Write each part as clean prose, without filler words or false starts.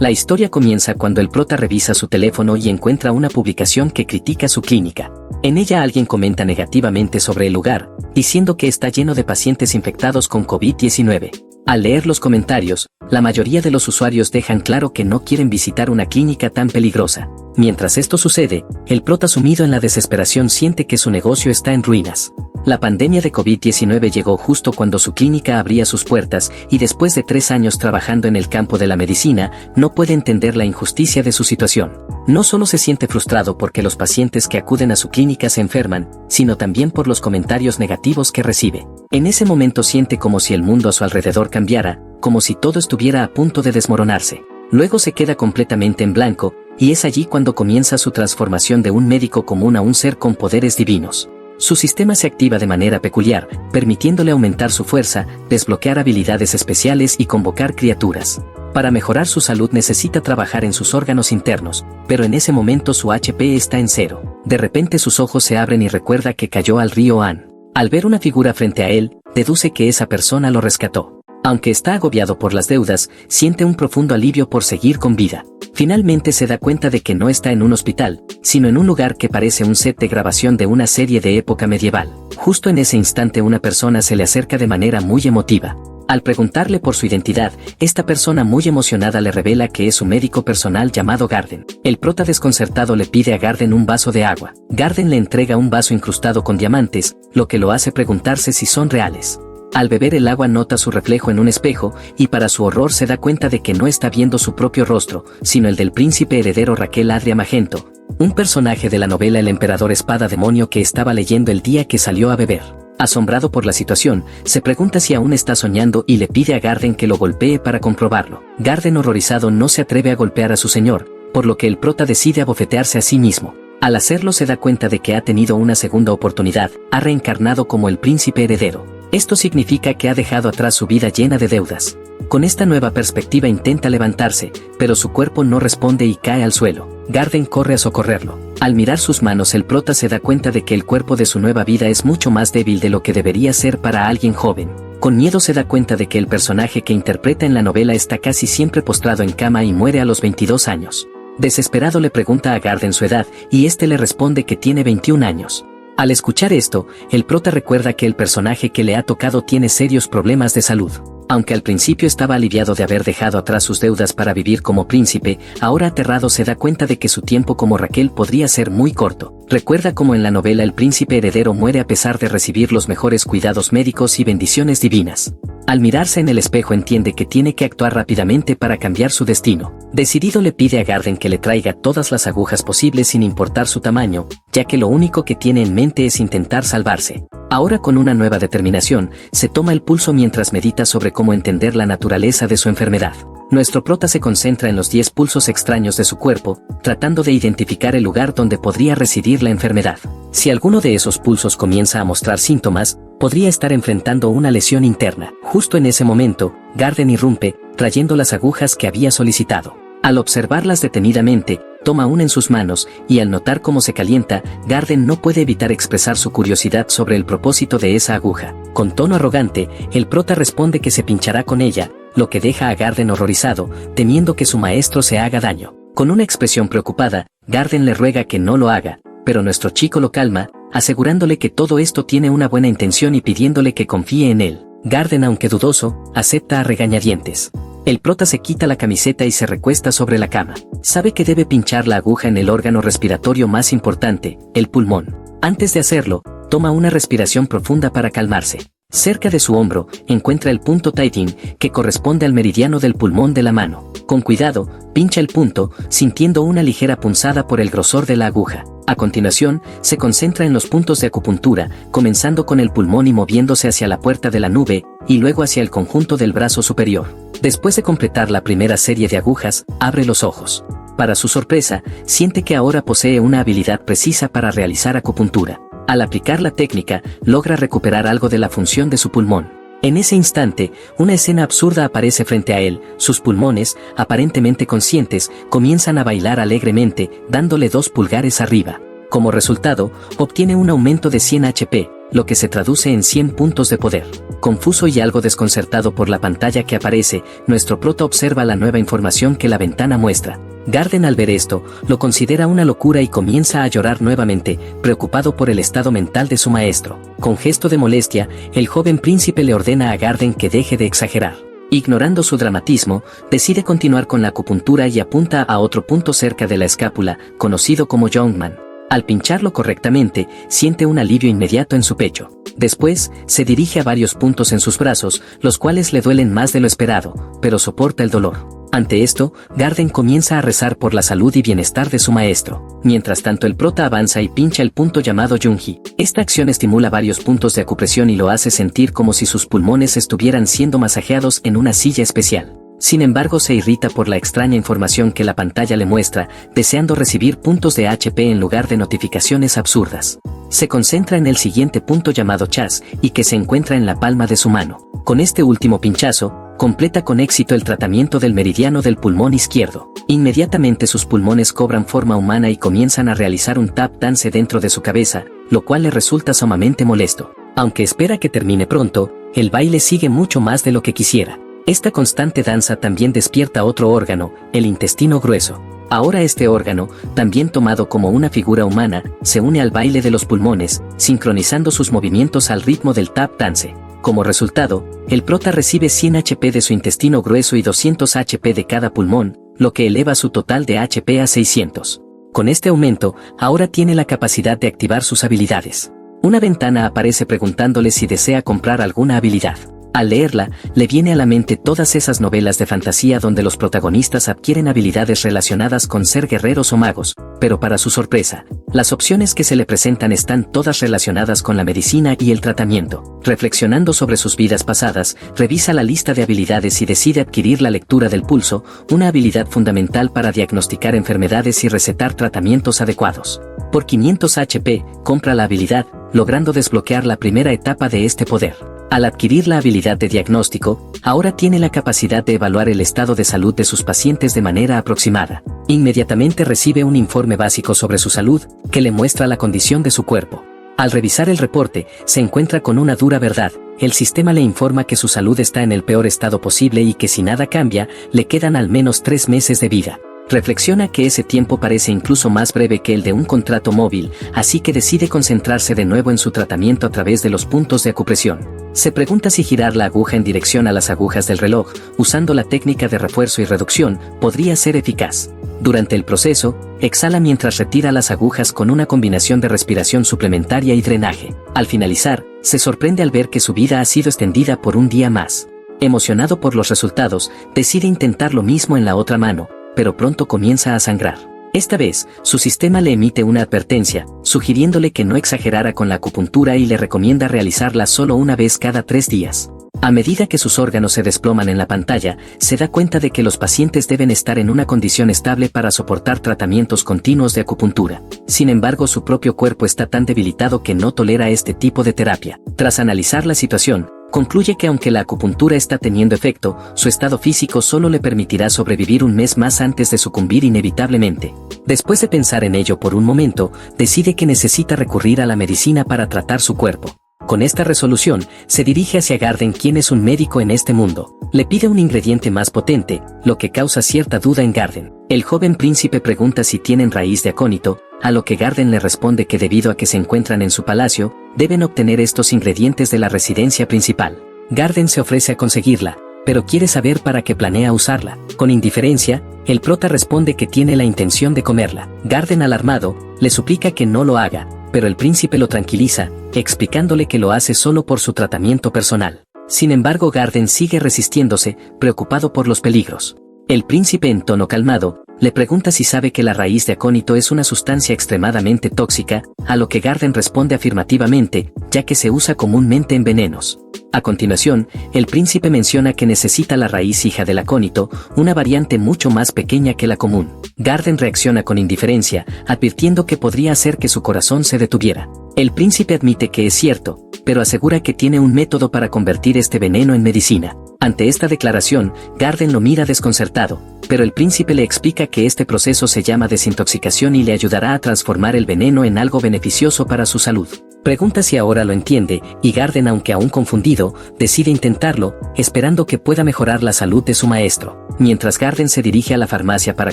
La historia comienza cuando el prota revisa su teléfono y encuentra una publicación que critica su clínica. En ella alguien comenta negativamente sobre el lugar, diciendo que está lleno de pacientes infectados con COVID-19. Al leer los comentarios, la mayoría de los usuarios dejan claro que no quieren visitar una clínica tan peligrosa. Mientras esto sucede, el prota sumido en la desesperación siente que su negocio está en ruinas. La pandemia de COVID-19 llegó justo cuando su clínica abría sus puertas y después de 3 años trabajando en el campo de la medicina, no puede entender la injusticia de su situación. No solo se siente frustrado porque los pacientes que acuden a su clínica se enferman, sino también por los comentarios negativos que recibe. En ese momento siente como si el mundo a su alrededor cambiara, como si todo estuviera a punto de desmoronarse. Luego se queda completamente en blanco, y es allí cuando comienza su transformación de un médico común a un ser con poderes divinos. Su sistema se activa de manera peculiar, permitiéndole aumentar su fuerza, desbloquear habilidades especiales y convocar criaturas. Para mejorar su salud necesita trabajar en sus órganos internos, pero en ese momento su HP está en 0. De repente sus ojos se abren y recuerda que cayó al río Han. Al ver una figura frente a él, deduce que esa persona lo rescató. Aunque está agobiado por las deudas, siente un profundo alivio por seguir con vida. Finalmente se da cuenta de que no está en un hospital, sino en un lugar que parece un set de grabación de una serie de época medieval. Justo en ese instante una persona se le acerca de manera muy emotiva. Al preguntarle por su identidad, esta persona muy emocionada le revela que es su médico personal llamado Garden. El prota desconcertado le pide a Garden un vaso de agua. Garden le entrega un vaso incrustado con diamantes, lo que lo hace preguntarse si son reales. Al beber el agua nota su reflejo en un espejo, y para su horror se da cuenta de que no está viendo su propio rostro, sino el del príncipe heredero Raquel Adria Magento, un personaje de la novela El Emperador Espada Demonio que estaba leyendo el día que salió a beber. Asombrado por la situación, se pregunta si aún está soñando y le pide a Garden que lo golpee para comprobarlo. Garden horrorizado no se atreve a golpear a su señor, por lo que el prota decide abofetearse a sí mismo. Al hacerlo se da cuenta de que ha tenido una segunda oportunidad, ha reencarnado como el príncipe heredero. Esto significa que ha dejado atrás su vida llena de deudas. Con esta nueva perspectiva intenta levantarse, pero su cuerpo no responde y cae al suelo. Garden corre a socorrerlo. Al mirar sus manos el prota se da cuenta de que el cuerpo de su nueva vida es mucho más débil de lo que debería ser para alguien joven. Con miedo se da cuenta de que el personaje que interpreta en la novela está casi siempre postrado en cama y muere a los 22 años. Desesperado le pregunta a Garden su edad, y este le responde que tiene 21 años. Al escuchar esto, el prota recuerda que el personaje que le ha tocado tiene serios problemas de salud. Aunque al principio estaba aliviado de haber dejado atrás sus deudas para vivir como príncipe, ahora aterrado se da cuenta de que su tiempo como Raquel podría ser muy corto. Recuerda cómo en la novela el príncipe heredero muere a pesar de recibir los mejores cuidados médicos y bendiciones divinas. Al mirarse en el espejo entiende que tiene que actuar rápidamente para cambiar su destino. Decidido le pide a Garden que le traiga todas las agujas posibles sin importar su tamaño, ya que lo único que tiene en mente es intentar salvarse. Ahora con una nueva determinación, se toma el pulso mientras medita sobre cómo entender la naturaleza de su enfermedad. Nuestro prota se concentra en los 10 pulsos extraños de su cuerpo, tratando de identificar el lugar donde podría residir la enfermedad. Si alguno de esos pulsos comienza a mostrar síntomas, podría estar enfrentando una lesión interna. Justo en ese momento, Garden irrumpe, trayendo las agujas que había solicitado. Al observarlas detenidamente, toma una en sus manos, y al notar cómo se calienta, Garden no puede evitar expresar su curiosidad sobre el propósito de esa aguja. Con tono arrogante, el prota responde que se pinchará con ella, lo que deja a Garden horrorizado, temiendo que su maestro se haga daño. Con una expresión preocupada, Garden le ruega que no lo haga, pero nuestro chico lo calma, asegurándole que todo esto tiene una buena intención y pidiéndole que confíe en él. Garden, aunque dudoso, acepta a regañadientes. El prota se quita la camiseta y se recuesta sobre la cama. Sabe que debe pinchar la aguja en el órgano respiratorio más importante, el pulmón. Antes de hacerlo, toma una respiración profunda para calmarse. Cerca de su hombro, encuentra el punto Taitin, que corresponde al meridiano del pulmón de la mano. Con cuidado, pincha el punto, sintiendo una ligera punzada por el grosor de la aguja. A continuación, se concentra en los puntos de acupuntura, comenzando con el pulmón y moviéndose hacia la puerta de la nube, y luego hacia el conjunto del brazo superior. Después de completar la primera serie de agujas, abre los ojos. Para su sorpresa, siente que ahora posee una habilidad precisa para realizar acupuntura. Al aplicar la técnica, logra recuperar algo de la función de su pulmón. En ese instante, una escena absurda aparece frente a él. Sus pulmones, aparentemente conscientes, comienzan a bailar alegremente, dándole 2 pulgares arriba. Como resultado, obtiene un aumento de 100 HP, lo que se traduce en 100 puntos de poder. Confuso y algo desconcertado por la pantalla que aparece, nuestro prota observa la nueva información que la ventana muestra. Garden, al ver esto, lo considera una locura y comienza a llorar nuevamente, preocupado por el estado mental de su maestro. Con gesto de molestia, el joven príncipe le ordena a Garden que deje de exagerar. Ignorando su dramatismo, decide continuar con la acupuntura y apunta a otro punto cerca de la escápula, conocido como Youngman. Al pincharlo correctamente, siente un alivio inmediato en su pecho. Después, se dirige a varios puntos en sus brazos, los cuales le duelen más de lo esperado, pero soporta el dolor. Ante esto, Garden comienza a rezar por la salud y bienestar de su maestro. Mientras tanto, el prota avanza y pincha el punto llamado Junji. Esta acción estimula varios puntos de acupresión y lo hace sentir como si sus pulmones estuvieran siendo masajeados en una silla especial. Sin embargo, se irrita por la extraña información que la pantalla le muestra, deseando recibir puntos de HP en lugar de notificaciones absurdas. Se concentra en el siguiente punto llamado Chas, y que se encuentra en la palma de su mano. Con este último pinchazo, completa con éxito el tratamiento del meridiano del pulmón izquierdo. Inmediatamente sus pulmones cobran forma humana y comienzan a realizar un tap dance dentro de su cabeza, lo cual le resulta sumamente molesto. Aunque espera que termine pronto, el baile sigue mucho más de lo que quisiera. Esta constante danza también despierta otro órgano, el intestino grueso. Ahora este órgano, también tomado como una figura humana, se une al baile de los pulmones, sincronizando sus movimientos al ritmo del tap dance. Como resultado, el prota recibe 100 HP de su intestino grueso y 200 HP de cada pulmón, lo que eleva su total de HP a 600. Con este aumento, ahora tiene la capacidad de activar sus habilidades. Una ventana aparece preguntándole si desea comprar alguna habilidad. Al leerla, le viene a la mente todas esas novelas de fantasía donde los protagonistas adquieren habilidades relacionadas con ser guerreros o magos, pero para su sorpresa, las opciones que se le presentan están todas relacionadas con la medicina y el tratamiento. Reflexionando sobre sus vidas pasadas, revisa la lista de habilidades y decide adquirir la lectura del pulso, una habilidad fundamental para diagnosticar enfermedades y recetar tratamientos adecuados. Por 500 HP, compra la habilidad, logrando desbloquear la primera etapa de este poder. Al adquirir la habilidad de diagnóstico, ahora tiene la capacidad de evaluar el estado de salud de sus pacientes de manera aproximada. Inmediatamente recibe un informe básico sobre su salud, que le muestra la condición de su cuerpo. Al revisar el reporte, se encuentra con una dura verdad. El sistema le informa que su salud está en el peor estado posible y que si nada cambia, le quedan al menos 3 meses de vida. Reflexiona que ese tiempo parece incluso más breve que el de un contrato móvil, así que decide concentrarse de nuevo en su tratamiento a través de los puntos de acupresión. Se pregunta si girar la aguja en dirección a las agujas del reloj, usando la técnica de refuerzo y reducción, podría ser eficaz. Durante el proceso, exhala mientras retira las agujas con una combinación de respiración suplementaria y drenaje. Al finalizar, se sorprende al ver que su vida ha sido extendida por un día más. Emocionado por los resultados, decide intentar lo mismo en la otra mano, pero pronto comienza a sangrar. Esta vez, su sistema le emite una advertencia, sugiriéndole que no exagerara con la acupuntura y le recomienda realizarla solo una vez cada 3 días. A medida que sus órganos se desploman en la pantalla, se da cuenta de que los pacientes deben estar en una condición estable para soportar tratamientos continuos de acupuntura. Sin embargo, su propio cuerpo está tan debilitado que no tolera este tipo de terapia. Tras analizar la situación, concluye que aunque la acupuntura está teniendo efecto, su estado físico solo le permitirá sobrevivir un mes más antes de sucumbir inevitablemente. Después de pensar en ello por un momento, decide que necesita recurrir a la medicina para tratar su cuerpo. Con esta resolución, se dirige hacia Garden, quien es un médico en este mundo. Le pide un ingrediente más potente, lo que causa cierta duda en Garden. El joven príncipe pregunta si tienen raíz de acónito, a lo que Garden le responde que debido a que se encuentran en su palacio, deben obtener estos ingredientes de la residencia principal. Garden se ofrece a conseguirla, pero quiere saber para qué planea usarla. Con indiferencia, el prota responde que tiene la intención de comerla. Garden, alarmado, le suplica que no lo haga, pero el príncipe lo tranquiliza, explicándole que lo hace solo por su tratamiento personal. Sin embargo, Garden sigue resistiéndose, preocupado por los peligros. El príncipe, en tono calmado, le pregunta si sabe que la raíz de acónito es una sustancia extremadamente tóxica, a lo que Garden responde afirmativamente, ya que se usa comúnmente en venenos. A continuación, el príncipe menciona que necesita la raíz hija del acónito, una variante mucho más pequeña que la común. Garden reacciona con indiferencia, advirtiendo que podría hacer que su corazón se detuviera. El príncipe admite que es cierto, pero asegura que tiene un método para convertir este veneno en medicina. Ante esta declaración, Garden lo mira desconcertado, pero el príncipe le explica que este proceso se llama desintoxicación y le ayudará a transformar el veneno en algo beneficioso para su salud. Pregunta si ahora lo entiende, y Garden, aunque aún confundido, decide intentarlo, esperando que pueda mejorar la salud de su maestro. Mientras Garden se dirige a la farmacia para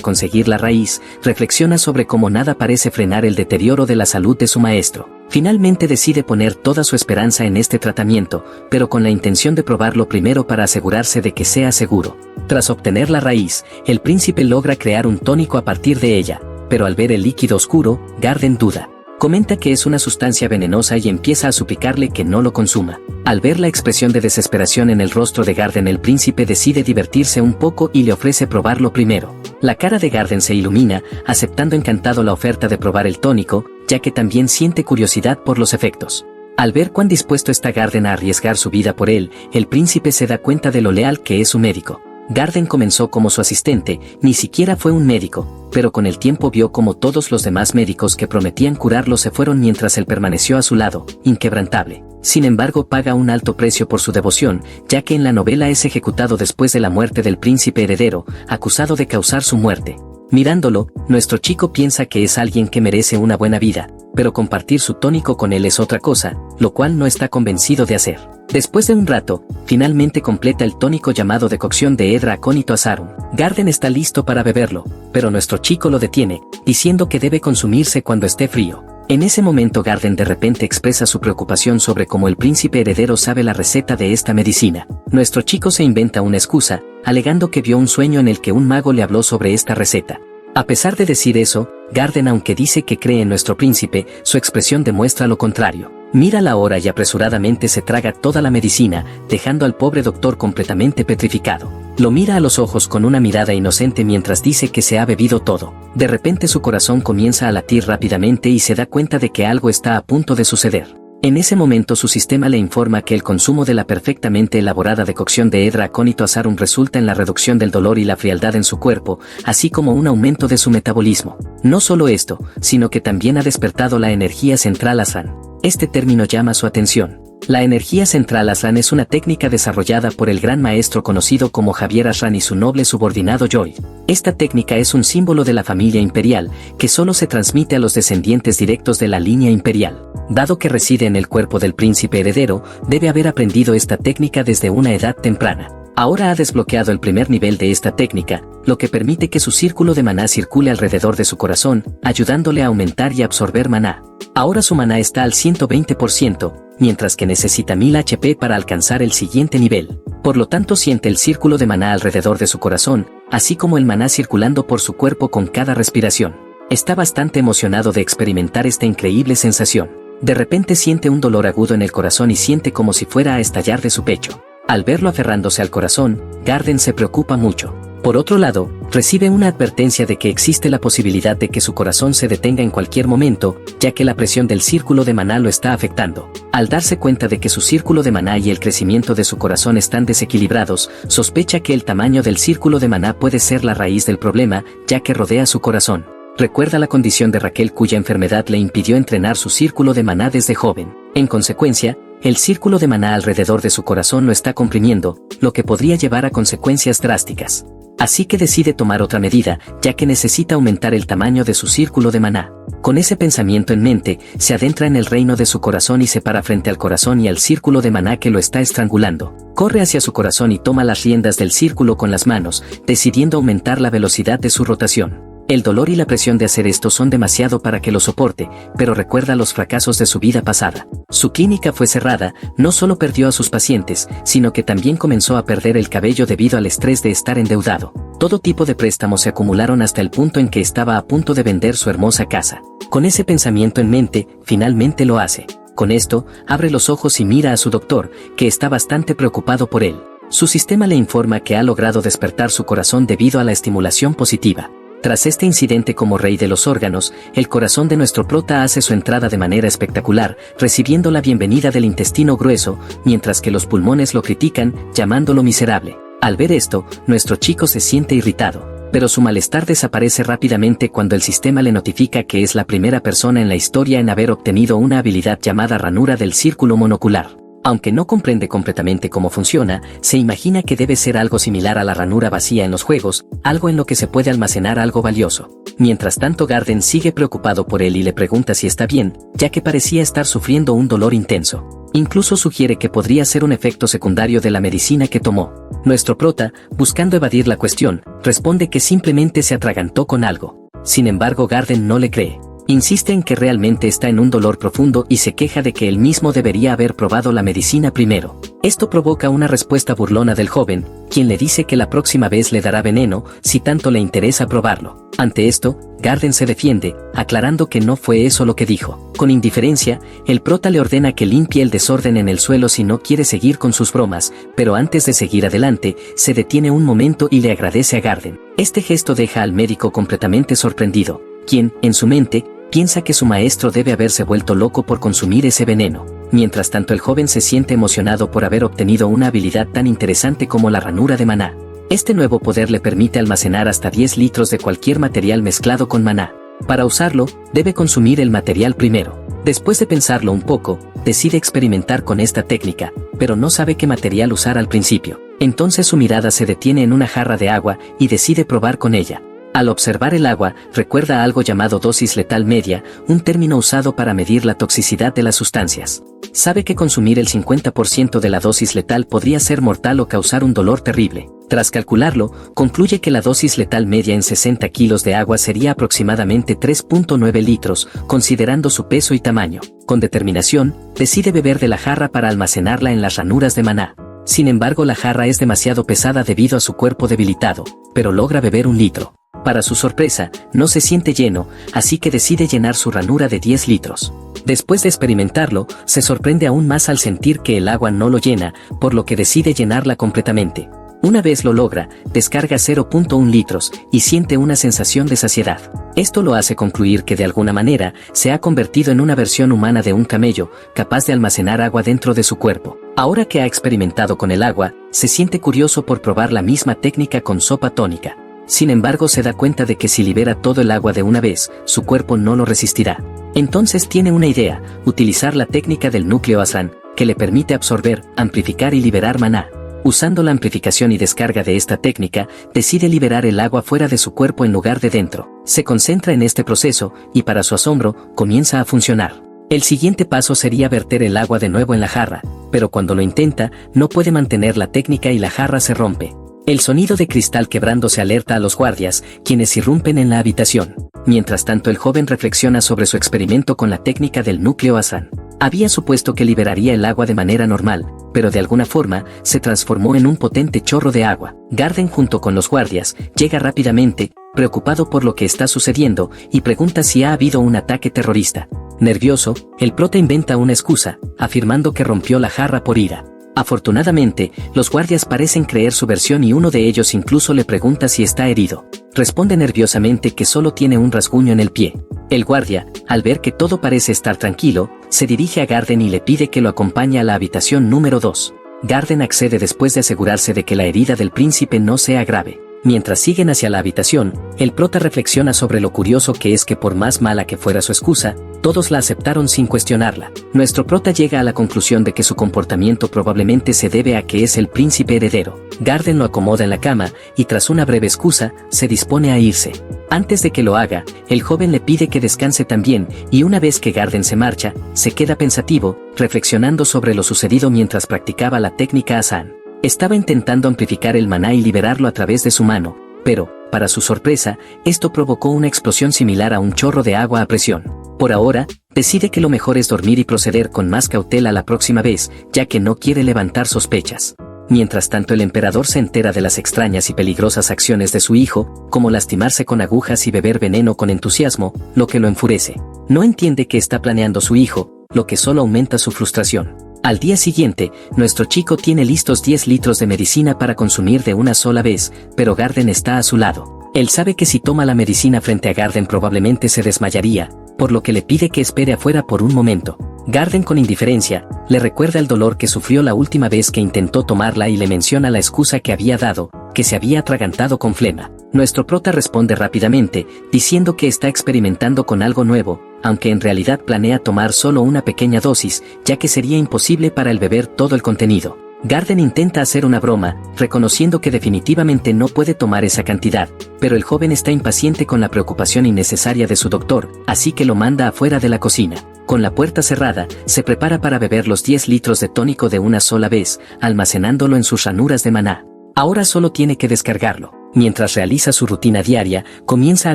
conseguir la raíz, reflexiona sobre cómo nada parece frenar el deterioro de la salud de su maestro. Finalmente decide poner toda su esperanza en este tratamiento, pero con la intención de probarlo primero para asegurarse de que sea seguro. Tras obtener la raíz, el príncipe logra crear un tónico a partir de ella, pero al ver el líquido oscuro, Garden duda. Comenta que es una sustancia venenosa y empieza a suplicarle que no lo consuma. Al ver la expresión de desesperación en el rostro de Garden, el príncipe decide divertirse un poco y le ofrece probarlo primero. La cara de Garden se ilumina, aceptando encantado la oferta de probar el tónico, ya que también siente curiosidad por los efectos. Al ver cuán dispuesto está Garden a arriesgar su vida por él, el príncipe se da cuenta de lo leal que es su médico. Garden comenzó como su asistente, ni siquiera fue un médico, pero con el tiempo vio como todos los demás médicos que prometían curarlo se fueron mientras él permaneció a su lado, inquebrantable. Sin embargo, paga un alto precio por su devoción, ya que en la novela es ejecutado después de la muerte del príncipe heredero, acusado de causar su muerte. Mirándolo, nuestro chico piensa que es alguien que merece una buena vida, pero compartir su tónico con él es otra cosa, lo cual no está convencido de hacer. Después de un rato, finalmente completa el tónico llamado decocción de Hedra Acónito Azarum. Garden está listo para beberlo, pero nuestro chico lo detiene, diciendo que debe consumirse cuando esté frío. En ese momento Garden de repente expresa su preocupación sobre cómo el príncipe heredero sabe la receta de esta medicina. Nuestro chico se inventa una excusa, alegando que vio un sueño en el que un mago le habló sobre esta receta. A pesar de decir eso, Garden, aunque dice que cree en nuestro príncipe, su expresión demuestra lo contrario. Mira la hora y apresuradamente se traga toda la medicina, dejando al pobre doctor completamente petrificado. Lo mira a los ojos con una mirada inocente mientras dice que se ha bebido todo. De repente su corazón comienza a latir rápidamente y se da cuenta de que algo está a punto de suceder. En ese momento su sistema le informa que el consumo de la perfectamente elaborada decocción de Hedra Acónito Azarum resulta en la reducción del dolor y la frialdad en su cuerpo, así como un aumento de su metabolismo. No solo esto, sino que también ha despertado la energía central Azran. Este término llama su atención. La energía central Azran es una técnica desarrollada por el gran maestro conocido como Javier Azran y su noble subordinado Joy. Esta técnica es un símbolo de la familia imperial, que solo se transmite a los descendientes directos de la línea imperial. Dado que reside en el cuerpo del príncipe heredero, debe haber aprendido esta técnica desde una edad temprana. Ahora ha desbloqueado el primer nivel de esta técnica, lo que permite que su círculo de maná circule alrededor de su corazón, ayudándole a aumentar y absorber maná. Ahora su maná está al 120%, mientras que necesita 1000 HP para alcanzar el siguiente nivel. Por lo tanto siente el círculo de maná alrededor de su corazón, así como el maná circulando por su cuerpo con cada respiración. Está bastante emocionado de experimentar esta increíble sensación. De repente siente un dolor agudo en el corazón y siente como si fuera a estallar de su pecho. Al verlo aferrándose al corazón, Garden se preocupa mucho. Por otro lado, recibe una advertencia de que existe la posibilidad de que su corazón se detenga en cualquier momento, ya que la presión del círculo de maná lo está afectando. Al darse cuenta de que su círculo de maná y el crecimiento de su corazón están desequilibrados, sospecha que el tamaño del círculo de maná puede ser la raíz del problema, ya que rodea su corazón. Recuerda la condición de Raquel, cuya enfermedad le impidió entrenar su círculo de maná desde joven. En consecuencia, el círculo de maná alrededor de su corazón lo está comprimiendo, lo que podría llevar a consecuencias drásticas. Así que decide tomar otra medida, ya que necesita aumentar el tamaño de su círculo de maná. Con ese pensamiento en mente, se adentra en el reino de su corazón y se para frente al corazón y al círculo de maná que lo está estrangulando. Corre hacia su corazón y toma las riendas del círculo con las manos, decidiendo aumentar la velocidad de su rotación. El dolor y la presión de hacer esto son demasiado para que lo soporte, pero recuerda los fracasos de su vida pasada. Su clínica fue cerrada, no solo perdió a sus pacientes, sino que también comenzó a perder el cabello debido al estrés de estar endeudado. Todo tipo de préstamos se acumularon hasta el punto en que estaba a punto de vender su hermosa casa. Con ese pensamiento en mente, finalmente lo hace. Con esto, abre los ojos y mira a su doctor, que está bastante preocupado por él. Su sistema le informa que ha logrado despertar su corazón debido a la estimulación positiva. Tras este incidente como rey de los órganos, el corazón de nuestro prota hace su entrada de manera espectacular, recibiendo la bienvenida del intestino grueso, mientras que los pulmones lo critican, llamándolo miserable. Al ver esto, nuestro chico se siente irritado, pero su malestar desaparece rápidamente cuando el sistema le notifica que es la primera persona en la historia en haber obtenido una habilidad llamada ranura del círculo monocular. Aunque no comprende completamente cómo funciona, se imagina que debe ser algo similar a la ranura vacía en los juegos, algo en lo que se puede almacenar algo valioso. Mientras tanto, Garden sigue preocupado por él y le pregunta si está bien, ya que parecía estar sufriendo un dolor intenso. Incluso sugiere que podría ser un efecto secundario de la medicina que tomó. Nuestro prota, buscando evadir la cuestión, responde que simplemente se atragantó con algo. Sin embargo, Garden no le cree. Insiste en que realmente está en un dolor profundo y se queja de que él mismo debería haber probado la medicina primero. Esto provoca una respuesta burlona del joven, quien le dice que la próxima vez le dará veneno si tanto le interesa probarlo. Ante esto, Garden se defiende, aclarando que no fue eso lo que dijo. Con indiferencia, el prota le ordena que limpie el desorden en el suelo si no quiere seguir con sus bromas, pero antes de seguir adelante, se detiene un momento y le agradece a Garden. Este gesto deja al médico completamente sorprendido, quien, en su mente, piensa que su maestro debe haberse vuelto loco por consumir ese veneno. Mientras tanto, el joven se siente emocionado por haber obtenido una habilidad tan interesante como la ranura de maná. Este nuevo poder le permite almacenar hasta 10 litros de cualquier material mezclado con maná. Para usarlo, debe consumir el material primero. Después de pensarlo un poco, decide experimentar con esta técnica, pero no sabe qué material usar al principio. Entonces su mirada se detiene en una jarra de agua y decide probar con ella. Al observar el agua, recuerda algo llamado dosis letal media, un término usado para medir la toxicidad de las sustancias. Sabe que consumir el 50% de la dosis letal podría ser mortal o causar un dolor terrible. Tras calcularlo, concluye que la dosis letal media en 60 kilos de agua sería aproximadamente 3.9 litros, considerando su peso y tamaño. Con determinación, decide beber de la jarra para almacenarla en las ranuras de maná. Sin embargo, la jarra es demasiado pesada debido a su cuerpo debilitado, pero logra beber 1 litro. Para su sorpresa, no se siente lleno, así que decide llenar su ranura de 10 litros. Después de experimentarlo, se sorprende aún más al sentir que el agua no lo llena, por lo que decide llenarla completamente. Una vez lo logra, descarga 0.1 litros y siente una sensación de saciedad. Esto lo hace concluir que de alguna manera se ha convertido en una versión humana de un camello, capaz de almacenar agua dentro de su cuerpo. Ahora que ha experimentado con el agua, se siente curioso por probar la misma técnica con sopa tónica. Sin embargo, se da cuenta de que si libera todo el agua de una vez, su cuerpo no lo resistirá. Entonces tiene una idea: utilizar la técnica del núcleo Azran, que le permite absorber, amplificar y liberar maná. Usando la amplificación y descarga de esta técnica, decide liberar el agua fuera de su cuerpo en lugar de dentro. Se concentra en este proceso, y para su asombro, comienza a funcionar. El siguiente paso sería verter el agua de nuevo en la jarra, pero cuando lo intenta, no puede mantener la técnica y la jarra se rompe. El sonido de cristal quebrándose alerta a los guardias, quienes irrumpen en la habitación. Mientras tanto, el joven reflexiona sobre su experimento con la técnica del núcleo Azran. Había supuesto que liberaría el agua de manera normal, pero de alguna forma, se transformó en un potente chorro de agua. Garden, junto con los guardias, llega rápidamente, preocupado por lo que está sucediendo, y pregunta si ha habido un ataque terrorista. Nervioso, el prota inventa una excusa, afirmando que rompió la jarra por ira. Afortunadamente, los guardias parecen creer su versión y uno de ellos incluso le pregunta si está herido. Responde nerviosamente que solo tiene un rasguño en el pie. El guardia, al ver que todo parece estar tranquilo, se dirige a Garden y le pide que lo acompañe a la habitación número 2. Garden accede después de asegurarse de que la herida del príncipe no sea grave. Mientras siguen hacia la habitación, el prota reflexiona sobre lo curioso que es que por más mala que fuera su excusa, todos la aceptaron sin cuestionarla. Nuestro prota llega a la conclusión de que su comportamiento probablemente se debe a que es el príncipe heredero. Garden lo acomoda en la cama, y tras una breve excusa, se dispone a irse. Antes de que lo haga, el joven le pide que descanse también, y una vez que Garden se marcha, se queda pensativo, reflexionando sobre lo sucedido mientras practicaba la técnica Azran. Estaba intentando amplificar el maná y liberarlo a través de su mano, pero, para su sorpresa, esto provocó una explosión similar a un chorro de agua a presión. Por ahora, decide que lo mejor es dormir y proceder con más cautela la próxima vez, ya que no quiere levantar sospechas. Mientras tanto, el emperador se entera de las extrañas y peligrosas acciones de su hijo, como lastimarse con agujas y beber veneno con entusiasmo, lo que lo enfurece. No entiende qué está planeando su hijo, lo que solo aumenta su frustración. Al día siguiente, nuestro chico tiene listos 10 litros de medicina para consumir de una sola vez, pero Garden está a su lado. Él sabe que si toma la medicina frente a Garden probablemente se desmayaría, por lo que le pide que espere afuera por un momento. Garden, con indiferencia, le recuerda el dolor que sufrió la última vez que intentó tomarla y le menciona la excusa que había dado, que se había atragantado con flema. Nuestro prota responde rápidamente, diciendo que está experimentando con algo nuevo, aunque en realidad planea tomar solo una pequeña dosis, ya que sería imposible para él beber todo el contenido. Garden intenta hacer una broma, reconociendo que definitivamente no puede tomar esa cantidad, pero el joven está impaciente con la preocupación innecesaria de su doctor, así que lo manda afuera de la cocina. Con la puerta cerrada, se prepara para beber los 10 litros de tónico de una sola vez, almacenándolo en sus ranuras de maná. Ahora solo tiene que descargarlo. Mientras realiza su rutina diaria, comienza a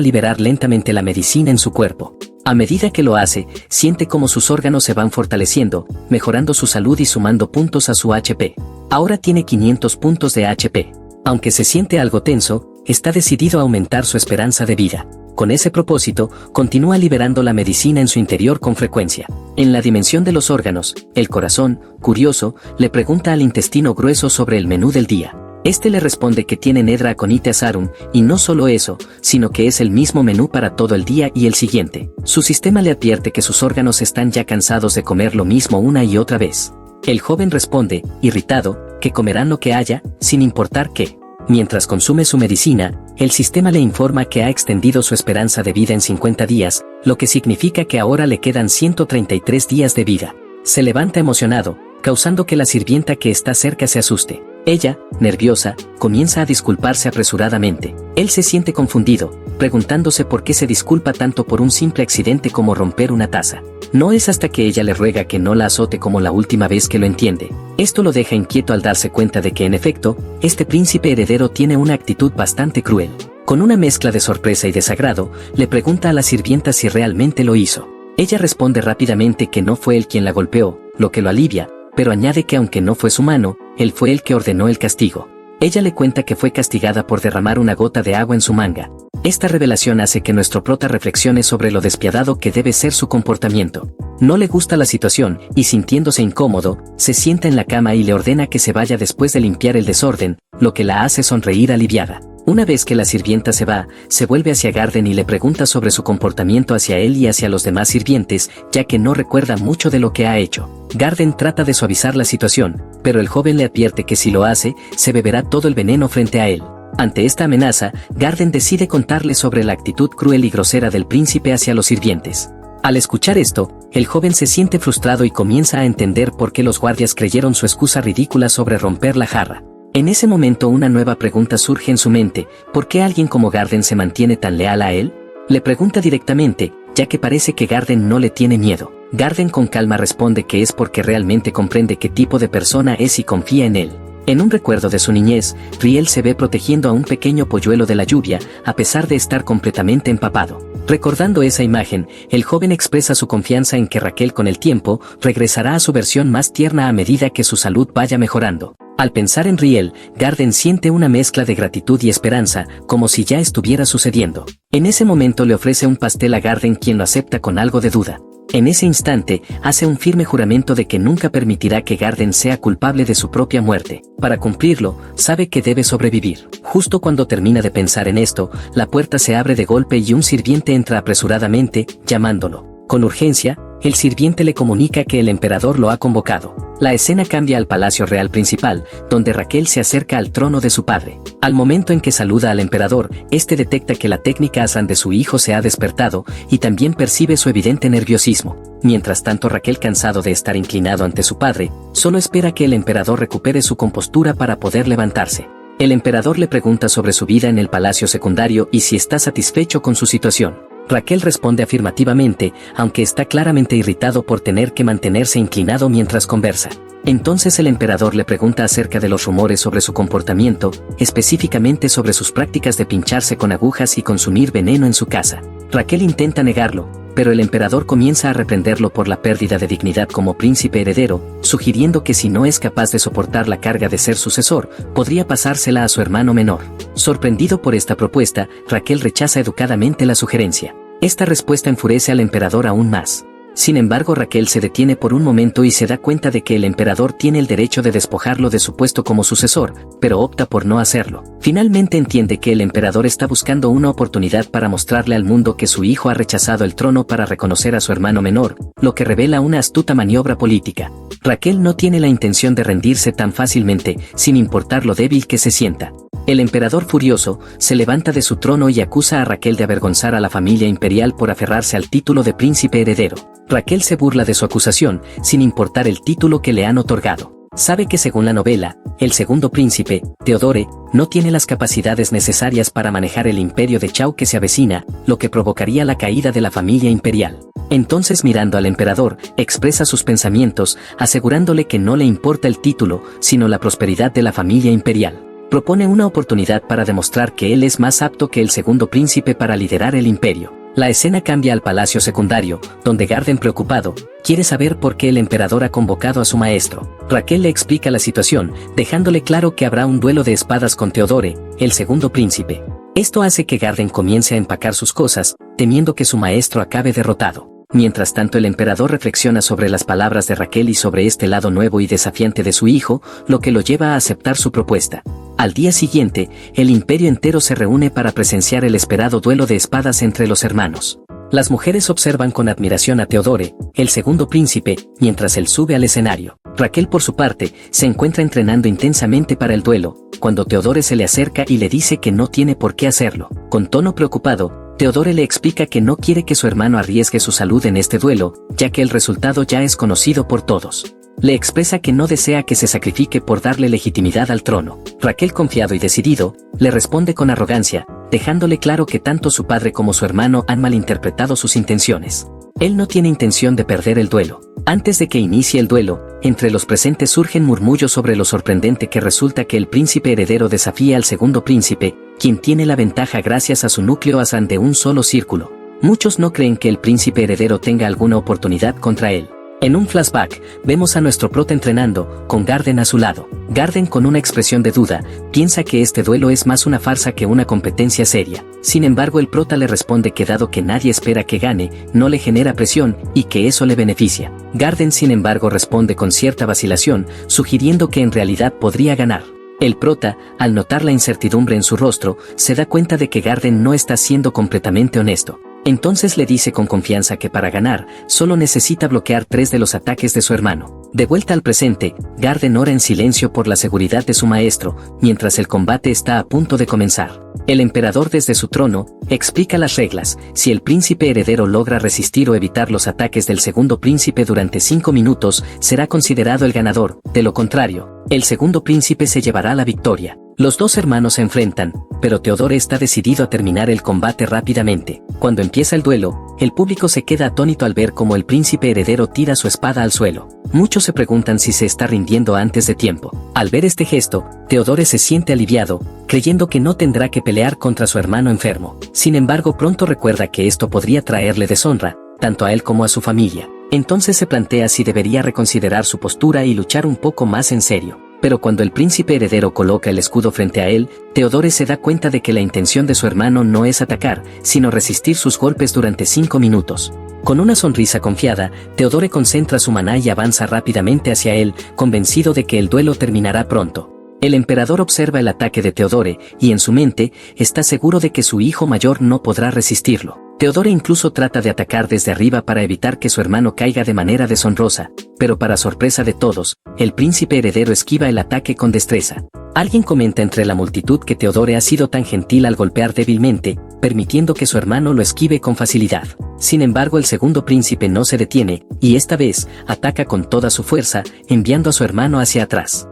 liberar lentamente la medicina en su cuerpo. A medida que lo hace, siente cómo sus órganos se van fortaleciendo, mejorando su salud y sumando puntos a su HP. Ahora tiene 500 puntos de HP. Aunque se siente algo tenso, está decidido a aumentar su esperanza de vida. Con ese propósito, continúa liberando la medicina en su interior con frecuencia. En la dimensión de los órganos, el corazón, curioso, le pregunta al intestino grueso sobre el menú del día. Este le responde que tiene Nedra Aconite Asarum, y no solo eso, sino que es el mismo menú para todo el día y el siguiente. Su sistema le advierte que sus órganos están ya cansados de comer lo mismo una y otra vez. El joven responde, irritado, que comerán lo que haya, sin importar qué. Mientras consume su medicina, el sistema le informa que ha extendido su esperanza de vida en 50 días, lo que significa que ahora le quedan 133 días de vida. Se levanta emocionado, causando que la sirvienta que está cerca se asuste. Ella, nerviosa, comienza a disculparse apresuradamente. Él se siente confundido, preguntándose por qué se disculpa tanto por un simple accidente como romper una taza. No es hasta que ella le ruega que no la azote como la última vez que lo entiende. Esto lo deja inquieto al darse cuenta de que en efecto, este príncipe heredero tiene una actitud bastante cruel. Con una mezcla de sorpresa y desagrado, le pregunta a la sirvienta si realmente lo hizo. Ella responde rápidamente que no fue él quien la golpeó, lo que lo alivia, pero añade que aunque no fue su mano, él fue el que ordenó el castigo. Ella le cuenta que fue castigada por derramar una gota de agua en su manga. Esta revelación hace que nuestro prota reflexione sobre lo despiadado que debe ser su comportamiento. No le gusta la situación, y sintiéndose incómodo, se sienta en la cama y le ordena que se vaya después de limpiar el desorden, lo que la hace sonreír aliviada. Una vez que la sirvienta se va, se vuelve hacia Garden y le pregunta sobre su comportamiento hacia él y hacia los demás sirvientes, ya que no recuerda mucho de lo que ha hecho. Garden trata de suavizar la situación, pero el joven le advierte que si lo hace, se beberá todo el veneno frente a él. Ante esta amenaza, Garden decide contarle sobre la actitud cruel y grosera del príncipe hacia los sirvientes. Al escuchar esto, el joven se siente frustrado y comienza a entender por qué los guardias creyeron su excusa ridícula sobre romper la jarra. En ese momento una nueva pregunta surge en su mente: ¿por qué alguien como Garden se mantiene tan leal a él? Le pregunta directamente, ya que parece que Garden no le tiene miedo. Garden con calma responde que es porque realmente comprende qué tipo de persona es y confía en él. En un recuerdo de su niñez, Riel se ve protegiendo a un pequeño polluelo de la lluvia, a pesar de estar completamente empapado. Recordando esa imagen, el joven expresa su confianza en que Raquel con el tiempo regresará a su versión más tierna a medida que su salud vaya mejorando. Al pensar en Riel, Garden siente una mezcla de gratitud y esperanza, como si ya estuviera sucediendo. En ese momento le ofrece un pastel a Garden, quien lo acepta con algo de duda. En ese instante, hace un firme juramento de que nunca permitirá que Garden sea culpable de su propia muerte. Para cumplirlo, sabe que debe sobrevivir. Justo cuando termina de pensar en esto, la puerta se abre de golpe y un sirviente entra apresuradamente, llamándolo. Con urgencia, el sirviente le comunica que el emperador lo ha convocado. La escena cambia al Palacio Real Principal, donde Raquel se acerca al trono de su padre. Al momento en que saluda al emperador, este detecta que la técnica Asan de su hijo se ha despertado, y también percibe su evidente nerviosismo. Mientras tanto, Raquel, cansado de estar inclinado ante su padre, solo espera que el emperador recupere su compostura para poder levantarse. El emperador le pregunta sobre su vida en el palacio secundario y si está satisfecho con su situación. Raquel responde afirmativamente, aunque está claramente irritado por tener que mantenerse inclinado mientras conversa. Entonces el emperador le pregunta acerca de los rumores sobre su comportamiento, específicamente sobre sus prácticas de pincharse con agujas y consumir veneno en su casa. Raquel intenta negarlo, pero el emperador comienza a reprenderlo por la pérdida de dignidad como príncipe heredero, sugiriendo que si no es capaz de soportar la carga de ser sucesor, podría pasársela a su hermano menor. Sorprendido por esta propuesta, Raquel rechaza educadamente la sugerencia. Esta respuesta enfurece al emperador aún más. Sin embargo, Raquel se detiene por un momento y se da cuenta de que el emperador tiene el derecho de despojarlo de su puesto como sucesor, pero opta por no hacerlo. Finalmente entiende que el emperador está buscando una oportunidad para mostrarle al mundo que su hijo ha rechazado el trono para reconocer a su hermano menor, lo que revela una astuta maniobra política. Raquel no tiene la intención de rendirse tan fácilmente, sin importar lo débil que se sienta. El emperador furioso se levanta de su trono y acusa a Raquel de avergonzar a la familia imperial por aferrarse al título de príncipe heredero. Raquel se burla de su acusación, sin importar el título que le han otorgado. Sabe que según la novela, el segundo príncipe, Theodore, no tiene las capacidades necesarias para manejar el imperio de Chao que se avecina, lo que provocaría la caída de la familia imperial. Entonces, mirando al emperador, expresa sus pensamientos, asegurándole que no le importa el título, sino la prosperidad de la familia imperial. Propone una oportunidad para demostrar que él es más apto que el segundo príncipe para liderar el imperio. La escena cambia al palacio secundario, donde Garden, preocupado, quiere saber por qué el emperador ha convocado a su maestro. Raquel le explica la situación, dejándole claro que habrá un duelo de espadas con Theodore, el segundo príncipe. Esto hace que Garden comience a empacar sus cosas, temiendo que su maestro acabe derrotado. Mientras tanto, el emperador reflexiona sobre las palabras de Raquel y sobre este lado nuevo y desafiante de su hijo, lo que lo lleva a aceptar su propuesta. Al día siguiente, el imperio entero se reúne para presenciar el esperado duelo de espadas entre los hermanos. Las mujeres observan con admiración a Theodore, el segundo príncipe, mientras él sube al escenario. Raquel, por su parte, se encuentra entrenando intensamente para el duelo, cuando Theodore se le acerca y le dice que no tiene por qué hacerlo. Con tono preocupado, Theodore le explica que no quiere que su hermano arriesgue su salud en este duelo, ya que el resultado ya es conocido por todos. Le expresa que no desea que se sacrifique por darle legitimidad al trono. Raquel, confiado y decidido, le responde con arrogancia, dejándole claro que tanto su padre como su hermano han malinterpretado sus intenciones. Él no tiene intención de perder el duelo. Antes de que inicie el duelo, entre los presentes surgen murmullos sobre lo sorprendente que resulta que el príncipe heredero desafíe al segundo príncipe, quien tiene la ventaja gracias a su núcleo Asan de un solo círculo. Muchos no creen que el príncipe heredero tenga alguna oportunidad contra él. En un flashback, vemos a nuestro prota entrenando, con Garden a su lado. Garden, con una expresión de duda, piensa que este duelo es más una farsa que una competencia seria. Sin embargo, el prota le responde que dado que nadie espera que gane, no le genera presión, y que eso le beneficia. Garden, sin embargo, responde con cierta vacilación, sugiriendo que en realidad podría ganar. El prota, al notar la incertidumbre en su rostro, se da cuenta de que Garden no está siendo completamente honesto. Entonces le dice con confianza que para ganar, solo necesita bloquear 3 de los ataques de su hermano. De vuelta al presente, Garden ora en silencio por la seguridad de su maestro, mientras el combate está a punto de comenzar. El emperador, desde su trono, explica las reglas. Si el príncipe heredero logra resistir o evitar los ataques del segundo príncipe durante 5 minutos, será considerado el ganador. De lo contrario, el segundo príncipe se llevará la victoria. Los dos hermanos se enfrentan, pero Theodore está decidido a terminar el combate rápidamente. Cuando empieza el duelo, el público se queda atónito al ver cómo el príncipe heredero tira su espada al suelo. Muchos se preguntan si se está rindiendo antes de tiempo. Al ver este gesto, Theodore se siente aliviado, creyendo que no tendrá que pelear contra su hermano enfermo. Sin embargo, pronto recuerda que esto podría traerle deshonra, tanto a él como a su familia. Entonces se plantea si debería reconsiderar su postura y luchar un poco más en serio. Pero cuando el príncipe heredero coloca el escudo frente a él, Theodore se da cuenta de que la intención de su hermano no es atacar, sino resistir sus golpes durante 5 minutos. Con una sonrisa confiada, Theodore concentra su maná y avanza rápidamente hacia él, convencido de que el duelo terminará pronto. El emperador observa el ataque de Theodore, y en su mente, está seguro de que su hijo mayor no podrá resistirlo. Theodore incluso trata de atacar desde arriba para evitar que su hermano caiga de manera deshonrosa, pero para sorpresa de todos, el príncipe heredero esquiva el ataque con destreza. Alguien comenta entre la multitud que Theodore ha sido tan gentil al golpear débilmente, permitiendo que su hermano lo esquive con facilidad. Sin embargo, el segundo príncipe no se detiene, y esta vez, ataca con toda su fuerza, enviando a su hermano hacia atrás.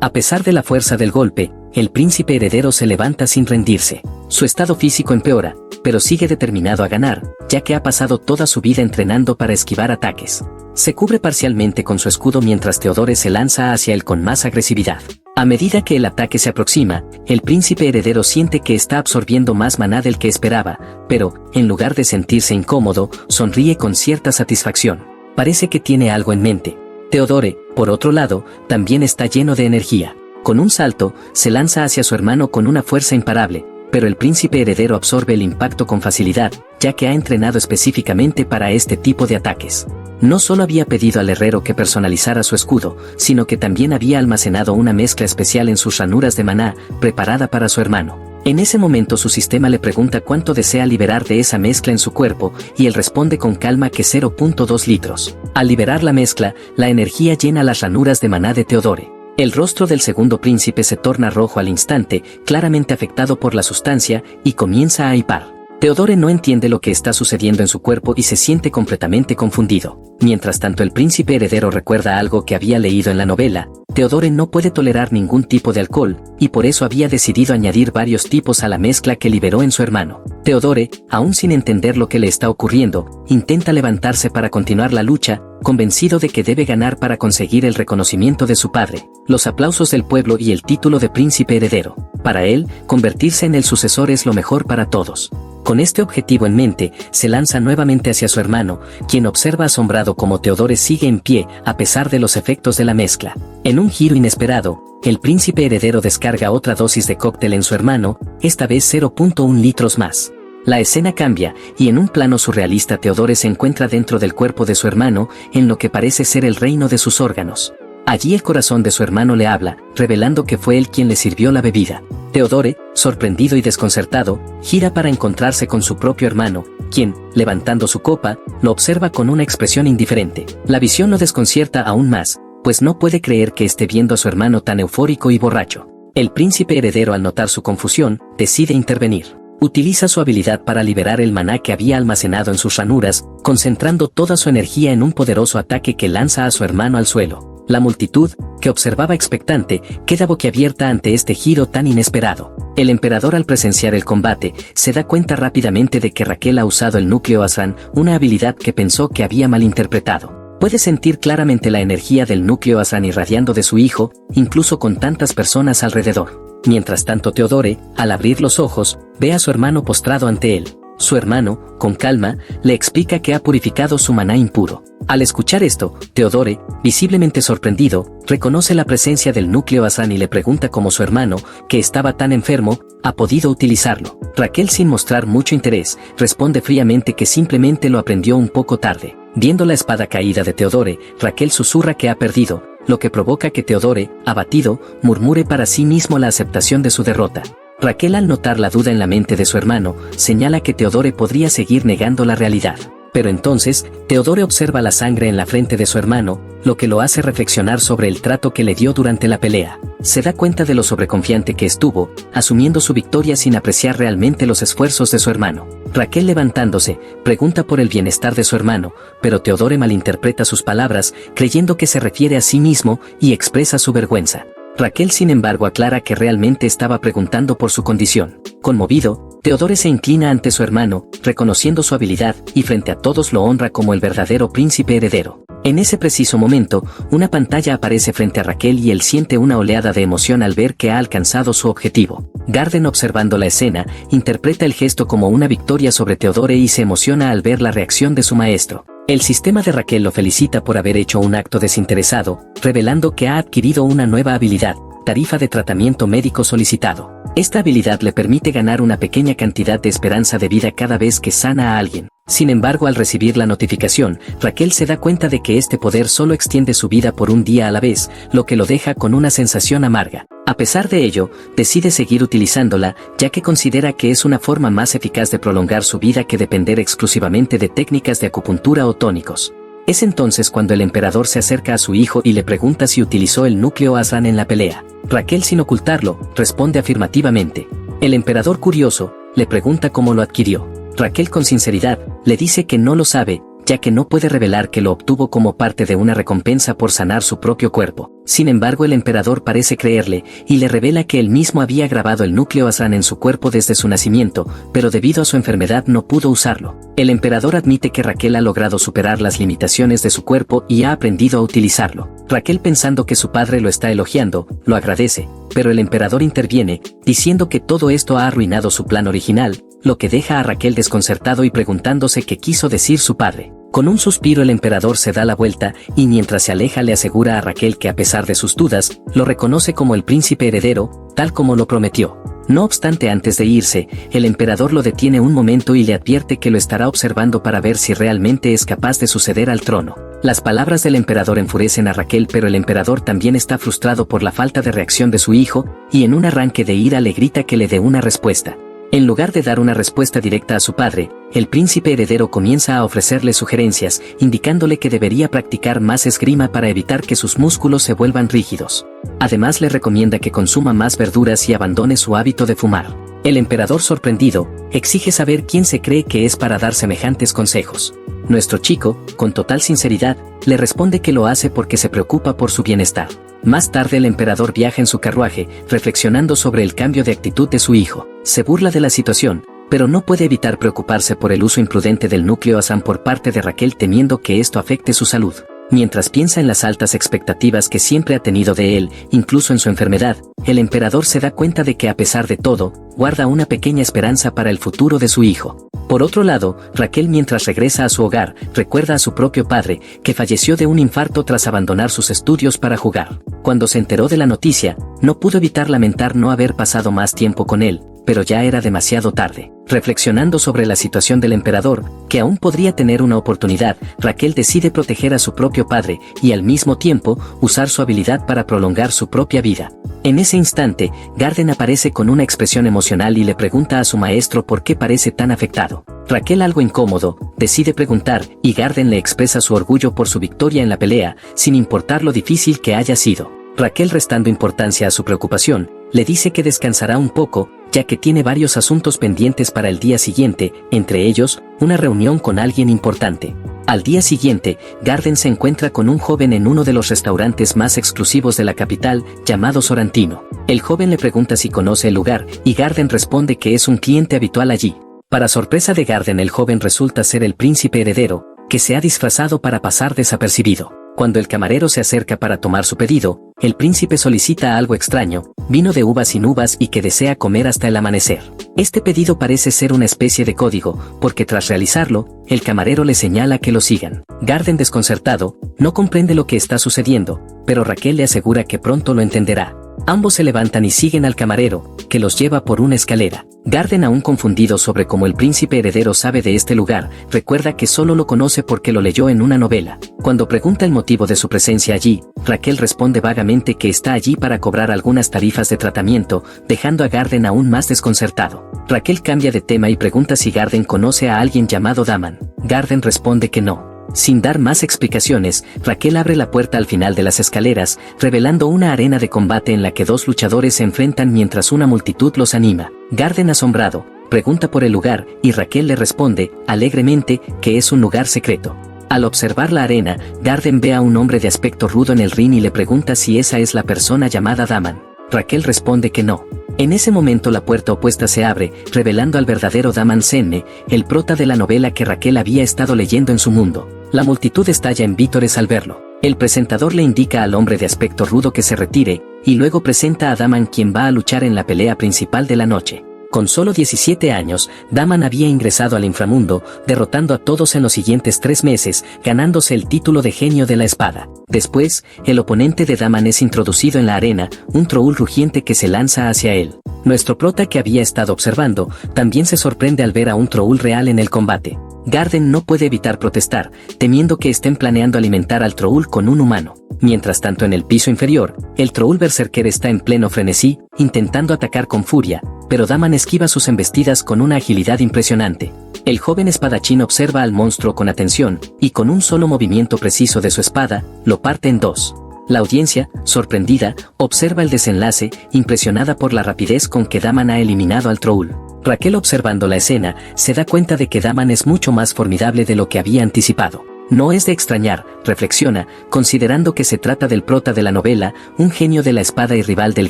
A pesar de la fuerza del golpe, el príncipe heredero se levanta sin rendirse. Su estado físico empeora, pero sigue determinado a ganar, ya que ha pasado toda su vida entrenando para esquivar ataques. Se cubre parcialmente con su escudo mientras Theodore se lanza hacia él con más agresividad. A medida que el ataque se aproxima, el príncipe heredero siente que está absorbiendo más maná del que esperaba, pero, en lugar de sentirse incómodo, sonríe con cierta satisfacción. Parece que tiene algo en mente. Theodore, por otro lado, también está lleno de energía. Con un salto, se lanza hacia su hermano con una fuerza imparable, pero el príncipe heredero absorbe el impacto con facilidad, ya que ha entrenado específicamente para este tipo de ataques. No solo había pedido al herrero que personalizara su escudo, sino que también había almacenado una mezcla especial en sus ranuras de maná, preparada para su hermano. En ese momento su sistema le pregunta cuánto desea liberar de esa mezcla en su cuerpo, y él responde con calma que 0.2 litros. Al liberar la mezcla, la energía llena las ranuras de maná de Theodore. El rostro del segundo príncipe se torna rojo al instante, claramente afectado por la sustancia, y comienza a hipar. Teodore no entiende lo que está sucediendo en su cuerpo y se siente completamente confundido. Mientras tanto el príncipe heredero recuerda algo que había leído en la novela. Teodore no puede tolerar ningún tipo de alcohol, y por eso había decidido añadir varios tipos a la mezcla que liberó en su hermano. Teodore, aún sin entender lo que le está ocurriendo, intenta levantarse para continuar la lucha, convencido de que debe ganar para conseguir el reconocimiento de su padre, los aplausos del pueblo y el título de príncipe heredero. Para él, convertirse en el sucesor es lo mejor para todos. Con este objetivo en mente, se lanza nuevamente hacia su hermano, quien observa asombrado cómo Teodore sigue en pie a pesar de los efectos de la mezcla. En un giro inesperado, el príncipe heredero descarga otra dosis de cóctel en su hermano, esta vez 0.1 litros más. La escena cambia, y en un plano surrealista Teodore se encuentra dentro del cuerpo de su hermano, en lo que parece ser el reino de sus órganos. Allí el corazón de su hermano le habla, revelando que fue él quien le sirvió la bebida. Teodore, sorprendido y desconcertado, gira para encontrarse con su propio hermano, quien, levantando su copa, lo observa con una expresión indiferente. La visión lo desconcierta aún más, pues no puede creer que esté viendo a su hermano tan eufórico y borracho. El príncipe heredero, al notar su confusión, decide intervenir. Utiliza su habilidad para liberar el maná que había almacenado en sus ranuras, concentrando toda su energía en un poderoso ataque que lanza a su hermano al suelo. La multitud, que observaba expectante, queda boquiabierta ante este giro tan inesperado. El emperador, al presenciar el combate, se da cuenta rápidamente de que Raquel ha usado el núcleo Azran, una habilidad que pensó que había malinterpretado. Puede sentir claramente la energía del núcleo Azran irradiando de su hijo, incluso con tantas personas alrededor. Mientras tanto Teodore, al abrir los ojos, ve a su hermano postrado ante él. Su hermano, con calma, le explica que ha purificado su maná impuro. Al escuchar esto, Teodore, visiblemente sorprendido, reconoce la presencia del núcleo Azran y le pregunta cómo su hermano, que estaba tan enfermo, ha podido utilizarlo. Raquel, sin mostrar mucho interés, responde fríamente que simplemente lo aprendió un poco tarde. Viendo la espada caída de Teodore, Raquel susurra que ha perdido, lo que provoca que Teodore, abatido, murmure para sí mismo la aceptación de su derrota. Raquel, al notar la duda en la mente de su hermano, señala que Teodore podría seguir negando la realidad. Pero entonces, Teodore observa la sangre en la frente de su hermano, lo que lo hace reflexionar sobre el trato que le dio durante la pelea. Se da cuenta de lo sobreconfiante que estuvo, asumiendo su victoria sin apreciar realmente los esfuerzos de su hermano. Raquel, levantándose, pregunta por el bienestar de su hermano, pero Teodore malinterpreta sus palabras, creyendo que se refiere a sí mismo, y expresa su vergüenza. Raquel, sin embargo, aclara que realmente estaba preguntando por su condición. Conmovido, Teodore se inclina ante su hermano, reconociendo su habilidad, y frente a todos lo honra como el verdadero príncipe heredero. En ese preciso momento, una pantalla aparece frente a Raquel y él siente una oleada de emoción al ver que ha alcanzado su objetivo. Garden, observando la escena, interpreta el gesto como una victoria sobre Teodore y se emociona al ver la reacción de su maestro. El sistema de Raquel lo felicita por haber hecho un acto desinteresado, revelando que ha adquirido una nueva habilidad, tarifa de tratamiento médico solicitado. Esta habilidad le permite ganar una pequeña cantidad de esperanza de vida cada vez que sana a alguien. Sin embargo, al recibir la notificación, Raquel se da cuenta de que este poder solo extiende su vida por un día a la vez, lo que lo deja con una sensación amarga. A pesar de ello, decide seguir utilizándola, ya que considera que es una forma más eficaz de prolongar su vida que depender exclusivamente de técnicas de acupuntura o tónicos. Es entonces cuando el emperador se acerca a su hijo y le pregunta si utilizó el núcleo Azran en la pelea. Raquel, sin ocultarlo, responde afirmativamente. El emperador, curioso, le pregunta cómo lo adquirió. Raquel, con sinceridad, le dice que no lo sabe, ya que no puede revelar que lo obtuvo como parte de una recompensa por sanar su propio cuerpo. Sin embargo, el emperador parece creerle, y le revela que él mismo había grabado el núcleo Azran en su cuerpo desde su nacimiento, pero debido a su enfermedad no pudo usarlo. El emperador admite que Raquel ha logrado superar las limitaciones de su cuerpo y ha aprendido a utilizarlo. Raquel, pensando que su padre lo está elogiando, lo agradece, pero el emperador interviene, diciendo que todo esto ha arruinado su plan original, lo que deja a Raquel desconcertado y preguntándose qué quiso decir su padre. Con un suspiro el emperador se da la vuelta y mientras se aleja le asegura a Raquel que a pesar de sus dudas, lo reconoce como el príncipe heredero, tal como lo prometió. No obstante, antes de irse, el emperador lo detiene un momento y le advierte que lo estará observando para ver si realmente es capaz de suceder al trono. Las palabras del emperador enfurecen a Raquel, pero el emperador también está frustrado por la falta de reacción de su hijo, y en un arranque de ira le grita que le dé una respuesta. En lugar de dar una respuesta directa a su padre, el príncipe heredero comienza a ofrecerle sugerencias, indicándole que debería practicar más esgrima para evitar que sus músculos se vuelvan rígidos. Además le recomienda que consuma más verduras y abandone su hábito de fumar. El emperador, sorprendido, exige saber quién se cree que es para dar semejantes consejos. Nuestro chico, con total sinceridad, le responde que lo hace porque se preocupa por su bienestar. Más tarde el emperador viaja en su carruaje, reflexionando sobre el cambio de actitud de su hijo. Se burla de la situación, pero no puede evitar preocuparse por el uso imprudente del núcleo ASAM por parte de Raquel, temiendo que esto afecte su salud. Mientras piensa en las altas expectativas que siempre ha tenido de él, incluso en su enfermedad, el emperador se da cuenta de que a pesar de todo, guarda una pequeña esperanza para el futuro de su hijo. Por otro lado, Raquel, mientras regresa a su hogar, recuerda a su propio padre, que falleció de un infarto tras abandonar sus estudios para jugar. Cuando se enteró de la noticia, no pudo evitar lamentar no haber pasado más tiempo con él, pero ya era demasiado tarde. Reflexionando sobre la situación del emperador, que aún podría tener una oportunidad, Raquel decide proteger a su propio padre y al mismo tiempo usar su habilidad para prolongar su propia vida. En ese instante, Garden aparece con una expresión emocional y le pregunta a su maestro por qué parece tan afectado. Raquel, algo incómodo, decide preguntar, y Garden le expresa su orgullo por su victoria en la pelea, sin importar lo difícil que haya sido. Raquel, restando importancia a su preocupación, le dice que descansará un poco, ya que tiene varios asuntos pendientes para el día siguiente, entre ellos, una reunión con alguien importante. Al día siguiente, Garden se encuentra con un joven en uno de los restaurantes más exclusivos de la capital, llamado Sorrentino. El joven le pregunta si conoce el lugar, y Garden responde que es un cliente habitual allí. Para sorpresa de Garden, el joven resulta ser el príncipe heredero, que se ha disfrazado para pasar desapercibido. Cuando el camarero se acerca para tomar su pedido, el príncipe solicita algo extraño, vino de uvas sin uvas y que desea comer hasta el amanecer. Este pedido parece ser una especie de código, porque tras realizarlo, el camarero le señala que lo sigan. Garden, desconcertado, no comprende lo que está sucediendo, pero Raquel le asegura que pronto lo entenderá. Ambos se levantan y siguen al camarero, que los lleva por una escalera. Garden, aún confundido sobre cómo el príncipe heredero sabe de este lugar, recuerda que solo lo conoce porque lo leyó en una novela. Cuando pregunta el motivo de su presencia allí, Raquel responde vagamente que está allí para cobrar algunas tarifas de tratamiento, dejando a Garden aún más desconcertado. Raquel cambia de tema y pregunta si Garden conoce a alguien llamado Daman. Garden responde que no. Sin dar más explicaciones, Raquel abre la puerta al final de las escaleras, revelando una arena de combate en la que dos luchadores se enfrentan mientras una multitud los anima. Garden, asombrado, pregunta por el lugar, y Raquel le responde, alegremente, que es un lugar secreto. Al observar la arena, Garden ve a un hombre de aspecto rudo en el ring y le pregunta si esa es la persona llamada Daman. Raquel responde que no. En ese momento la puerta opuesta se abre, revelando al verdadero Daman Senne, el prota de la novela que Raquel había estado leyendo en su mundo. La multitud estalla en vítores al verlo. El presentador le indica al hombre de aspecto rudo que se retire, y luego presenta a Daman, quien va a luchar en la pelea principal de la noche. Con solo 17 años, Daman había ingresado al inframundo, derrotando a todos en los siguientes 3 meses, ganándose el título de genio de la espada. Después, el oponente de Daman es introducido en la arena, un troul rugiente que se lanza hacia él. Nuestro prota, que había estado observando, también se sorprende al ver a un troul real en el combate. Garden no puede evitar protestar, temiendo que estén planeando alimentar al troul con un humano. Mientras tanto, en el piso inferior, el troul berserker está en pleno frenesí, intentando atacar con furia, pero Daman esquiva sus embestidas con una agilidad impresionante. El joven espadachín observa al monstruo con atención, y con un solo movimiento preciso de su espada, lo parte en dos. La audiencia, sorprendida, observa el desenlace, impresionada por la rapidez con que Daman ha eliminado al troul. Raquel, observando la escena, se da cuenta de que Daman es mucho más formidable de lo que había anticipado. No es de extrañar, reflexiona, considerando que se trata del prota de la novela, un genio de la espada y rival del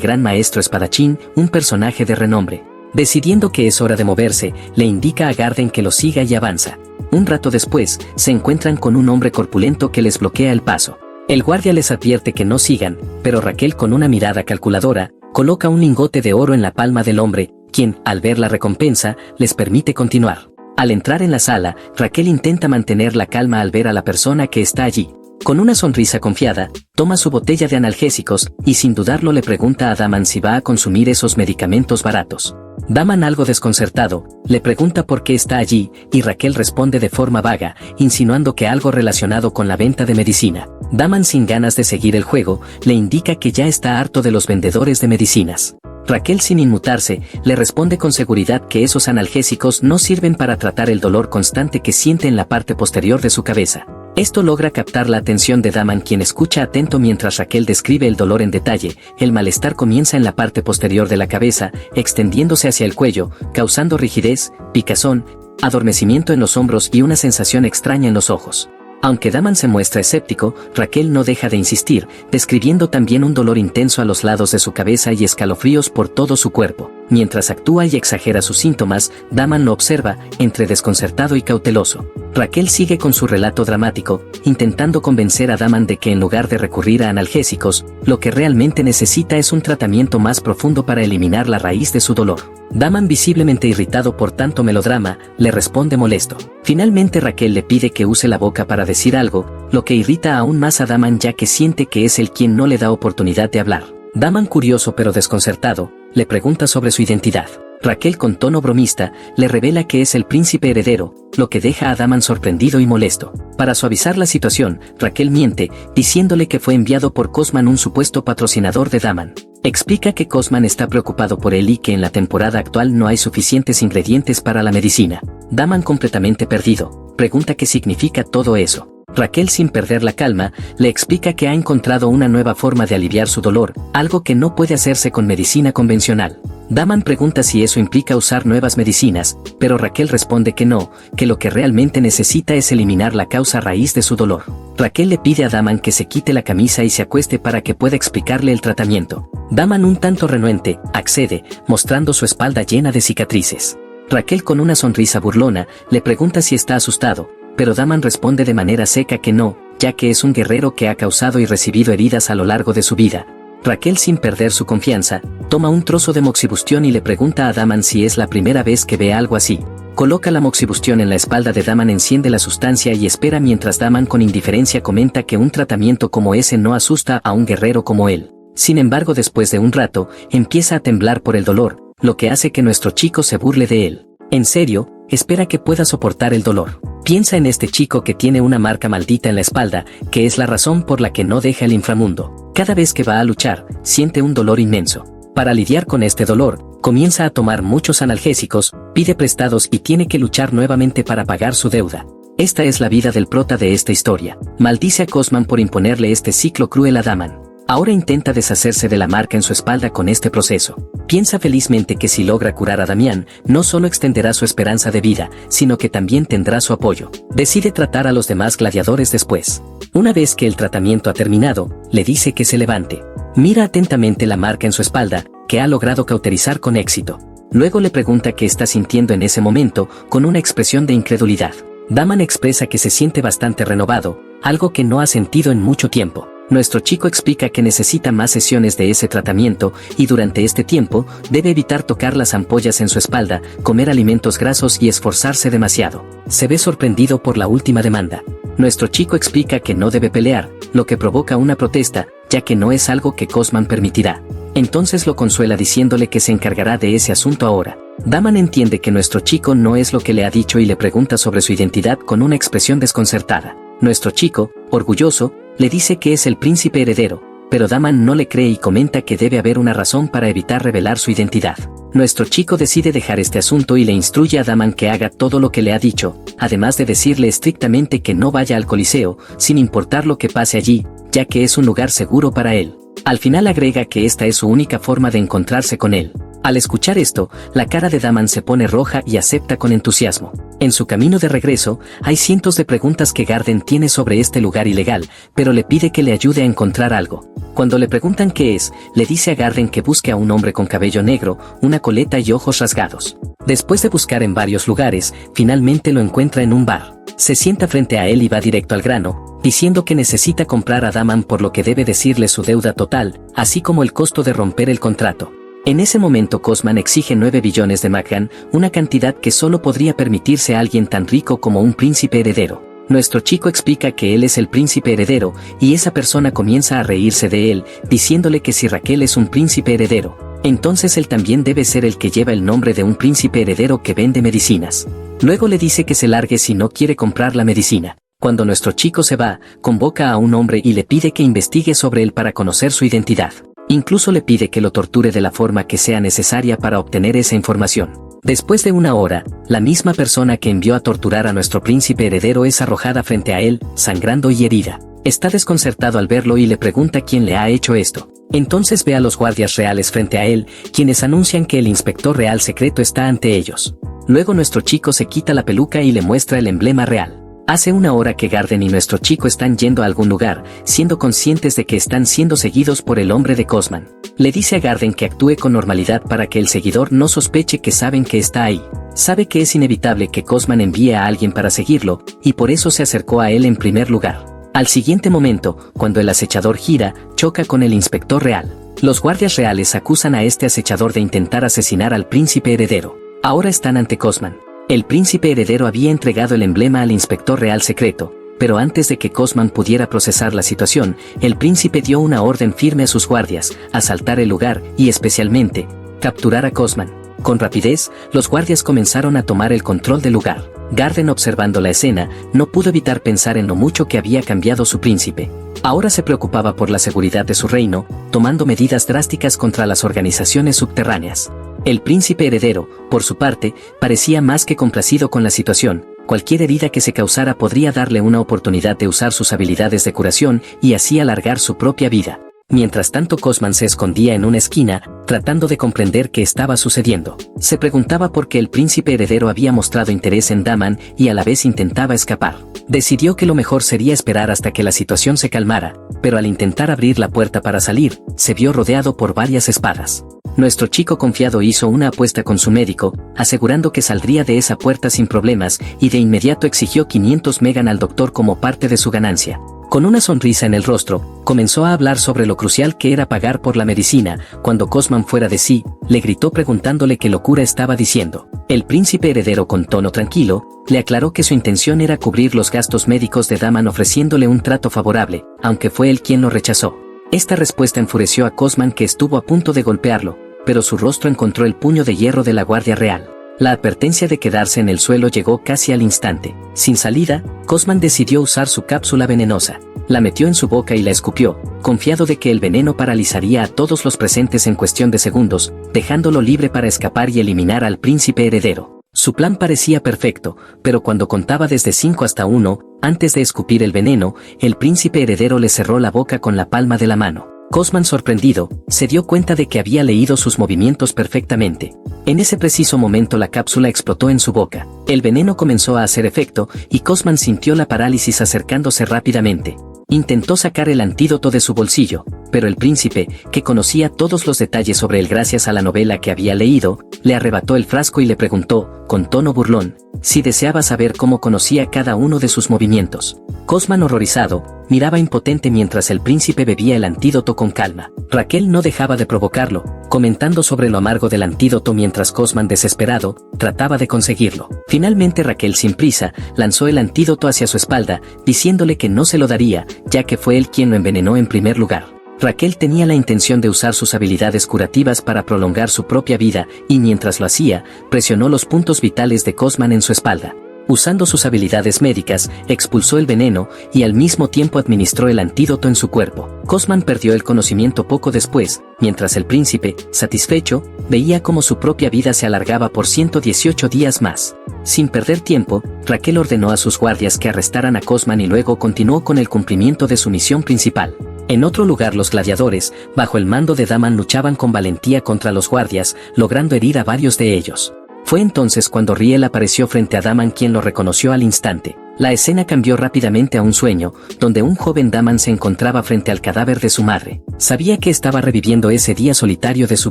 gran maestro espadachín, un personaje de renombre. Decidiendo que es hora de moverse, le indica a Garden que lo siga y avanza. Un rato después, se encuentran con un hombre corpulento que les bloquea el paso. El guardia les advierte que no sigan, pero Raquel, con una mirada calculadora, coloca un lingote de oro en la palma del hombre, quien, al ver la recompensa, les permite continuar. Al entrar en la sala, Raquel intenta mantener la calma al ver a la persona que está allí. Con una sonrisa confiada, toma su botella de analgésicos y sin dudarlo le pregunta a Daman si va a consumir esos medicamentos baratos. Daman, algo desconcertado, le pregunta por qué está allí, y Raquel responde de forma vaga, insinuando que algo relacionado con la venta de medicina. Daman, sin ganas de seguir el juego, le indica que ya está harto de los vendedores de medicinas. Raquel, sin inmutarse, le responde con seguridad que esos analgésicos no sirven para tratar el dolor constante que siente en la parte posterior de su cabeza. Esto logra captar la atención de Daman, quien escucha atento mientras Raquel describe el dolor en detalle. El malestar comienza en la parte posterior de la cabeza, extendiéndose hacia el cuello, causando rigidez, picazón, adormecimiento en los hombros y una sensación extraña en los ojos. Aunque Daman se muestra escéptico, Raquel no deja de insistir, describiendo también un dolor intenso a los lados de su cabeza y escalofríos por todo su cuerpo. Mientras actúa y exagera sus síntomas, Daman lo observa, entre desconcertado y cauteloso. Raquel sigue con su relato dramático, intentando convencer a Daman de que en lugar de recurrir a analgésicos, lo que realmente necesita es un tratamiento más profundo para eliminar la raíz de su dolor. Daman, visiblemente irritado por tanto melodrama, le responde molesto. Finalmente Raquel le pide que use la boca para decir algo, lo que irrita aún más a Daman, ya que siente que es él quien no le da oportunidad de hablar. Daman, curioso pero desconcertado, le pregunta sobre su identidad. Raquel, con tono bromista, le revela que es el príncipe heredero, lo que deja a Daman sorprendido y molesto. Para suavizar la situación, Raquel miente, diciéndole que fue enviado por Cosman, un supuesto patrocinador de Daman. Explica que Cosman está preocupado por él y que en la temporada actual no hay suficientes ingredientes para la medicina. Daman, completamente perdido, pregunta qué significa todo eso. Raquel, sin perder la calma, le explica que ha encontrado una nueva forma de aliviar su dolor, algo que no puede hacerse con medicina convencional. Daman pregunta si eso implica usar nuevas medicinas, pero Raquel responde que no, que lo que realmente necesita es eliminar la causa raíz de su dolor. Raquel le pide a Daman que se quite la camisa y se acueste para que pueda explicarle el tratamiento. Daman, un tanto renuente, accede, mostrando su espalda llena de cicatrices. Raquel, con una sonrisa burlona, le pregunta si está asustado, pero Daman responde de manera seca que no, ya que es un guerrero que ha causado y recibido heridas a lo largo de su vida. Raquel, sin perder su confianza, toma un trozo de moxibustión y le pregunta a Daman si es la primera vez que ve algo así. Coloca la moxibustión en la espalda de Daman, enciende la sustancia y espera mientras Daman, con indiferencia, comenta que un tratamiento como ese no asusta a un guerrero como él. Sin embargo, después de un rato, empieza a temblar por el dolor, lo que hace que nuestro chico se burle de él. En serio, espera que pueda soportar el dolor. Piensa en este chico que tiene una marca maldita en la espalda, que es la razón por la que no deja el inframundo. Cada vez que va a luchar, siente un dolor inmenso. Para lidiar con este dolor, comienza a tomar muchos analgésicos, pide prestados y tiene que luchar nuevamente para pagar su deuda. Esta es la vida del prota de esta historia. Maldice a Cosman por imponerle este ciclo cruel a Daman. Ahora intenta deshacerse de la marca en su espalda con este proceso. Piensa felizmente que si logra curar a Damián, no solo extenderá su esperanza de vida, sino que también tendrá su apoyo. Decide tratar a los demás gladiadores después. Una vez que el tratamiento ha terminado, le dice que se levante. Mira atentamente la marca en su espalda, que ha logrado cauterizar con éxito. Luego le pregunta qué está sintiendo en ese momento, con una expresión de incredulidad. Daman expresa que se siente bastante renovado, algo que no ha sentido en mucho tiempo. Nuestro chico explica que necesita más sesiones de ese tratamiento y durante este tiempo debe evitar tocar las ampollas en su espalda, comer alimentos grasos y esforzarse demasiado. Se ve sorprendido por la última demanda. Nuestro chico explica que no debe pelear, lo que provoca una protesta, ya que no es algo que Cosman permitirá. Entonces lo consuela diciéndole que se encargará de ese asunto ahora. Daman entiende que nuestro chico no es lo que le ha dicho y le pregunta sobre su identidad con una expresión desconcertada. Nuestro chico, orgulloso, le dice que es el príncipe heredero, pero Daman no le cree y comenta que debe haber una razón para evitar revelar su identidad. Nuestro chico decide dejar este asunto y le instruye a Daman que haga todo lo que le ha dicho, además de decirle estrictamente que no vaya al Coliseo, sin importar lo que pase allí, ya que es un lugar seguro para él. Al final agrega que esta es su única forma de encontrarse con él. Al escuchar esto, la cara de Daman se pone roja y acepta con entusiasmo. En su camino de regreso, hay cientos de preguntas que Garden tiene sobre este lugar ilegal, pero le pide que le ayude a encontrar algo. Cuando le preguntan qué es, le dice a Garden que busque a un hombre con cabello negro, una coleta y ojos rasgados. Después de buscar en varios lugares, finalmente lo encuentra en un bar. Se sienta frente a él y va directo al grano, diciendo que necesita comprar a Daman, por lo que debe decirle su deuda total, así como el costo de romper el contrato. En ese momento Cosman exige 9 billones de Maghan, una cantidad que solo podría permitirse a alguien tan rico como un príncipe heredero. Nuestro chico explica que él es el príncipe heredero, y esa persona comienza a reírse de él, diciéndole que si Raquel es un príncipe heredero, entonces él también debe ser el que lleva el nombre de un príncipe heredero que vende medicinas. Luego le dice que se largue si no quiere comprar la medicina. Cuando nuestro chico se va, convoca a un hombre y le pide que investigue sobre él para conocer su identidad. Incluso le pide que lo torture de la forma que sea necesaria para obtener esa información. Después de una hora, la misma persona que envió a torturar a nuestro príncipe heredero es arrojada frente a él, sangrando y herida. Está desconcertado al verlo y le pregunta quién le ha hecho esto. Entonces ve a los guardias reales frente a él, quienes anuncian que el inspector real secreto está ante ellos. Luego nuestro chico se quita la peluca y le muestra el emblema real. Hace una hora que Garden y nuestro chico están yendo a algún lugar, siendo conscientes de que están siendo seguidos por el hombre de Cosman. Le dice a Garden que actúe con normalidad para que el seguidor no sospeche que saben que está ahí. Sabe que es inevitable que Cosman envíe a alguien para seguirlo, y por eso se acercó a él en primer lugar. Al siguiente momento, cuando el acechador gira, choca con el inspector real. Los guardias reales acusan a este acechador de intentar asesinar al príncipe heredero. Ahora están ante Cosman. El príncipe heredero había entregado el emblema al inspector real secreto, pero antes de que Cosman pudiera procesar la situación, el príncipe dio una orden firme a sus guardias, asaltar el lugar y especialmente, capturar a Cosman. Con rapidez, los guardias comenzaron a tomar el control del lugar. Garden, observando la escena, no pudo evitar pensar en lo mucho que había cambiado su príncipe. Ahora se preocupaba por la seguridad de su reino, tomando medidas drásticas contra las organizaciones subterráneas. El príncipe heredero, por su parte, parecía más que complacido con la situación. Cualquier herida que se causara podría darle una oportunidad de usar sus habilidades de curación y así alargar su propia vida. Mientras tanto, Cosman se escondía en una esquina, tratando de comprender qué estaba sucediendo. Se preguntaba por qué el príncipe heredero había mostrado interés en Daman y a la vez intentaba escapar. Decidió que lo mejor sería esperar hasta que la situación se calmara, pero al intentar abrir la puerta para salir, se vio rodeado por varias espadas. Nuestro chico confiado hizo una apuesta con su médico, asegurando que saldría de esa puerta sin problemas, y de inmediato exigió 500 megan al doctor como parte de su ganancia. Con una sonrisa en el rostro, comenzó a hablar sobre lo crucial que era pagar por la medicina. Cuando Cosman, fuera de sí, le gritó preguntándole qué locura estaba diciendo. El príncipe heredero, con tono tranquilo, le aclaró que su intención era cubrir los gastos médicos de Daman ofreciéndole un trato favorable, aunque fue él quien lo rechazó. Esta respuesta enfureció a Cosman, que estuvo a punto de golpearlo, pero su rostro encontró el puño de hierro de la Guardia Real. La advertencia de quedarse en el suelo llegó casi al instante. Sin salida, Cosman decidió usar su cápsula venenosa. La metió en su boca y la escupió, confiado de que el veneno paralizaría a todos los presentes en cuestión de segundos, dejándolo libre para escapar y eliminar al príncipe heredero. Su plan parecía perfecto, pero cuando contaba desde 5 hasta 1, antes de escupir el veneno, el príncipe heredero le cerró la boca con la palma de la mano. Cosman, sorprendido, se dio cuenta de que había leído sus movimientos perfectamente. En ese preciso momento la cápsula explotó en su boca. El veneno comenzó a hacer efecto, y Cosman sintió la parálisis acercándose rápidamente. Intentó sacar el antídoto de su bolsillo, pero el príncipe, que conocía todos los detalles sobre él gracias a la novela que había leído, le arrebató el frasco y le preguntó, con tono burlón, si deseaba saber cómo conocía cada uno de sus movimientos. Cosman, horrorizado, miraba impotente mientras el príncipe bebía el antídoto con calma. Raquel no dejaba de provocarlo, comentando sobre lo amargo del antídoto mientras Cosman, desesperado, trataba de conseguirlo. Finalmente Raquel, sin prisa, lanzó el antídoto hacia su espalda, diciéndole que no se lo daría, ya que fue él quien lo envenenó en primer lugar. Raquel tenía la intención de usar sus habilidades curativas para prolongar su propia vida, y mientras lo hacía, presionó los puntos vitales de Cosman en su espalda. Usando sus habilidades médicas, expulsó el veneno y al mismo tiempo administró el antídoto en su cuerpo. Cosman perdió el conocimiento poco después, mientras el príncipe, satisfecho, veía cómo su propia vida se alargaba por 118 días más. Sin perder tiempo, Raquel ordenó a sus guardias que arrestaran a Cosman y luego continuó con el cumplimiento de su misión principal. En otro lugar, los gladiadores, bajo el mando de Daman, luchaban con valentía contra los guardias, logrando herir a varios de ellos. Fue entonces cuando Riel apareció frente a Daman, quien lo reconoció al instante. La escena cambió rápidamente a un sueño, donde un joven Daman se encontraba frente al cadáver de su madre. Sabía que estaba reviviendo ese día solitario de su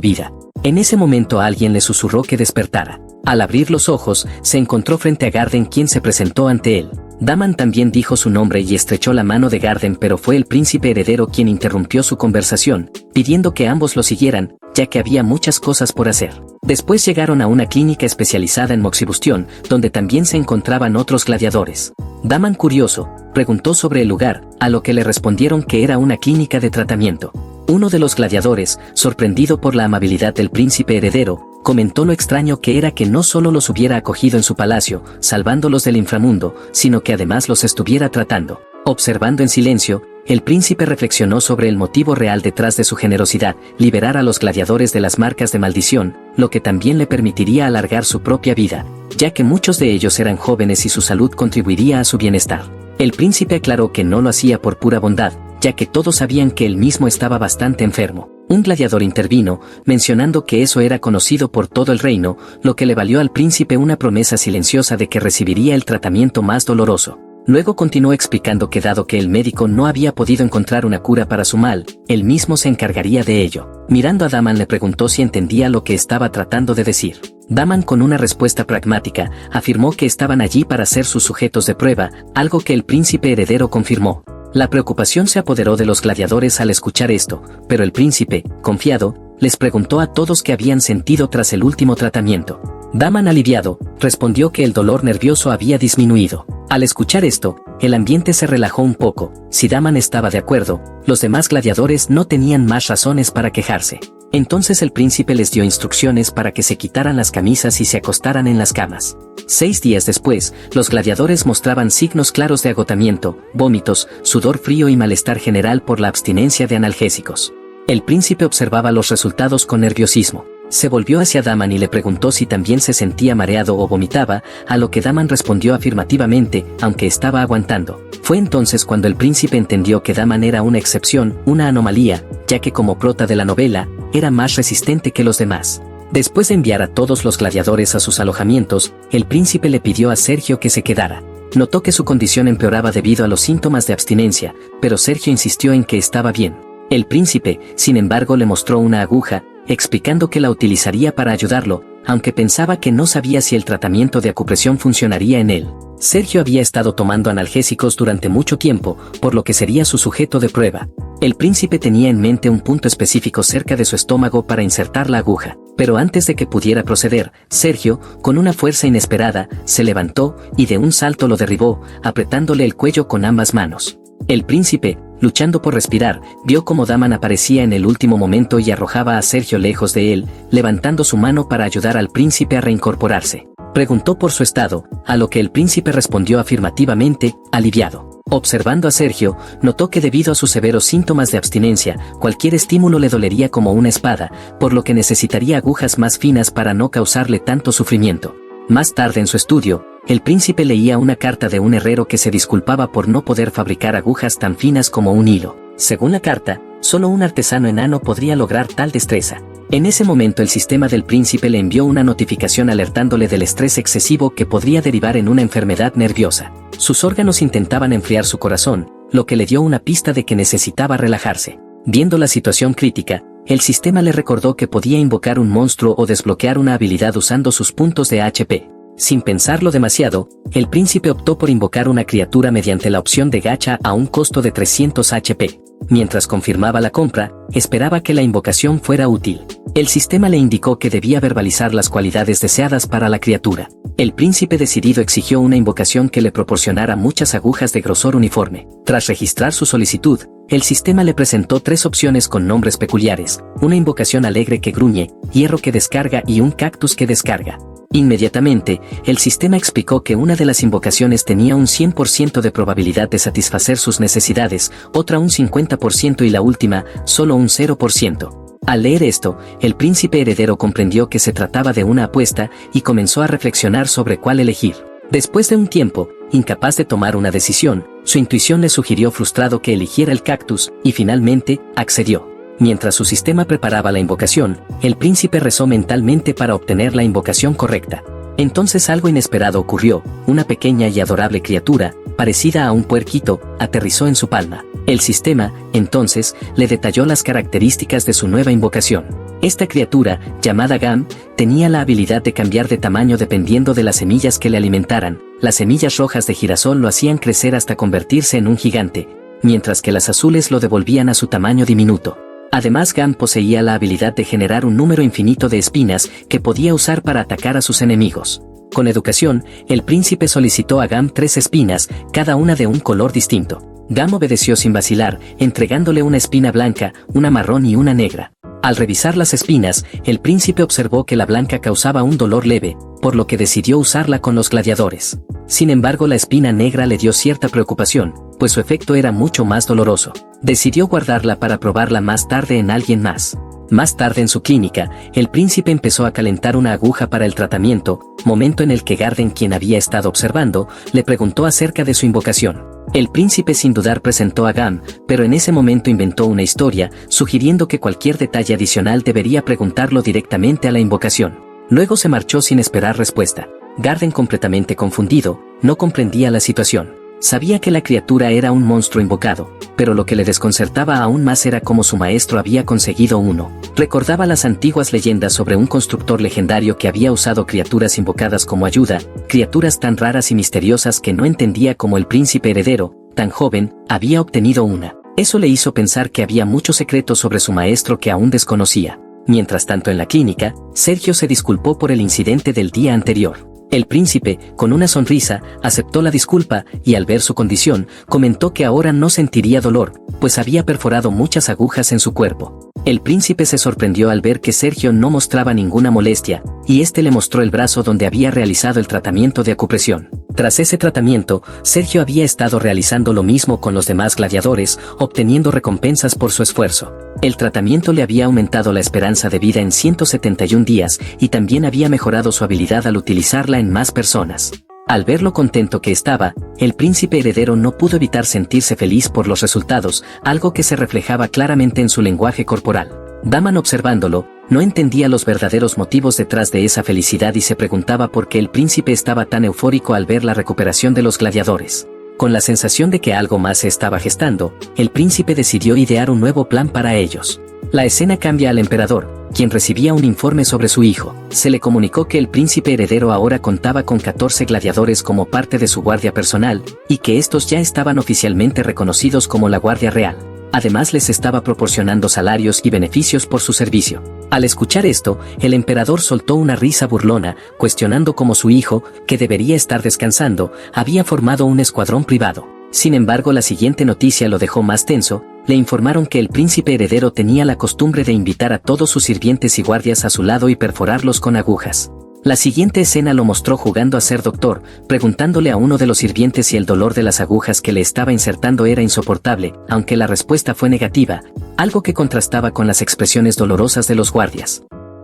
vida. En ese momento alguien le susurró que despertara. Al abrir los ojos, se encontró frente a Garden, quien se presentó ante él. Daman también dijo su nombre y estrechó la mano de Garden, pero fue el príncipe heredero quien interrumpió su conversación, pidiendo que ambos lo siguieran, ya que había muchas cosas por hacer. Después llegaron a una clínica especializada en moxibustión, donde también se encontraban otros gladiadores. Daman, curioso, preguntó sobre el lugar, a lo que le respondieron que era una clínica de tratamiento. Uno de los gladiadores, sorprendido por la amabilidad del príncipe heredero, comentó lo extraño que era que no solo los hubiera acogido en su palacio, salvándolos del inframundo, sino que además los estuviera tratando. Observando en silencio, el príncipe reflexionó sobre el motivo real detrás de su generosidad: liberar a los gladiadores de las marcas de maldición, lo que también le permitiría alargar su propia vida, ya que muchos de ellos eran jóvenes y su salud contribuiría a su bienestar. El príncipe aclaró que no lo hacía por pura bondad, ya que todos sabían que él mismo estaba bastante enfermo. Un gladiador intervino, mencionando que eso era conocido por todo el reino, lo que le valió al príncipe una promesa silenciosa de que recibiría el tratamiento más doloroso. Luego continuó explicando que dado que el médico no había podido encontrar una cura para su mal, él mismo se encargaría de ello. Mirando a Daman le preguntó si entendía lo que estaba tratando de decir. Daman, con una respuesta pragmática, afirmó que estaban allí para ser sus sujetos de prueba, algo que el príncipe heredero confirmó. La preocupación se apoderó de los gladiadores al escuchar esto, pero el príncipe, confiado, les preguntó a todos qué habían sentido tras el último tratamiento. Daman, aliviado, respondió que el dolor nervioso había disminuido. Al escuchar esto, el ambiente se relajó un poco. Si Daman estaba de acuerdo, los demás gladiadores no tenían más razones para quejarse. Entonces el príncipe les dio instrucciones para que se quitaran las camisas y se acostaran en las camas. 6 días después, los gladiadores mostraban signos claros de agotamiento, vómitos, sudor frío y malestar general por la abstinencia de analgésicos. El príncipe observaba los resultados con nerviosismo. Se volvió hacia Daman y le preguntó si también se sentía mareado o vomitaba, a lo que Daman respondió afirmativamente, aunque estaba aguantando. Fue entonces cuando el príncipe entendió que Daman era una excepción, una anomalía, ya que como prota de la novela, era más resistente que los demás. Después de enviar a todos los gladiadores a sus alojamientos, el príncipe le pidió a Sergio que se quedara. Notó que su condición empeoraba debido a los síntomas de abstinencia, pero Sergio insistió en que estaba bien. El príncipe, sin embargo, le mostró una aguja, explicando que la utilizaría para ayudarlo, aunque pensaba que no sabía si el tratamiento de acupresión funcionaría en él. Sergio había estado tomando analgésicos durante mucho tiempo, por lo que sería su sujeto de prueba. El príncipe tenía en mente un punto específico cerca de su estómago para insertar la aguja, pero antes de que pudiera proceder, Sergio, con una fuerza inesperada, se levantó y de un salto lo derribó, apretándole el cuello con ambas manos. El príncipe, luchando por respirar, vio cómo Daman aparecía en el último momento y arrojaba a Sergio lejos de él, levantando su mano para ayudar al príncipe a reincorporarse. Preguntó por su estado, a lo que el príncipe respondió afirmativamente, aliviado. Observando a Sergio, notó que debido a sus severos síntomas de abstinencia, cualquier estímulo le dolería como una espada, por lo que necesitaría agujas más finas para no causarle tanto sufrimiento. Más tarde en su estudio, el príncipe leía una carta de un herrero que se disculpaba por no poder fabricar agujas tan finas como un hilo. Según la carta, solo un artesano enano podría lograr tal destreza. En ese momento el sistema del príncipe le envió una notificación alertándole del estrés excesivo que podría derivar en una enfermedad nerviosa. Sus órganos intentaban enfriar su corazón, lo que le dio una pista de que necesitaba relajarse. Viendo la situación crítica, el sistema le recordó que podía invocar un monstruo o desbloquear una habilidad usando sus puntos de HP. Sin pensarlo demasiado, el príncipe optó por invocar una criatura mediante la opción de gacha a un costo de 300 HP. Mientras confirmaba la compra, esperaba que la invocación fuera útil. El sistema le indicó que debía verbalizar las cualidades deseadas para la criatura. El príncipe decidido exigió una invocación que le proporcionara muchas agujas de grosor uniforme. Tras registrar su solicitud, el sistema le presentó 3 opciones con nombres peculiares: una invocación alegre que gruñe, hierro que descarga y un cactus que descarga. Inmediatamente, el sistema explicó que una de las invocaciones tenía un 100% de probabilidad de satisfacer sus necesidades, otra un 50% y la última, solo un 0%. Al leer esto, el príncipe heredero comprendió que se trataba de una apuesta y comenzó a reflexionar sobre cuál elegir. Después de un tiempo, incapaz de tomar una decisión, su intuición le sugirió frustrado que eligiera el cactus, y finalmente, accedió. Mientras su sistema preparaba la invocación, el príncipe rezó mentalmente para obtener la invocación correcta. Entonces algo inesperado ocurrió: una pequeña y adorable criatura, parecida a un puerquito, aterrizó en su palma. El sistema, entonces, le detalló las características de su nueva invocación. Esta criatura, llamada Gam, tenía la habilidad de cambiar de tamaño dependiendo de las semillas que le alimentaran. Las semillas rojas de girasol lo hacían crecer hasta convertirse en un gigante, mientras que las azules lo devolvían a su tamaño diminuto. Además, Gam poseía la habilidad de generar un número infinito de espinas que podía usar para atacar a sus enemigos. Con educación, el príncipe solicitó a Gam 3 espinas, cada una de un color distinto. Gam obedeció sin vacilar, entregándole una espina blanca, una marrón y una negra. Al revisar las espinas, el príncipe observó que la blanca causaba un dolor leve, por lo que decidió usarla con los gladiadores. Sin embargo, la espina negra le dio cierta preocupación, pues su efecto era mucho más doloroso. Decidió guardarla para probarla más tarde en alguien más. Más tarde en su clínica, el príncipe empezó a calentar una aguja para el tratamiento, momento en el que Garden, quien había estado observando, le preguntó acerca de su invocación. El príncipe sin dudar presentó a Gam, pero en ese momento inventó una historia, sugiriendo que cualquier detalle adicional debería preguntarlo directamente a la invocación. Luego se marchó sin esperar respuesta. Garden, completamente confundido, no comprendía la situación. Sabía que la criatura era un monstruo invocado, pero lo que le desconcertaba aún más era cómo su maestro había conseguido uno. Recordaba las antiguas leyendas sobre un constructor legendario que había usado criaturas invocadas como ayuda, criaturas tan raras y misteriosas que no entendía cómo el príncipe heredero, tan joven, había obtenido una. Eso le hizo pensar que había muchos secretos sobre su maestro que aún desconocía. Mientras tanto en la clínica, Sergio se disculpó por el incidente del día anterior. El príncipe, con una sonrisa, aceptó la disculpa y al ver su condición, comentó que ahora no sentiría dolor, pues había perforado muchas agujas en su cuerpo. El príncipe se sorprendió al ver que Sergio no mostraba ninguna molestia, y este le mostró el brazo donde había realizado el tratamiento de acupresión. Tras ese tratamiento, Sergio había estado realizando lo mismo con los demás gladiadores, obteniendo recompensas por su esfuerzo. El tratamiento le había aumentado la esperanza de vida en 171 días y también había mejorado su habilidad al utilizarla en más personas. Al ver lo contento que estaba, el príncipe heredero no pudo evitar sentirse feliz por los resultados, algo que se reflejaba claramente en su lenguaje corporal. Daman, observándolo, no entendía los verdaderos motivos detrás de esa felicidad y se preguntaba por qué el príncipe estaba tan eufórico al ver la recuperación de los gladiadores. Con la sensación de que algo más se estaba gestando, el príncipe decidió idear un nuevo plan para ellos. La escena cambia al emperador, quien recibía un informe sobre su hijo. Se le comunicó que el príncipe heredero ahora contaba con 14 gladiadores como parte de su guardia personal, y que estos ya estaban oficialmente reconocidos como la Guardia Real. Además les estaba proporcionando salarios y beneficios por su servicio. Al escuchar esto, el emperador soltó una risa burlona, cuestionando cómo su hijo, que debería estar descansando, había formado un escuadrón privado. Sin embargo, la siguiente noticia lo dejó más tenso. Le informaron que el príncipe heredero tenía la costumbre de invitar a todos sus sirvientes y guardias a su lado y perforarlos con agujas. La siguiente escena lo mostró jugando a ser doctor, preguntándole a uno de los sirvientes si el dolor de las agujas que le estaba insertando era insoportable, aunque la respuesta fue negativa, algo que contrastaba con las expresiones dolorosas de los guardias.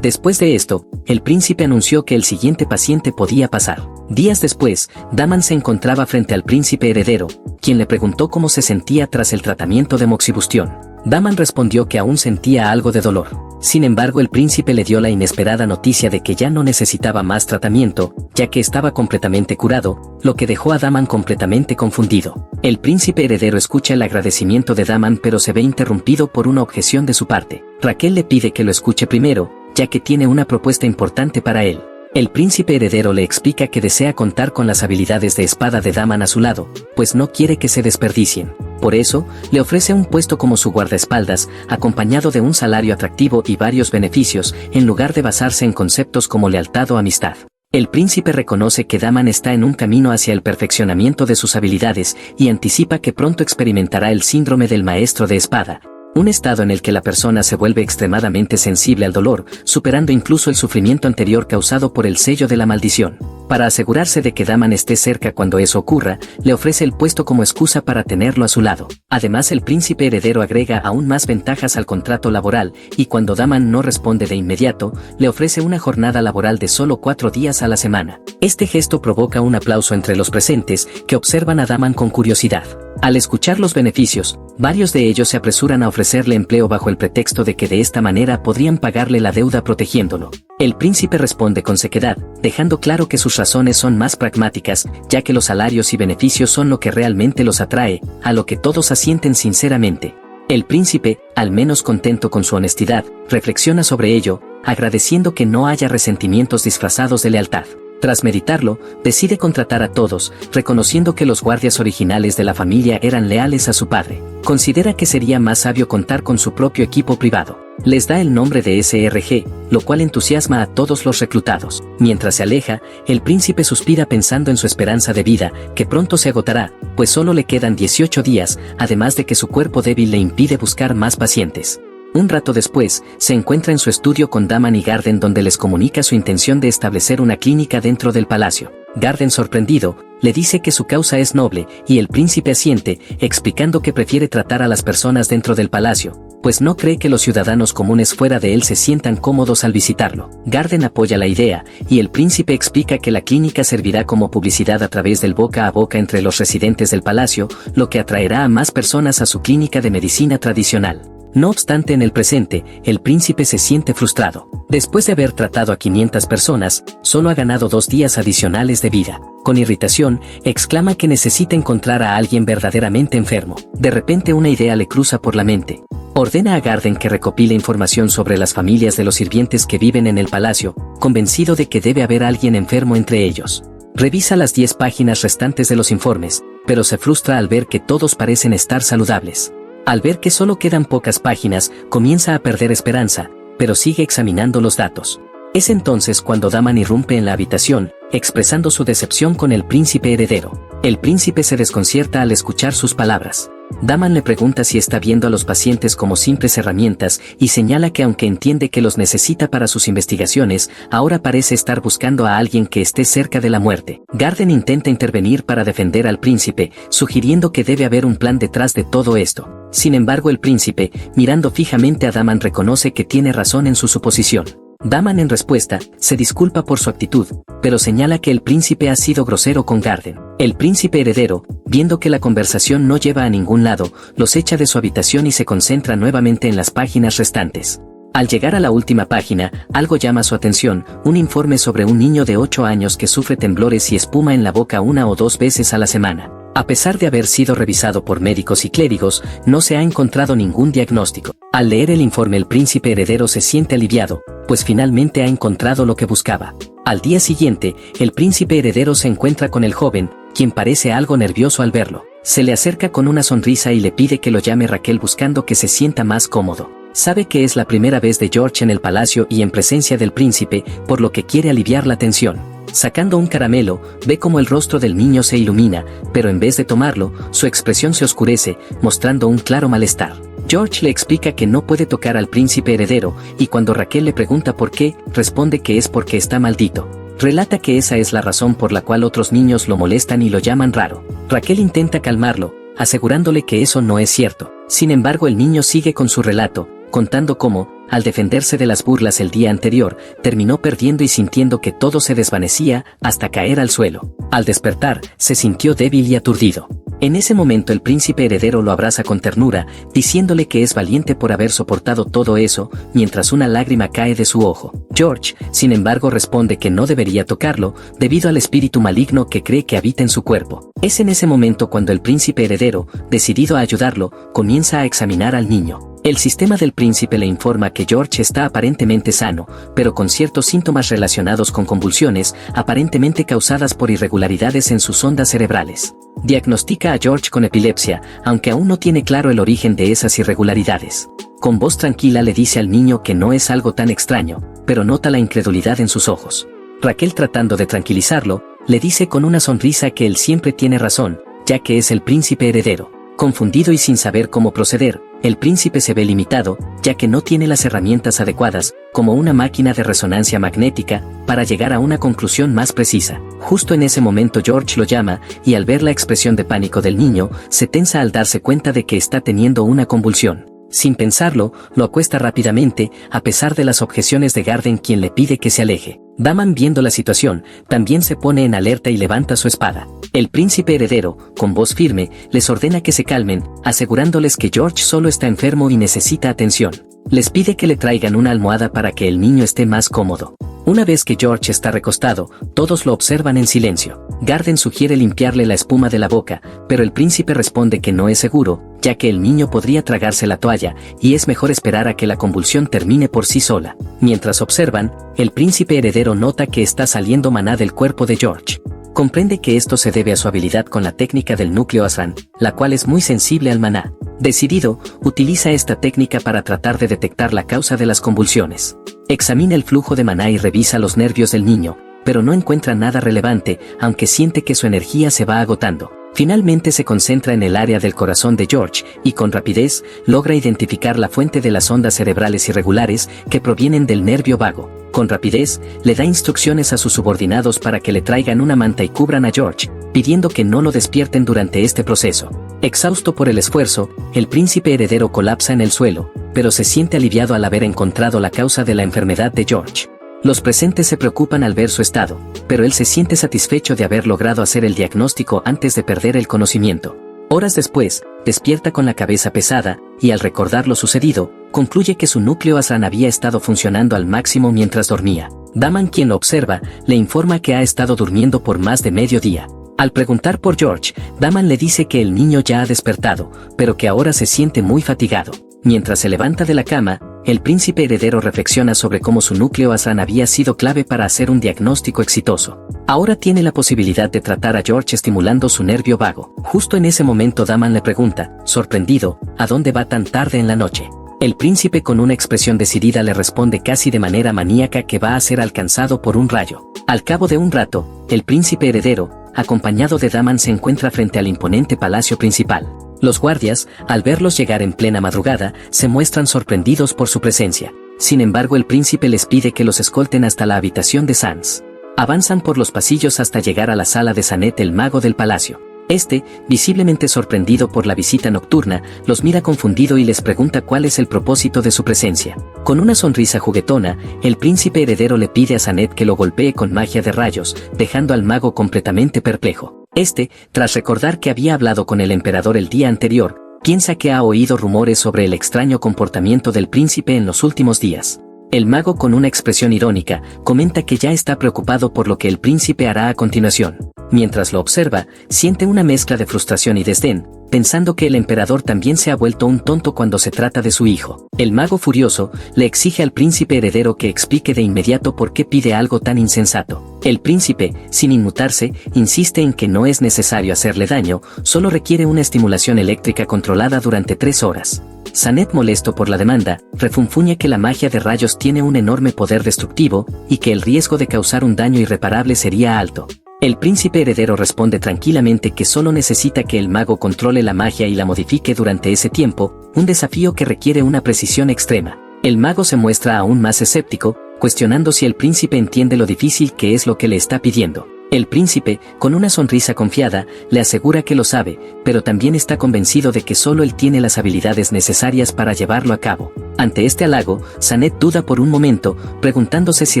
Después de esto, el príncipe anunció que el siguiente paciente podía pasar. Días después, Daman se encontraba frente al príncipe heredero, quien le preguntó cómo se sentía tras el tratamiento de moxibustión. Daman respondió que aún sentía algo de dolor. Sin embargo, el príncipe le dio la inesperada noticia de que ya no necesitaba más tratamiento, ya que estaba completamente curado, lo que dejó a Daman completamente confundido. El príncipe heredero escucha el agradecimiento de Daman pero se ve interrumpido por una objeción de su parte. Raquel le pide que lo escuche primero, ya que tiene una propuesta importante para él. El príncipe heredero le explica que desea contar con las habilidades de espada de Daman a su lado, pues no quiere que se desperdicien. Por eso, le ofrece un puesto como su guardaespaldas, acompañado de un salario atractivo y varios beneficios, en lugar de basarse en conceptos como lealtad o amistad. El príncipe reconoce que Daman está en un camino hacia el perfeccionamiento de sus habilidades y anticipa que pronto experimentará el síndrome del maestro de espada, un estado en el que la persona se vuelve extremadamente sensible al dolor, superando incluso el sufrimiento anterior causado por el sello de la maldición. Para asegurarse de que Daman esté cerca cuando eso ocurra, le ofrece el puesto como excusa para tenerlo a su lado. Además, el príncipe heredero agrega aún más ventajas al contrato laboral, y cuando Daman no responde de inmediato, le ofrece una jornada laboral de solo 4 días a la semana. Este gesto provoca un aplauso entre los presentes, que observan a Daman con curiosidad. Al escuchar los beneficios, varios de ellos se apresuran a ofrecerle empleo bajo el pretexto de que de esta manera podrían pagarle la deuda protegiéndolo. El príncipe responde con sequedad, dejando claro que sus razones son más pragmáticas, ya que los salarios y beneficios son lo que realmente los atrae, a lo que todos asienten sinceramente. El príncipe, al menos contento con su honestidad, reflexiona sobre ello, agradeciendo que no haya resentimientos disfrazados de lealtad. Tras meditarlo, decide contratar a todos, reconociendo que los guardias originales de la familia eran leales a su padre. Considera que sería más sabio contar con su propio equipo privado. Les da el nombre de SRG, lo cual entusiasma a todos los reclutados. Mientras se aleja, el príncipe suspira pensando en su esperanza de vida, que pronto se agotará, pues solo le quedan 18 días, además de que su cuerpo débil le impide buscar más pacientes. Un rato después, se encuentra en su estudio con Daman y Garden donde les comunica su intención de establecer una clínica dentro del palacio. Garden, sorprendido, le dice que su causa es noble, y el príncipe asiente, explicando que prefiere tratar a las personas dentro del palacio, pues no cree que los ciudadanos comunes fuera de él se sientan cómodos al visitarlo. Garden apoya la idea, y el príncipe explica que la clínica servirá como publicidad a través del boca a boca entre los residentes del palacio, lo que atraerá a más personas a su clínica de medicina tradicional. No obstante, en el presente, el príncipe se siente frustrado. Después de haber tratado a 500 personas, solo ha ganado 2 días adicionales de vida. Con irritación, exclama que necesita encontrar a alguien verdaderamente enfermo. De repente una idea le cruza por la mente. Ordena a Garden que recopile información sobre las familias de los sirvientes que viven en el palacio, convencido de que debe haber alguien enfermo entre ellos. Revisa las 10 páginas restantes de los informes, pero se frustra al ver que todos parecen estar saludables. Al ver que solo quedan pocas páginas, comienza a perder esperanza, pero sigue examinando los datos. Es entonces cuando Daman irrumpe en la habitación, expresando su decepción con el príncipe heredero. El príncipe se desconcierta al escuchar sus palabras. Daman le pregunta si está viendo a los pacientes como simples herramientas y señala que aunque entiende que los necesita para sus investigaciones, ahora parece estar buscando a alguien que esté cerca de la muerte. Garden intenta intervenir para defender al príncipe, sugiriendo que debe haber un plan detrás de todo esto. Sin embargo, el príncipe, mirando fijamente a Daman, reconoce que tiene razón en su suposición. Daman, en respuesta, se disculpa por su actitud, pero señala que el príncipe ha sido grosero con Garden. El príncipe heredero, viendo que la conversación no lleva a ningún lado, los echa de su habitación y se concentra nuevamente en las páginas restantes. Al llegar a la última página, algo llama su atención, un informe sobre un niño de 8 años que sufre temblores y espuma en la boca 1 o 2 veces a la semana. A pesar de haber sido revisado por médicos y clérigos, no se ha encontrado ningún diagnóstico. Al leer el informe, el príncipe heredero se siente aliviado, pues finalmente ha encontrado lo que buscaba. Al día siguiente, el príncipe heredero se encuentra con el joven, quien parece algo nervioso al verlo. Se le acerca con una sonrisa y le pide que lo llame Raquel, buscando que se sienta más cómodo. Sabe que es la primera vez de George en el palacio y en presencia del príncipe, por lo que quiere aliviar la tensión. Sacando un caramelo, ve como el rostro del niño se ilumina, pero en vez de tomarlo, su expresión se oscurece, mostrando un claro malestar. George le explica que no puede tocar al príncipe heredero, y cuando Raquel le pregunta por qué, responde que es porque está maldito. Relata que esa es la razón por la cual otros niños lo molestan y lo llaman raro. Raquel intenta calmarlo, asegurándole que eso no es cierto. Sin embargo, el niño sigue con su relato, contando cómo, al defenderse de las burlas el día anterior, terminó perdiendo y sintiendo que todo se desvanecía hasta caer al suelo. Al despertar, se sintió débil y aturdido. En ese momento el príncipe heredero lo abraza con ternura, diciéndole que es valiente por haber soportado todo eso, mientras una lágrima cae de su ojo. George, sin embargo, responde que no debería tocarlo, debido al espíritu maligno que cree que habita en su cuerpo. Es en ese momento cuando el príncipe heredero, decidido a ayudarlo, comienza a examinar al niño. El sistema del príncipe le informa que George está aparentemente sano, pero con ciertos síntomas relacionados con convulsiones, aparentemente causadas por irregularidades en sus ondas cerebrales. Diagnostica a George con epilepsia, aunque aún no tiene claro el origen de esas irregularidades. Con voz tranquila le dice al niño que no es algo tan extraño, pero nota la incredulidad en sus ojos. Raquel, tratando de tranquilizarlo, le dice con una sonrisa que él siempre tiene razón, ya que es el príncipe heredero. Confundido y sin saber cómo proceder, el príncipe se ve limitado, ya que no tiene las herramientas adecuadas, como una máquina de resonancia magnética, para llegar a una conclusión más precisa. Justo en ese momento George lo llama, y al ver la expresión de pánico del niño, se tensa al darse cuenta de que está teniendo una convulsión. Sin pensarlo, lo acuesta rápidamente, a pesar de las objeciones de Garden, quien le pide que se aleje. Daman, viendo la situación, también se pone en alerta y levanta su espada. El príncipe heredero, con voz firme, les ordena que se calmen, asegurándoles que George solo está enfermo y necesita atención. Les pide que le traigan una almohada para que el niño esté más cómodo. Una vez que George está recostado, todos lo observan en silencio. Garden sugiere limpiarle la espuma de la boca, pero el príncipe responde que no es seguro, ya que el niño podría tragarse la toalla, y es mejor esperar a que la convulsión termine por sí sola. Mientras observan, el príncipe heredero nota que está saliendo maná del cuerpo de George. Comprende que esto se debe a su habilidad con la técnica del núcleo Asran, la cual es muy sensible al maná. Decidido, utiliza esta técnica para tratar de detectar la causa de las convulsiones. Examina el flujo de maná y revisa los nervios del niño, pero no encuentra nada relevante, aunque siente que su energía se va agotando. Finalmente se concentra en el área del corazón de George y con rapidez logra identificar la fuente de las ondas cerebrales irregulares que provienen del nervio vago. Con rapidez le da instrucciones a sus subordinados para que le traigan una manta y cubran a George, pidiendo que no lo despierten durante este proceso. Exhausto por el esfuerzo, el príncipe heredero colapsa en el suelo, pero se siente aliviado al haber encontrado la causa de la enfermedad de George. Los presentes se preocupan al ver su estado, pero él se siente satisfecho de haber logrado hacer el diagnóstico antes de perder el conocimiento. Horas después, despierta con la cabeza pesada, y al recordar lo sucedido, concluye que su núcleo Asran había estado funcionando al máximo mientras dormía. Daman, quien lo observa, le informa que ha estado durmiendo por más de medio día. Al preguntar por George, Daman le dice que el niño ya ha despertado, pero que ahora se siente muy fatigado. Mientras se levanta de la cama, el príncipe heredero reflexiona sobre cómo su núcleo Asran había sido clave para hacer un diagnóstico exitoso. Ahora tiene la posibilidad de tratar a George estimulando su nervio vago. Justo en ese momento Daman le pregunta, sorprendido, ¿a dónde va tan tarde en la noche? El príncipe con una expresión decidida le responde casi de manera maníaca que va a ser alcanzado por un rayo. Al cabo de un rato, el príncipe heredero, acompañado de Daman, se encuentra frente al imponente palacio principal. Los guardias, al verlos llegar en plena madrugada, se muestran sorprendidos por su presencia. Sin embargo, el príncipe les pide que los escolten hasta la habitación de Sans. Avanzan por los pasillos hasta llegar a la sala de Sanet, el mago del palacio. Este, visiblemente sorprendido por la visita nocturna, los mira confundido y les pregunta cuál es el propósito de su presencia. Con una sonrisa juguetona, el príncipe heredero le pide a Sanet que lo golpee con magia de rayos, dejando al mago completamente perplejo. Este, tras recordar que había hablado con el emperador el día anterior, piensa que ha oído rumores sobre el extraño comportamiento del príncipe en los últimos días. El mago, con una expresión irónica, comenta que ya está preocupado por lo que el príncipe hará a continuación. Mientras lo observa, siente una mezcla de frustración y desdén, pensando que el emperador también se ha vuelto un tonto cuando se trata de su hijo. El mago, furioso, le exige al príncipe heredero que explique de inmediato por qué pide algo tan insensato. El príncipe, sin inmutarse, insiste en que no es necesario hacerle daño, solo requiere una estimulación eléctrica controlada durante 3 horas. Sanet, molesto por la demanda, refunfuña que la magia de rayos tiene un enorme poder destructivo, y que el riesgo de causar un daño irreparable sería alto. El príncipe heredero responde tranquilamente que solo necesita que el mago controle la magia y la modifique durante ese tiempo, un desafío que requiere una precisión extrema. El mago se muestra aún más escéptico, cuestionando si el príncipe entiende lo difícil que es lo que le está pidiendo. El príncipe, con una sonrisa confiada, le asegura que lo sabe, pero también está convencido de que solo él tiene las habilidades necesarias para llevarlo a cabo. Ante este halago, Sanet duda por un momento, preguntándose si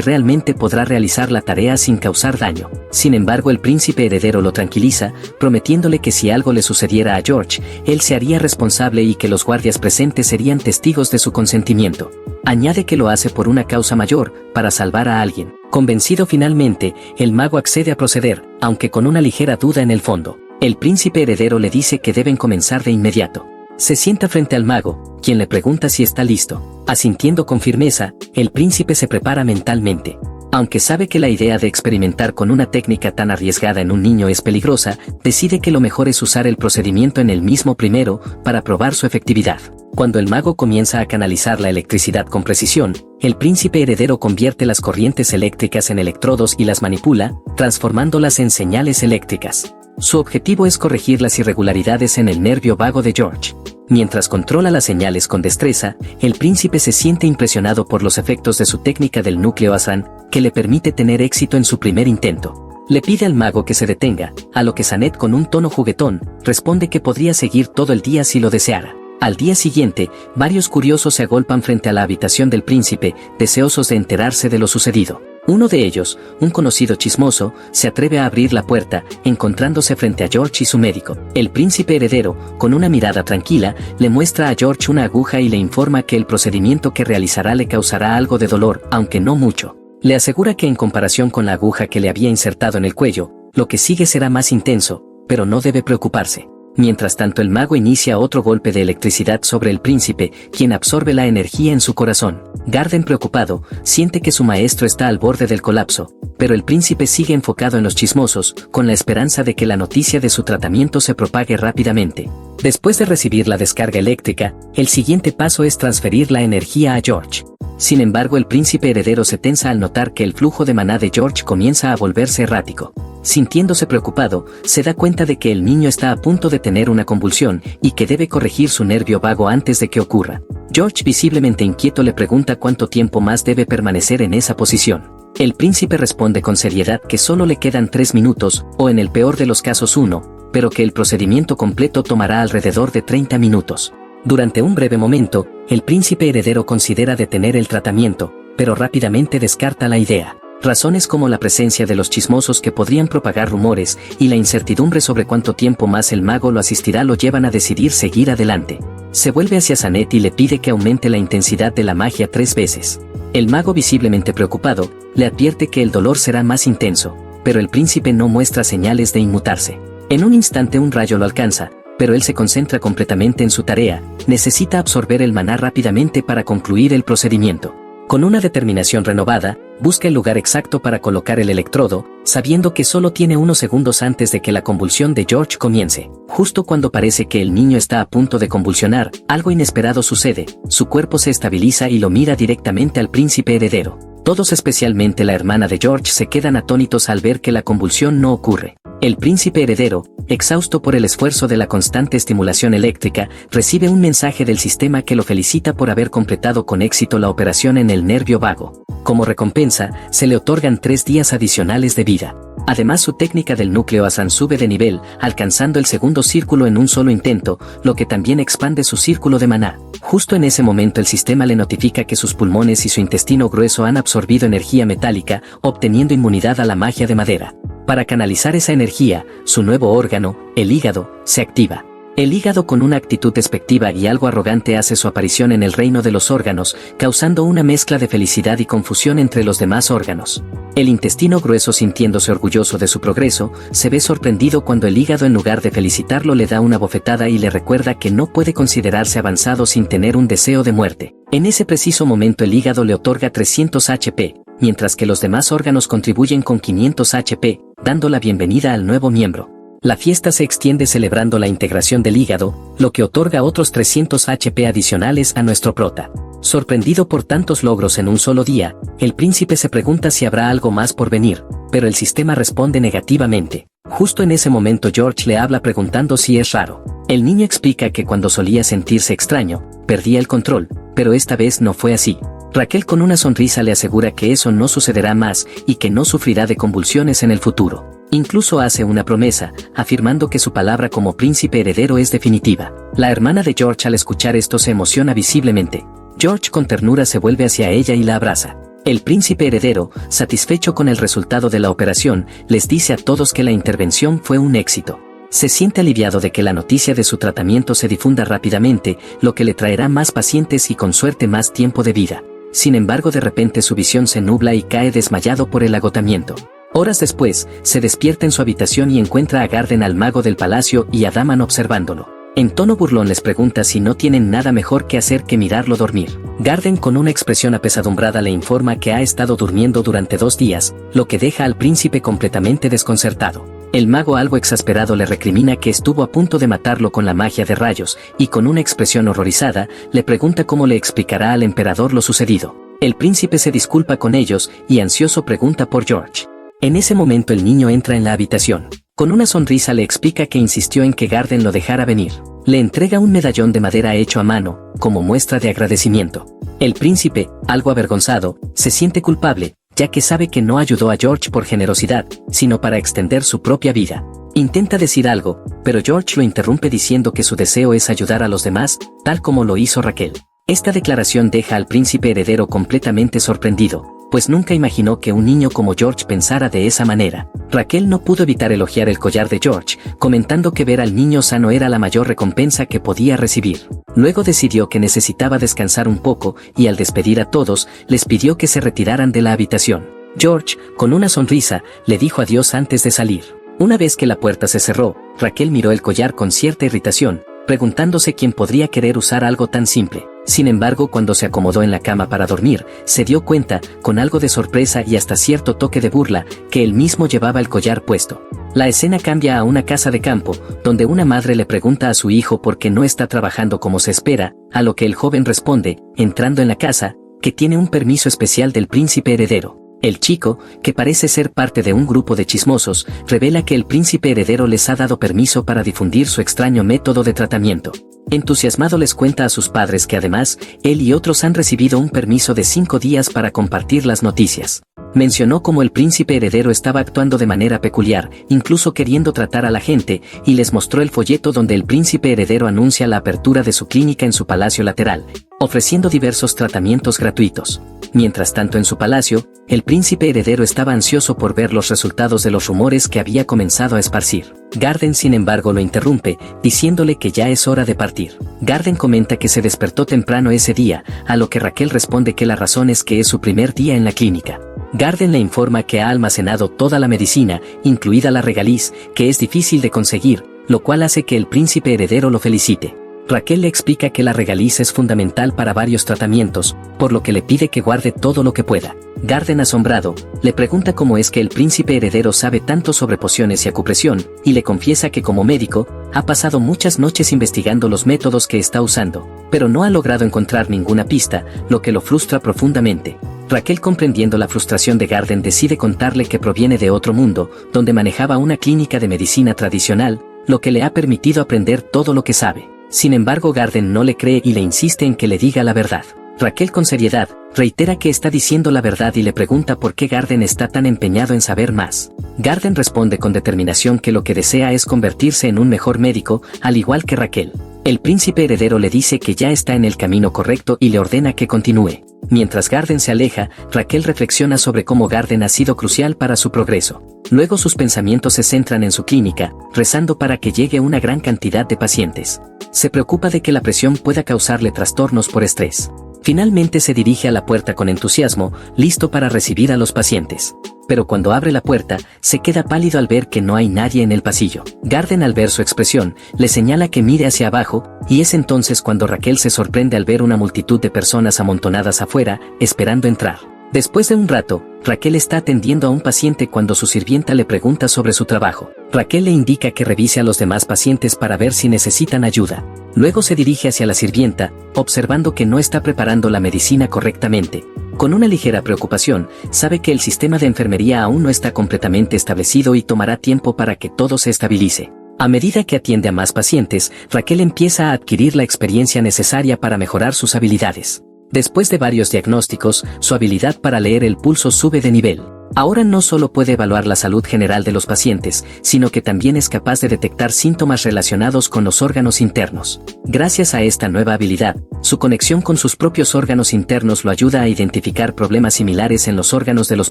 realmente podrá realizar la tarea sin causar daño. Sin embargo, el príncipe heredero lo tranquiliza, prometiéndole que si algo le sucediera a George, él se haría responsable y que los guardias presentes serían testigos de su consentimiento. Añade que lo hace por una causa mayor, para salvar a alguien. Convencido finalmente, el mago accede a proceder, aunque con una ligera duda en el fondo. El príncipe heredero le dice que deben comenzar de inmediato. Se sienta frente al mago, quien le pregunta si está listo. Asintiendo con firmeza, el príncipe se prepara mentalmente. Aunque sabe que la idea de experimentar con una técnica tan arriesgada en un niño es peligrosa, decide que lo mejor es usar el procedimiento en él mismo primero, para probar su efectividad. Cuando el mago comienza a canalizar la electricidad con precisión, el príncipe heredero convierte las corrientes eléctricas en electrodos y las manipula, transformándolas en señales eléctricas. Su objetivo es corregir las irregularidades en el nervio vago de George. Mientras controla las señales con destreza, el príncipe se siente impresionado por los efectos de su técnica del núcleo Asran, que le permite tener éxito en su primer intento. Le pide al mago que se detenga, a lo que Sanet, con un tono juguetón, responde que podría seguir todo el día si lo deseara. Al día siguiente, varios curiosos se agolpan frente a la habitación del príncipe, deseosos de enterarse de lo sucedido. Uno de ellos, un conocido chismoso, se atreve a abrir la puerta, encontrándose frente a George y su médico. El príncipe heredero, con una mirada tranquila, le muestra a George una aguja y le informa que el procedimiento que realizará le causará algo de dolor, aunque no mucho. Le asegura que en comparación con la aguja que le había insertado en el cuello, lo que sigue será más intenso, pero no debe preocuparse. Mientras tanto, el mago inicia otro golpe de electricidad sobre el príncipe, quien absorbe la energía en su corazón. Garden, preocupado, siente que su maestro está al borde del colapso, pero el príncipe sigue enfocado en los chismosos, con la esperanza de que la noticia de su tratamiento se propague rápidamente. Después de recibir la descarga eléctrica, el siguiente paso es transferir la energía a George. Sin embargo, el príncipe heredero se tensa al notar que el flujo de maná de George comienza a volverse errático. Sintiéndose preocupado, se da cuenta de que el niño está a punto de tener una convulsión y que debe corregir su nervio vago antes de que ocurra. George, visiblemente inquieto, le pregunta cuánto tiempo más debe permanecer en esa posición. El príncipe responde con seriedad que solo le quedan 3 minutos, o en el peor de los casos 1, pero que el procedimiento completo tomará alrededor de 30 minutos. Durante un breve momento, el príncipe heredero considera detener el tratamiento, pero rápidamente descarta la idea. Razones como la presencia de los chismosos que podrían propagar rumores y la incertidumbre sobre cuánto tiempo más el mago lo asistirá lo llevan a decidir seguir adelante. Se vuelve hacia Sanet y le pide que aumente la intensidad de la magia 3 veces. El mago, visiblemente preocupado, le advierte que el dolor será más intenso, pero el príncipe no muestra señales de inmutarse. En un instante un rayo lo alcanza, pero él se concentra completamente en su tarea, necesita absorber el maná rápidamente para concluir el procedimiento. Con una determinación renovada, busca el lugar exacto para colocar el electrodo, sabiendo que solo tiene unos segundos antes de que la convulsión de George comience. Justo cuando parece que el niño está a punto de convulsionar, algo inesperado sucede, su cuerpo se estabiliza y lo mira directamente al príncipe heredero. Todos, especialmente la hermana de George, se quedan atónitos al ver que la convulsión no ocurre. El príncipe heredero, exhausto por el esfuerzo de la constante estimulación eléctrica, recibe un mensaje del sistema que lo felicita por haber completado con éxito la operación en el nervio vago. Como recompensa, se le otorgan 3 días adicionales de vida. Además, su técnica del núcleo Asan sube de nivel, alcanzando el segundo círculo en un solo intento, lo que también expande su círculo de maná. Justo en ese momento el sistema le notifica que sus pulmones y su intestino grueso han absorbido energía metálica, obteniendo inmunidad a la magia de madera. Para canalizar esa energía, su nuevo órgano, el hígado, se activa. El hígado, con una actitud despectiva y algo arrogante, hace su aparición en el reino de los órganos, causando una mezcla de felicidad y confusión entre los demás órganos. El intestino grueso, sintiéndose orgulloso de su progreso, se ve sorprendido cuando el hígado, en lugar de felicitarlo, le da una bofetada y le recuerda que no puede considerarse avanzado sin tener un deseo de muerte. En ese preciso momento el hígado le otorga 300 HP, mientras que los demás órganos contribuyen con 500 HP, dando la bienvenida al nuevo miembro. La fiesta se extiende celebrando la integración del hígado, lo que otorga otros 300 HP adicionales a nuestro prota. Sorprendido por tantos logros en un solo día, el príncipe se pregunta si habrá algo más por venir, pero el sistema responde negativamente. Justo en ese momento George le habla preguntando si es raro. El niño explica que cuando solía sentirse extraño, perdía el control, pero esta vez no fue así. Raquel, con una sonrisa, le asegura que eso no sucederá más y que no sufrirá de convulsiones en el futuro. Incluso hace una promesa, afirmando que su palabra como príncipe heredero es definitiva. La hermana de George, al escuchar esto, se emociona visiblemente. George, con ternura, se vuelve hacia ella y la abraza. El príncipe heredero, satisfecho con el resultado de la operación, les dice a todos que la intervención fue un éxito. Se siente aliviado de que la noticia de su tratamiento se difunda rápidamente, lo que le traerá más pacientes y, con suerte, más tiempo de vida. Sin embargo, de repente su visión se nubla y cae desmayado por el agotamiento. Horas después, se despierta en su habitación y encuentra a Garden, al mago del palacio, y a Daman observándolo. En tono burlón les pregunta si no tienen nada mejor que hacer que mirarlo dormir. Garden, con una expresión apesadumbrada, le informa que ha estado durmiendo durante 2 días, lo que deja al príncipe completamente desconcertado. El mago, algo exasperado, le recrimina que estuvo a punto de matarlo con la magia de rayos, y con una expresión horrorizada, le pregunta cómo le explicará al emperador lo sucedido. El príncipe se disculpa con ellos, y ansioso pregunta por George. En ese momento el niño entra en la habitación. Con una sonrisa le explica que insistió en que Garden lo dejara venir. Le entrega un medallón de madera hecho a mano, como muestra de agradecimiento. El príncipe, algo avergonzado, se siente culpable, ya que sabe que no ayudó a George por generosidad, sino para extender su propia vida. Intenta decir algo, pero George lo interrumpe diciendo que su deseo es ayudar a los demás, tal como lo hizo Raquel. Esta declaración deja al príncipe heredero completamente sorprendido, pues nunca imaginó que un niño como George pensara de esa manera. Raquel no pudo evitar elogiar el collar de George, comentando que ver al niño sano era la mayor recompensa que podía recibir. Luego decidió que necesitaba descansar un poco y, al despedir a todos, les pidió que se retiraran de la habitación. George, con una sonrisa, le dijo adiós antes de salir. Una vez que la puerta se cerró, Raquel miró el collar con cierta irritación, preguntándose quién podría querer usar algo tan simple. Sin embargo, cuando se acomodó en la cama para dormir, se dio cuenta, con algo de sorpresa y hasta cierto toque de burla, que él mismo llevaba el collar puesto. La escena cambia a una casa de campo, donde una madre le pregunta a su hijo por qué no está trabajando como se espera, a lo que el joven responde, entrando en la casa, que tiene un permiso especial del príncipe heredero. El chico, que parece ser parte de un grupo de chismosos, revela que el príncipe heredero les ha dado permiso para difundir su extraño método de tratamiento. Entusiasmado les cuenta a sus padres que además, él y otros han recibido un permiso de 5 días para compartir las noticias. Mencionó cómo el príncipe heredero estaba actuando de manera peculiar, incluso queriendo tratar a la gente, y les mostró el folleto donde el príncipe heredero anuncia la apertura de su clínica en su palacio lateral, ofreciendo diversos tratamientos gratuitos. Mientras tanto en su palacio, el príncipe heredero estaba ansioso por ver los resultados de los rumores que había comenzado a esparcir. Garden sin embargo lo interrumpe, diciéndole que ya es hora de partir. Garden comenta que se despertó temprano ese día, a lo que Raquel responde que la razón es que es su primer día en la clínica. Garden le informa que ha almacenado toda la medicina, incluida la regaliz, que es difícil de conseguir, lo cual hace que el príncipe heredero lo felicite. Raquel le explica que la regaliz es fundamental para varios tratamientos, por lo que le pide que guarde todo lo que pueda. Garden, asombrado, le pregunta cómo es que el príncipe heredero sabe tanto sobre pociones y acupresión, y le confiesa que como médico, ha pasado muchas noches investigando los métodos que está usando, pero no ha logrado encontrar ninguna pista, lo que lo frustra profundamente. Raquel, comprendiendo la frustración de Garden, decide contarle que proviene de otro mundo, donde manejaba una clínica de medicina tradicional, lo que le ha permitido aprender todo lo que sabe. Sin embargo, Garden no le cree y le insiste en que le diga la verdad. Raquel, con seriedad, reitera que está diciendo la verdad y le pregunta por qué Garden está tan empeñado en saber más. Garden responde con determinación que lo que desea es convertirse en un mejor médico, al igual que Raquel. El príncipe heredero le dice que ya está en el camino correcto y le ordena que continúe. Mientras Garden se aleja, Raquel reflexiona sobre cómo Garden ha sido crucial para su progreso. Luego sus pensamientos se centran en su clínica, rezando para que llegue una gran cantidad de pacientes. Se preocupa de que la presión pueda causarle trastornos por estrés. Finalmente se dirige a la puerta con entusiasmo, listo para recibir a los pacientes. Pero cuando abre la puerta, se queda pálido al ver que no hay nadie en el pasillo. Garden, al ver su expresión, le señala que mire hacia abajo, y es entonces cuando Raquel se sorprende al ver una multitud de personas amontonadas afuera, esperando entrar. Después de un rato, Raquel está atendiendo a un paciente cuando su sirvienta le pregunta sobre su trabajo. Raquel le indica que revise a los demás pacientes para ver si necesitan ayuda. Luego se dirige hacia la sirvienta, observando que no está preparando la medicina correctamente. Con una ligera preocupación, sabe que el sistema de enfermería aún no está completamente establecido y tomará tiempo para que todo se estabilice. A medida que atiende a más pacientes, Raquel empieza a adquirir la experiencia necesaria para mejorar sus habilidades. Después de varios diagnósticos, su habilidad para leer el pulso sube de nivel. Ahora no solo puede evaluar la salud general de los pacientes, sino que también es capaz de detectar síntomas relacionados con los órganos internos. Gracias a esta nueva habilidad, su conexión con sus propios órganos internos lo ayuda a identificar problemas similares en los órganos de los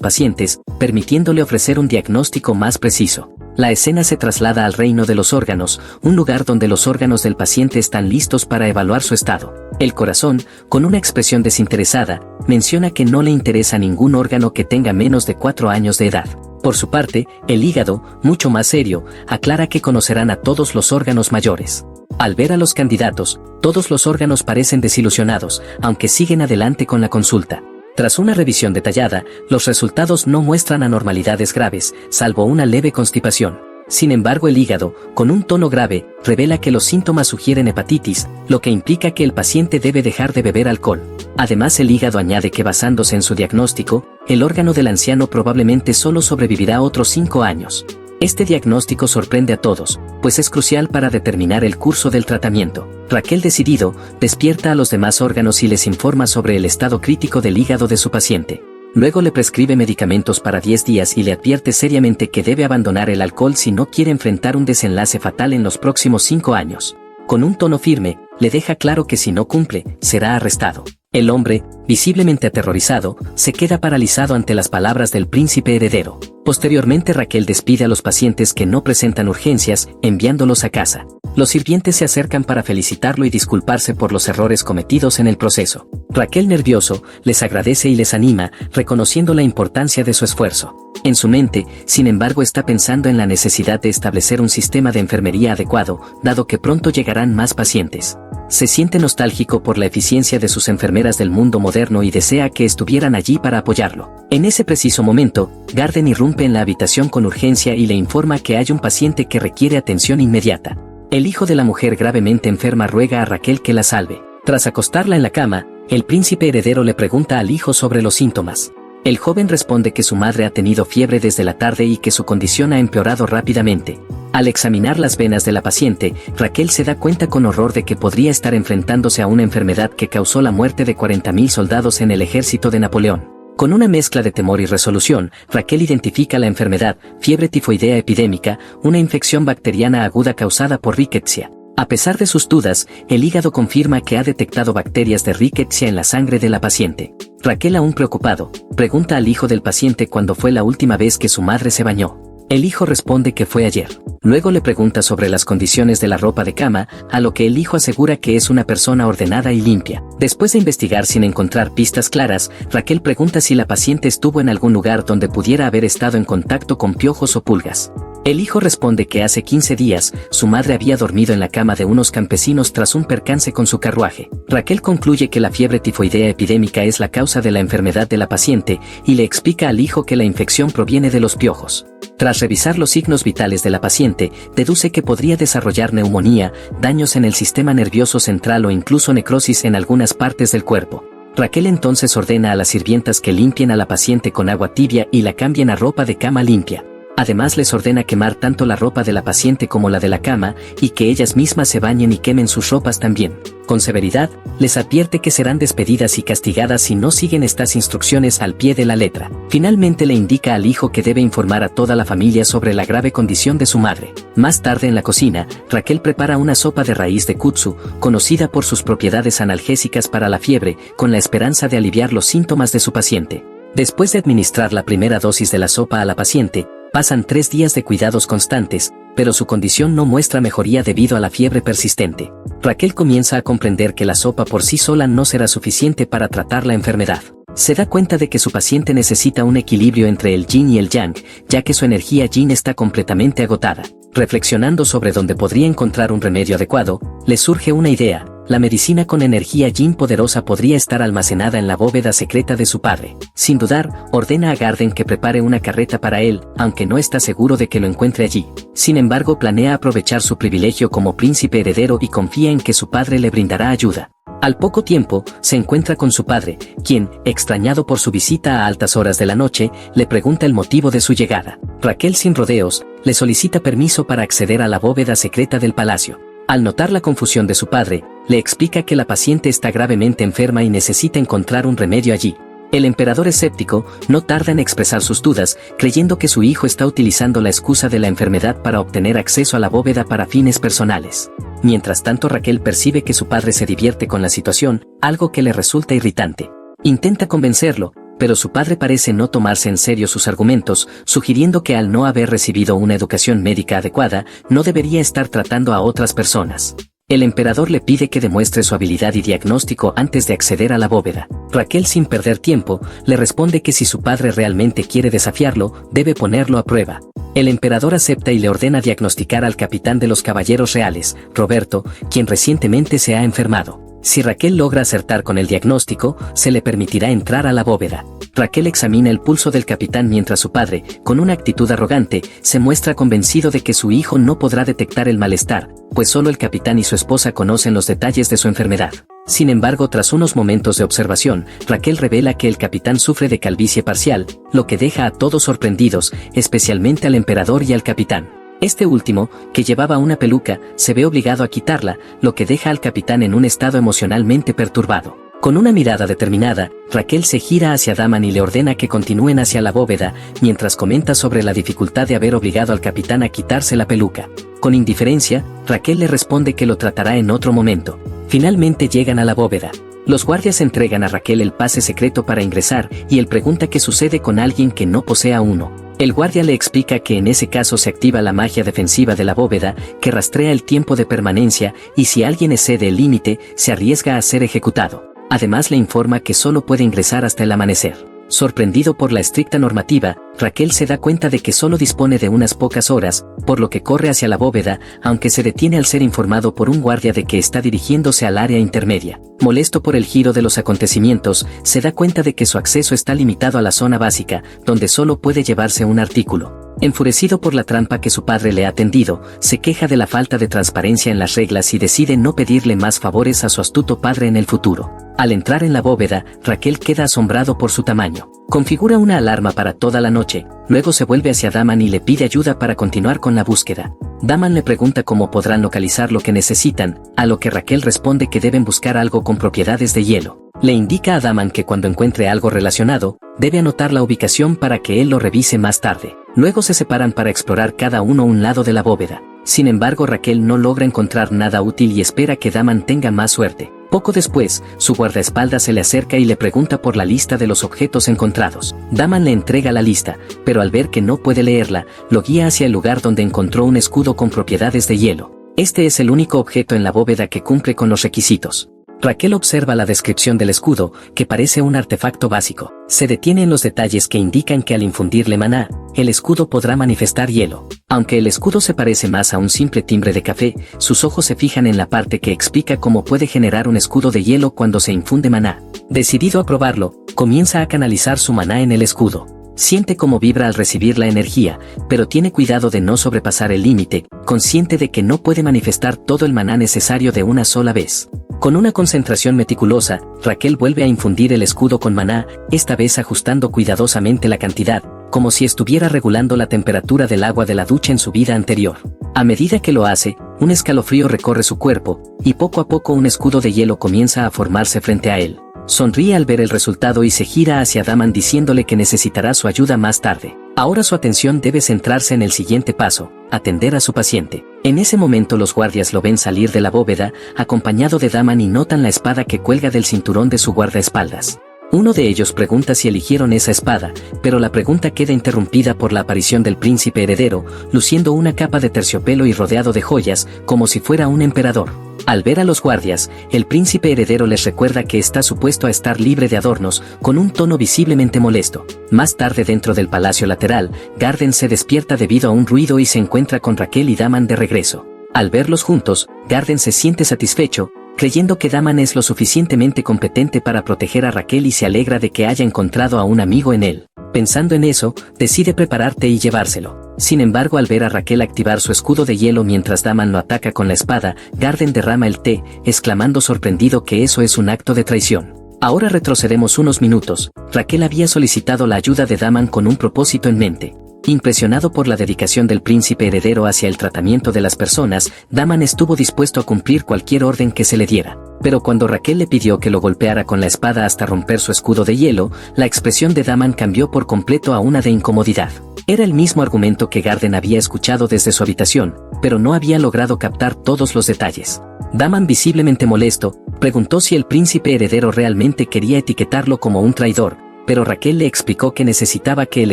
pacientes, permitiéndole ofrecer un diagnóstico más preciso. La escena se traslada al reino de los órganos, un lugar donde los órganos del paciente están listos para evaluar su estado. El corazón, con una expresión desinteresada, menciona que no le interesa ningún órgano que tenga menos de 4 años de edad. Por su parte, el hígado, mucho más serio, aclara que conocerán a todos los órganos mayores. Al ver a los candidatos, todos los órganos parecen desilusionados, aunque siguen adelante con la consulta. Tras una revisión detallada, los resultados no muestran anormalidades graves, salvo una leve constipación. Sin embargo, el hígado, con un tono grave, revela que los síntomas sugieren hepatitis, lo que implica que el paciente debe dejar de beber alcohol. Además, el hígado añade que basándose en su diagnóstico, el órgano del anciano probablemente solo sobrevivirá otros 5 años. Este diagnóstico sorprende a todos, pues es crucial para determinar el curso del tratamiento. Raquel, decidido, despierta a los demás órganos y les informa sobre el estado crítico del hígado de su paciente. Luego le prescribe medicamentos para 10 días y le advierte seriamente que debe abandonar el alcohol si no quiere enfrentar un desenlace fatal en los próximos 5 años. Con un tono firme, le deja claro que si no cumple, será arrestado. El hombre, visiblemente aterrorizado, se queda paralizado ante las palabras del príncipe heredero. Posteriormente, Raquel despide a los pacientes que no presentan urgencias, enviándolos a casa. Los sirvientes se acercan para felicitarlo y disculparse por los errores cometidos en el proceso. Raquel, nervioso, les agradece y les anima, reconociendo la importancia de su esfuerzo. En su mente, sin embargo, está pensando en la necesidad de establecer un sistema de enfermería adecuado, dado que pronto llegarán más pacientes. Se siente nostálgico por la eficiencia de sus enfermeras del mundo moderno y desea que estuvieran allí para apoyarlo. En ese preciso momento, Garden irrumpe en la habitación con urgencia y le informa que hay un paciente que requiere atención inmediata. El hijo de la mujer gravemente enferma ruega a Raquel que la salve. Tras acostarla en la cama, el príncipe heredero le pregunta al hijo sobre los síntomas. El joven responde que su madre ha tenido fiebre desde la tarde y que su condición ha empeorado rápidamente. Al examinar las venas de la paciente, Raquel se da cuenta con horror de que podría estar enfrentándose a una enfermedad que causó la muerte de 40.000 soldados en el ejército de Napoleón. Con una mezcla de temor y resolución, Raquel identifica la enfermedad, fiebre tifoidea epidémica, una infección bacteriana aguda causada por rickettsia. A pesar de sus dudas, el hígado confirma que ha detectado bacterias de rickettsia en la sangre de la paciente. Raquel, aún preocupado, pregunta al hijo del paciente cuándo fue la última vez que su madre se bañó. El hijo responde que fue ayer. Luego le pregunta sobre las condiciones de la ropa de cama, a lo que el hijo asegura que es una persona ordenada y limpia. Después de investigar sin encontrar pistas claras, Raquel pregunta si la paciente estuvo en algún lugar donde pudiera haber estado en contacto con piojos o pulgas. El hijo responde que hace 15 días, su madre había dormido en la cama de unos campesinos tras un percance con su carruaje. Raquel concluye que la fiebre tifoidea epidémica es la causa de la enfermedad de la paciente y le explica al hijo que la infección proviene de los piojos. Tras revisar los signos vitales de la paciente, deduce que podría desarrollar neumonía, daños en el sistema nervioso central o incluso necrosis en algunas partes del cuerpo. Raquel entonces ordena a las sirvientas que limpien a la paciente con agua tibia y la cambien a ropa de cama limpia. Además les ordena quemar tanto la ropa de la paciente como la de la cama y que ellas mismas se bañen y quemen sus ropas también. Con severidad, les advierte que serán despedidas y castigadas si no siguen estas instrucciones al pie de la letra. Finalmente le indica al hijo que debe informar a toda la familia sobre la grave condición de su madre. Más tarde en la cocina, Raquel prepara una sopa de raíz de kudzu, conocida por sus propiedades analgésicas para la fiebre, con la esperanza de aliviar los síntomas de su paciente. Después de administrar la primera dosis de la sopa a la paciente, pasan 3 días de cuidados constantes, pero su condición no muestra mejoría debido a la fiebre persistente. Raquel comienza a comprender que la sopa por sí sola no será suficiente para tratar la enfermedad. Se da cuenta de que su paciente necesita un equilibrio entre el yin y el yang, ya que su energía yin está completamente agotada. Reflexionando sobre dónde podría encontrar un remedio adecuado, le surge una idea. La medicina con energía yin poderosa podría estar almacenada en la bóveda secreta de su padre. Sin dudar, ordena a Garden que prepare una carreta para él, aunque no está seguro de que lo encuentre allí. Sin embargo, planea aprovechar su privilegio como príncipe heredero y confía en que su padre le brindará ayuda. Al poco tiempo, se encuentra con su padre, quien, extrañado por su visita a altas horas de la noche, le pregunta el motivo de su llegada. Raquel, sin rodeos, le solicita permiso para acceder a la bóveda secreta del palacio. Al notar la confusión de su padre, le explica que la paciente está gravemente enferma y necesita encontrar un remedio allí. El emperador escéptico no tarda en expresar sus dudas, creyendo que su hijo está utilizando la excusa de la enfermedad para obtener acceso a la bóveda para fines personales. Mientras tanto, Raquel percibe que su padre se divierte con la situación, algo que le resulta irritante. Intenta convencerlo, pero su padre parece no tomarse en serio sus argumentos, sugiriendo que al no haber recibido una educación médica adecuada, no debería estar tratando a otras personas. El emperador le pide que demuestre su habilidad y diagnóstico antes de acceder a la bóveda. Raquel, sin perder tiempo, le responde que si su padre realmente quiere desafiarlo, debe ponerlo a prueba. El emperador acepta y le ordena diagnosticar al capitán de los caballeros reales, Roberto, quien recientemente se ha enfermado. Si Raquel logra acertar con el diagnóstico, se le permitirá entrar a la bóveda. Raquel examina el pulso del capitán mientras su padre, con una actitud arrogante, se muestra convencido de que su hijo no podrá detectar el malestar, pues solo el capitán y su esposa conocen los detalles de su enfermedad. Sin embargo, tras unos momentos de observación, Raquel revela que el capitán sufre de calvicie parcial, lo que deja a todos sorprendidos, especialmente al emperador y al capitán. Este último, que llevaba una peluca, se ve obligado a quitarla, lo que deja al capitán en un estado emocionalmente perturbado. Con una mirada determinada, Raquel se gira hacia Daman y le ordena que continúen hacia la bóveda, mientras comenta sobre la dificultad de haber obligado al capitán a quitarse la peluca. Con indiferencia, Raquel le responde que lo tratará en otro momento. Finalmente llegan a la bóveda. Los guardias entregan a Raquel el pase secreto para ingresar y él pregunta qué sucede con alguien que no posea uno. El guardia le explica que en ese caso se activa la magia defensiva de la bóveda, que rastrea el tiempo de permanencia, y si alguien excede el límite, se arriesga a ser ejecutado. Además le informa que solo puede ingresar hasta el amanecer. Sorprendido por la estricta normativa, Raquel se da cuenta de que solo dispone de unas pocas horas, por lo que corre hacia la bóveda, aunque se detiene al ser informado por un guardia de que está dirigiéndose al área intermedia. Molesto por el giro de los acontecimientos, se da cuenta de que su acceso está limitado a la zona básica, donde solo puede llevarse un artículo. Enfurecido por la trampa que su padre le ha tendido, se queja de la falta de transparencia en las reglas y decide no pedirle más favores a su astuto padre en el futuro. Al entrar en la bóveda, Raquel queda asombrado por su tamaño. Configura una alarma para toda la noche, luego se vuelve hacia Daman y le pide ayuda para continuar con la búsqueda. Daman le pregunta cómo podrán localizar lo que necesitan, a lo que Raquel responde que deben buscar algo con propiedades de hielo. Le indica a Daman que cuando encuentre algo relacionado, debe anotar la ubicación para que él lo revise más tarde. Luego se separan para explorar cada uno un lado de la bóveda. Sin embargo, Raquel no logra encontrar nada útil y espera que Daman tenga más suerte. Poco después, su guardaespaldas se le acerca y le pregunta por la lista de los objetos encontrados. Daman le entrega la lista, pero al ver que no puede leerla, lo guía hacia el lugar donde encontró un escudo con propiedades de hielo. Este es el único objeto en la bóveda que cumple con los requisitos. Raquel observa la descripción del escudo, que parece un artefacto básico. Se detiene en los detalles que indican que al infundirle maná, el escudo podrá manifestar hielo. Aunque el escudo se parece más a un simple timbre de café, sus ojos se fijan en la parte que explica cómo puede generar un escudo de hielo cuando se infunde maná. Decidido a probarlo, comienza a canalizar su maná en el escudo. Siente cómo vibra al recibir la energía, pero tiene cuidado de no sobrepasar el límite, consciente de que no puede manifestar todo el maná necesario de una sola vez. Con una concentración meticulosa, Raquel vuelve a infundir el escudo con maná, esta vez ajustando cuidadosamente la cantidad, como si estuviera regulando la temperatura del agua de la ducha en su vida anterior. A medida que lo hace, un escalofrío recorre su cuerpo, y poco a poco un escudo de hielo comienza a formarse frente a él. Sonríe al ver el resultado y se gira hacia Daman diciéndole que necesitará su ayuda más tarde. Ahora su atención debe centrarse en el siguiente paso, atender a su paciente. En ese momento los guardias lo ven salir de la bóveda, acompañado de Daman y notan la espada que cuelga del cinturón de su guardaespaldas. Uno de ellos pregunta si eligieron esa espada, pero la pregunta queda interrumpida por la aparición del príncipe heredero, luciendo una capa de terciopelo y rodeado de joyas, como si fuera un emperador. Al ver a los guardias, el príncipe heredero les recuerda que está supuesto a estar libre de adornos, con un tono visiblemente molesto. Más tarde dentro del palacio lateral, Garden se despierta debido a un ruido y se encuentra con Raquel y Daman de regreso. Al verlos juntos, Garden se siente satisfecho, creyendo que Daman es lo suficientemente competente para proteger a Raquel y se alegra de que haya encontrado a un amigo en él. Pensando en eso, decide preparar té y llevárselo. Sin embargo, al ver a Raquel activar su escudo de hielo mientras Daman lo ataca con la espada, Garden derrama el té, exclamando sorprendido que eso es un acto de traición. Ahora retrocedemos unos minutos. Raquel había solicitado la ayuda de Daman con un propósito en mente. Impresionado por la dedicación del príncipe heredero hacia el tratamiento de las personas, Daman estuvo dispuesto a cumplir cualquier orden que se le diera. Pero cuando Raquel le pidió que lo golpeara con la espada hasta romper su escudo de hielo, la expresión de Daman cambió por completo a una de incomodidad. Era el mismo argumento que Garden había escuchado desde su habitación, pero no había logrado captar todos los detalles. Daman, visiblemente molesto, preguntó si el príncipe heredero realmente quería etiquetarlo como un traidor, pero Raquel le explicó que necesitaba que el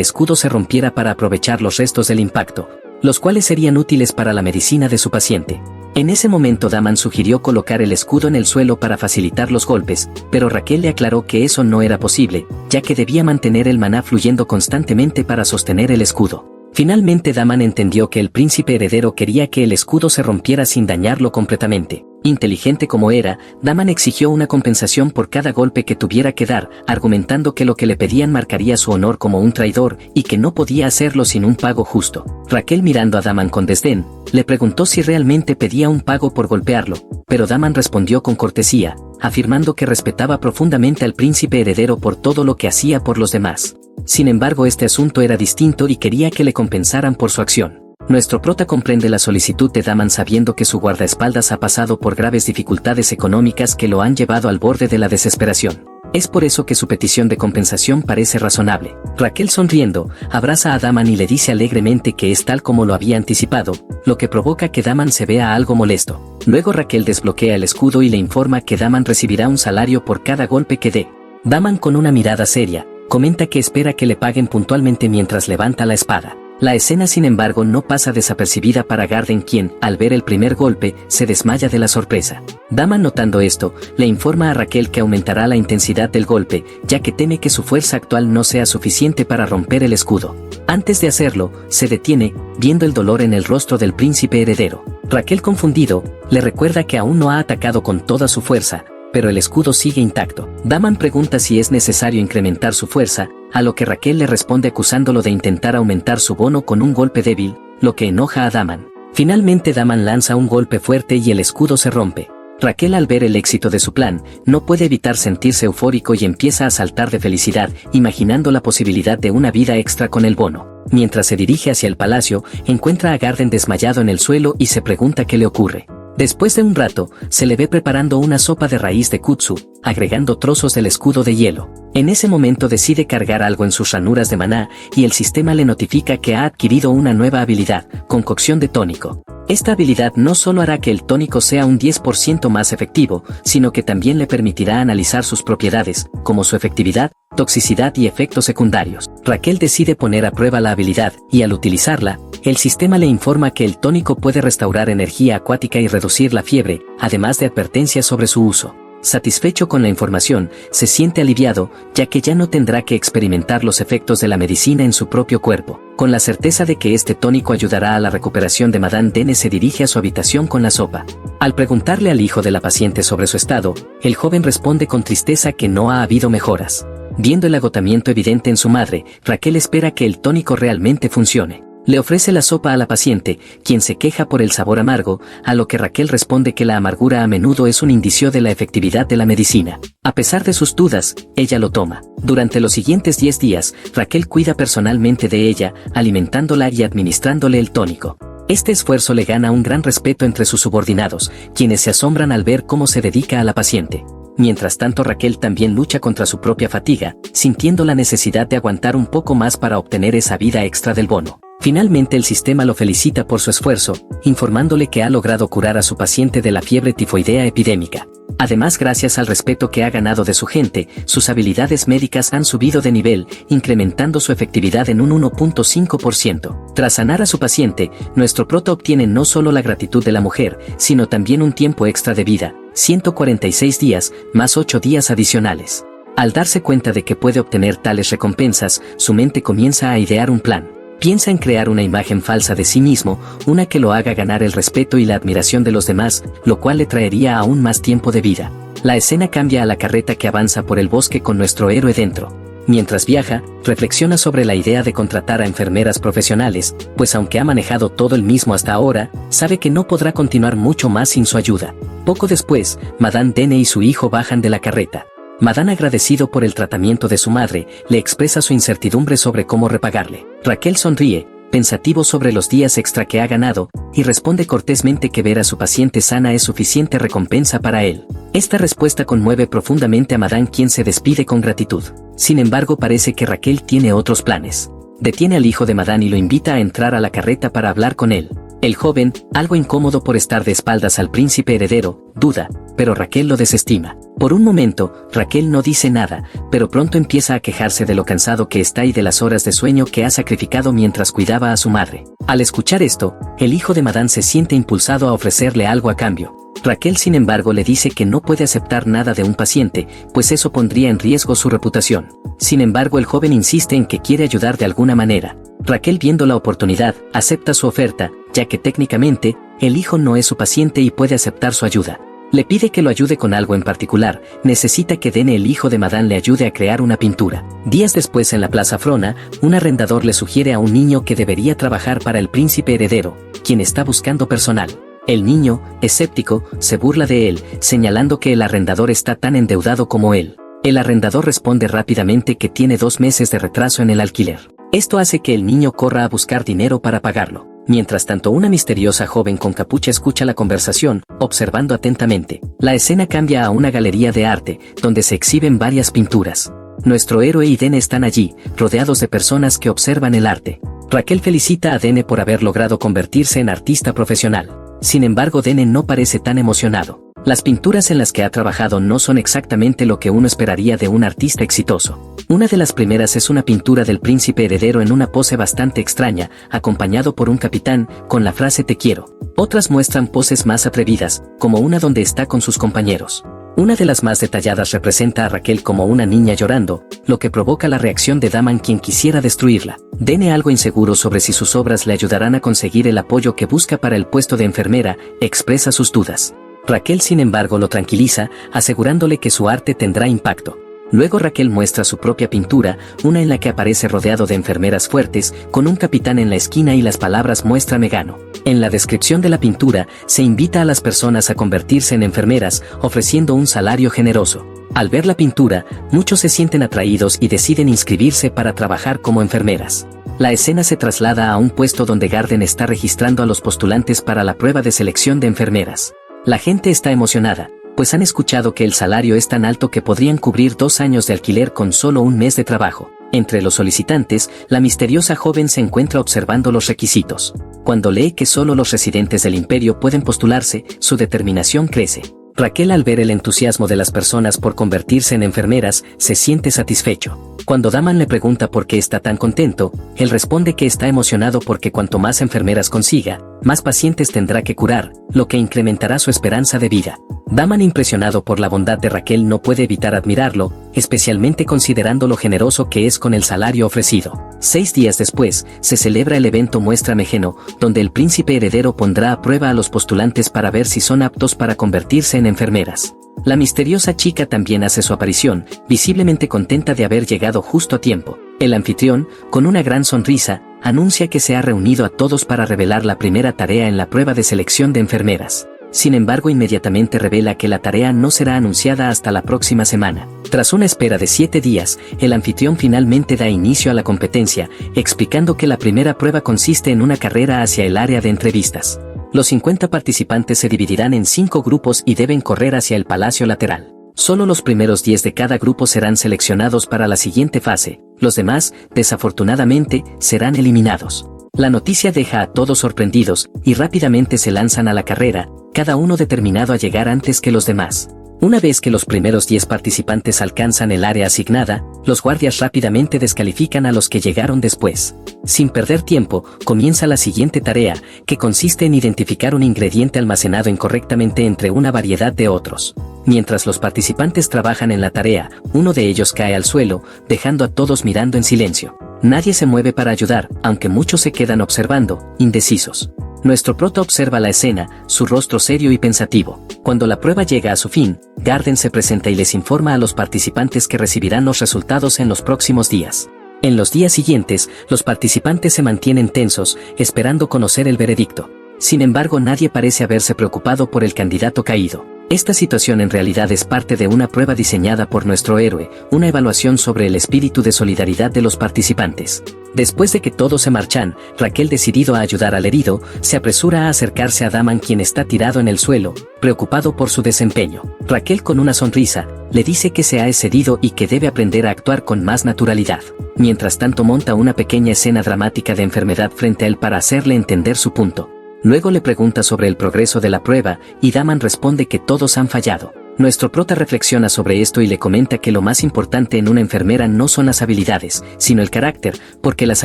escudo se rompiera para aprovechar los restos del impacto, los cuales serían útiles para la medicina de su paciente. En ese momento Daman sugirió colocar el escudo en el suelo para facilitar los golpes, pero Raquel le aclaró que eso no era posible, ya que debía mantener el maná fluyendo constantemente para sostener el escudo. Finalmente Daman entendió que el príncipe heredero quería que el escudo se rompiera sin dañarlo completamente. Inteligente como era, Daman exigió una compensación por cada golpe que tuviera que dar, argumentando que lo que le pedían marcaría su honor como un traidor y que no podía hacerlo sin un pago justo. Raquel, mirando a Daman con desdén, le preguntó si realmente pedía un pago por golpearlo, pero Daman respondió con cortesía, afirmando que respetaba profundamente al príncipe heredero por todo lo que hacía por los demás. Sin embargo, este asunto era distinto y quería que le compensaran por su acción. Nuestro prota comprende la solicitud de Daman sabiendo que su guardaespaldas ha pasado por graves dificultades económicas que lo han llevado al borde de la desesperación. Es por eso que su petición de compensación parece razonable. Raquel, sonriendo, abraza a Daman y le dice alegremente que es tal como lo había anticipado, lo que provoca que Daman se vea algo molesto. Luego Raquel desbloquea el escudo y le informa que Daman recibirá un salario por cada golpe que dé. Daman, con una mirada seria, comenta que espera que le paguen puntualmente mientras levanta la espada. La escena, sin embargo, no pasa desapercibida para Garden, quien, al ver el primer golpe, se desmaya de la sorpresa. Daman, notando esto, le informa a Raquel que aumentará la intensidad del golpe, ya que teme que su fuerza actual no sea suficiente para romper el escudo. Antes de hacerlo, se detiene, viendo el dolor en el rostro del príncipe heredero. Raquel, confundido, le recuerda que aún no ha atacado con toda su fuerza, pero el escudo sigue intacto. Daman pregunta si es necesario incrementar su fuerza, a lo que Raquel le responde acusándolo de intentar aumentar su bono con un golpe débil, lo que enoja a Daman. Finalmente Daman lanza un golpe fuerte y el escudo se rompe. Raquel, al ver el éxito de su plan, no puede evitar sentirse eufórico y empieza a saltar de felicidad, imaginando la posibilidad de una vida extra con el bono. Mientras se dirige hacia el palacio, encuentra a Garden desmayado en el suelo y se pregunta qué le ocurre. Después de un rato, se le ve preparando una sopa de raíz de kudzu, agregando trozos del escudo de hielo. En ese momento decide cargar algo en sus ranuras de maná y el sistema le notifica que ha adquirido una nueva habilidad, concocción de tónico. Esta habilidad no solo hará que el tónico sea un 10% más efectivo, sino que también le permitirá analizar sus propiedades, como su efectividad, toxicidad y efectos secundarios. Raquel decide poner a prueba la habilidad, y al utilizarla, el sistema le informa que el tónico puede restaurar energía acuática y reducir la fiebre, además de advertencias sobre su uso. Satisfecho con la información, se siente aliviado, ya que ya no tendrá que experimentar los efectos de la medicina en su propio cuerpo. Con la certeza de que este tónico ayudará a la recuperación de Madame Dene, se dirige a su habitación con la sopa. Al preguntarle al hijo de la paciente sobre su estado, el joven responde con tristeza que no ha habido mejoras. Viendo el agotamiento evidente en su madre, Raquel espera que el tónico realmente funcione. Le ofrece la sopa a la paciente, quien se queja por el sabor amargo, a lo que Raquel responde que la amargura a menudo es un indicio de la efectividad de la medicina. A pesar de sus dudas, ella lo toma. Durante los siguientes 10 días, Raquel cuida personalmente de ella, alimentándola y administrándole el tónico. Este esfuerzo le gana un gran respeto entre sus subordinados, quienes se asombran al ver cómo se dedica a la paciente. Mientras tanto, Raquel también lucha contra su propia fatiga, sintiendo la necesidad de aguantar un poco más para obtener esa vida extra del bono. Finalmente el sistema lo felicita por su esfuerzo, informándole que ha logrado curar a su paciente de la fiebre tifoidea epidémica. Además, gracias al respeto que ha ganado de su gente, sus habilidades médicas han subido de nivel, incrementando su efectividad en un 1.5%. Tras sanar a su paciente, nuestro prota obtiene no solo la gratitud de la mujer, sino también un tiempo extra de vida, 146 días, más 8 días adicionales. Al darse cuenta de que puede obtener tales recompensas, su mente comienza a idear un plan. Piensa en crear una imagen falsa de sí mismo, una que lo haga ganar el respeto y la admiración de los demás, lo cual le traería aún más tiempo de vida. La escena cambia a la carreta que avanza por el bosque con nuestro héroe dentro. Mientras viaja, reflexiona sobre la idea de contratar a enfermeras profesionales, pues aunque ha manejado todo él mismo hasta ahora, sabe que no podrá continuar mucho más sin su ayuda. Poco después, Madame Dene y su hijo bajan de la carreta. Madame, agradecido por el tratamiento de su madre, le expresa su incertidumbre sobre cómo repagarle. Raquel sonríe, pensativo sobre los días extra que ha ganado, y responde cortésmente que ver a su paciente sana es suficiente recompensa para él. Esta respuesta conmueve profundamente a Madame, quien se despide con gratitud. Sin embargo, parece que Raquel tiene otros planes. Detiene al hijo de Madame y lo invita a entrar a la carreta para hablar con él. El joven, algo incómodo por estar de espaldas al príncipe heredero, duda, pero Raquel lo desestima. Por un momento, Raquel no dice nada, pero pronto empieza a quejarse de lo cansado que está y de las horas de sueño que ha sacrificado mientras cuidaba a su madre. Al escuchar esto, el hijo de Madame se siente impulsado a ofrecerle algo a cambio. Raquel, sin embargo, le dice que no puede aceptar nada de un paciente, pues eso pondría en riesgo su reputación. Sin embargo, el joven insiste en que quiere ayudar de alguna manera. Raquel, viendo la oportunidad, acepta su oferta, ya que técnicamente, el hijo no es su paciente y puede aceptar su ayuda. Le pide que lo ayude con algo en particular, necesita que Dene, el hijo de Madame, le ayude a crear una pintura. Días después, en la Plaza Frona, un arrendador le sugiere a un niño que debería trabajar para el príncipe heredero, quien está buscando personal. El niño, escéptico, se burla de él, señalando que el arrendador está tan endeudado como él. El arrendador responde rápidamente que tiene 2 meses de retraso en el alquiler. Esto hace que el niño corra a buscar dinero para pagarlo. Mientras tanto, una misteriosa joven con capucha escucha la conversación, observando atentamente. La escena cambia a una galería de arte, donde se exhiben varias pinturas. Nuestro héroe y Dene están allí, rodeados de personas que observan el arte. Raquel felicita a Dene por haber logrado convertirse en artista profesional. Sin embargo, Dene no parece tan emocionado. Las pinturas en las que ha trabajado no son exactamente lo que uno esperaría de un artista exitoso. Una de las primeras es una pintura del príncipe heredero en una pose bastante extraña, acompañado por un capitán, con la frase "te quiero". Otras muestran poses más atrevidas, como una donde está con sus compañeros. Una de las más detalladas representa a Raquel como una niña llorando, lo que provoca la reacción de Daman, quien quisiera destruirla. Dene, algo inseguro sobre si sus obras le ayudarán a conseguir el apoyo que busca para el puesto de enfermera, expresa sus dudas. Raquel sin embargo lo tranquiliza, asegurándole que su arte tendrá impacto. Luego Raquel muestra su propia pintura, una en la que aparece rodeado de enfermeras fuertes, con un capitán en la esquina y las palabras "Muéstrame gano". En la descripción de la pintura, se invita a las personas a convertirse en enfermeras, ofreciendo un salario generoso. Al ver la pintura, muchos se sienten atraídos y deciden inscribirse para trabajar como enfermeras. La escena se traslada a un puesto donde Garden está registrando a los postulantes para la prueba de selección de enfermeras. La gente está emocionada, pues han escuchado que el salario es tan alto que podrían cubrir 2 años de alquiler con solo un mes de trabajo. Entre los solicitantes, la misteriosa joven se encuentra observando los requisitos. Cuando lee que solo los residentes del imperio pueden postularse, su determinación crece. Raquel, al ver el entusiasmo de las personas por convertirse en enfermeras, se siente satisfecho. Cuando Daman le pregunta por qué está tan contento, él responde que está emocionado porque cuanto más enfermeras consiga, más pacientes tendrá que curar, lo que incrementará su esperanza de vida. Daman, impresionado por la bondad de Raquel, no puede evitar admirarlo, especialmente considerando lo generoso que es con el salario ofrecido. 6 días después, se celebra el evento Muéstrame gano, donde el príncipe heredero pondrá a prueba a los postulantes para ver si son aptos para convertirse en enfermeras. La misteriosa chica también hace su aparición, visiblemente contenta de haber llegado justo a tiempo. El anfitrión, con una gran sonrisa, anuncia que se ha reunido a todos para revelar la primera tarea en la prueba de selección de enfermeras. Sin embargo, inmediatamente revela que la tarea no será anunciada hasta la próxima semana. Tras una espera de 7 días, el anfitrión finalmente da inicio a la competencia, explicando que la primera prueba consiste en una carrera hacia el área de entrevistas. Los 50 participantes se dividirán en 5 grupos y deben correr hacia el palacio lateral. Solo los primeros 10 de cada grupo serán seleccionados para la siguiente fase, los demás, desafortunadamente, serán eliminados. La noticia deja a todos sorprendidos, y rápidamente se lanzan a la carrera, cada uno determinado a llegar antes que los demás. Una vez que los primeros 10 participantes alcanzan el área asignada, los guardias rápidamente descalifican a los que llegaron después. Sin perder tiempo, comienza la siguiente tarea, que consiste en identificar un ingrediente almacenado incorrectamente entre una variedad de otros. Mientras los participantes trabajan en la tarea, uno de ellos cae al suelo, dejando a todos mirando en silencio. Nadie se mueve para ayudar, aunque muchos se quedan observando, indecisos. Nuestro prota observa la escena, su rostro serio y pensativo. Cuando la prueba llega a su fin, Garden se presenta y les informa a los participantes que recibirán los resultados en los próximos días. En los días siguientes, los participantes se mantienen tensos, esperando conocer el veredicto. Sin embargo, nadie parece haberse preocupado por el candidato caído. Esta situación en realidad es parte de una prueba diseñada por nuestro héroe, una evaluación sobre el espíritu de solidaridad de los participantes. Después de que todos se marchan, Raquel, decidido a ayudar al herido, se apresura a acercarse a Daman, quien está tirado en el suelo, preocupado por su desempeño. Raquel, con una sonrisa, le dice que se ha excedido y que debe aprender a actuar con más naturalidad. Mientras tanto, monta una pequeña escena dramática de enfermedad frente a él para hacerle entender su punto. Luego le pregunta sobre el progreso de la prueba, y Daman responde que todos han fallado. Nuestro prota reflexiona sobre esto y le comenta que lo más importante en una enfermera no son las habilidades, sino el carácter, porque las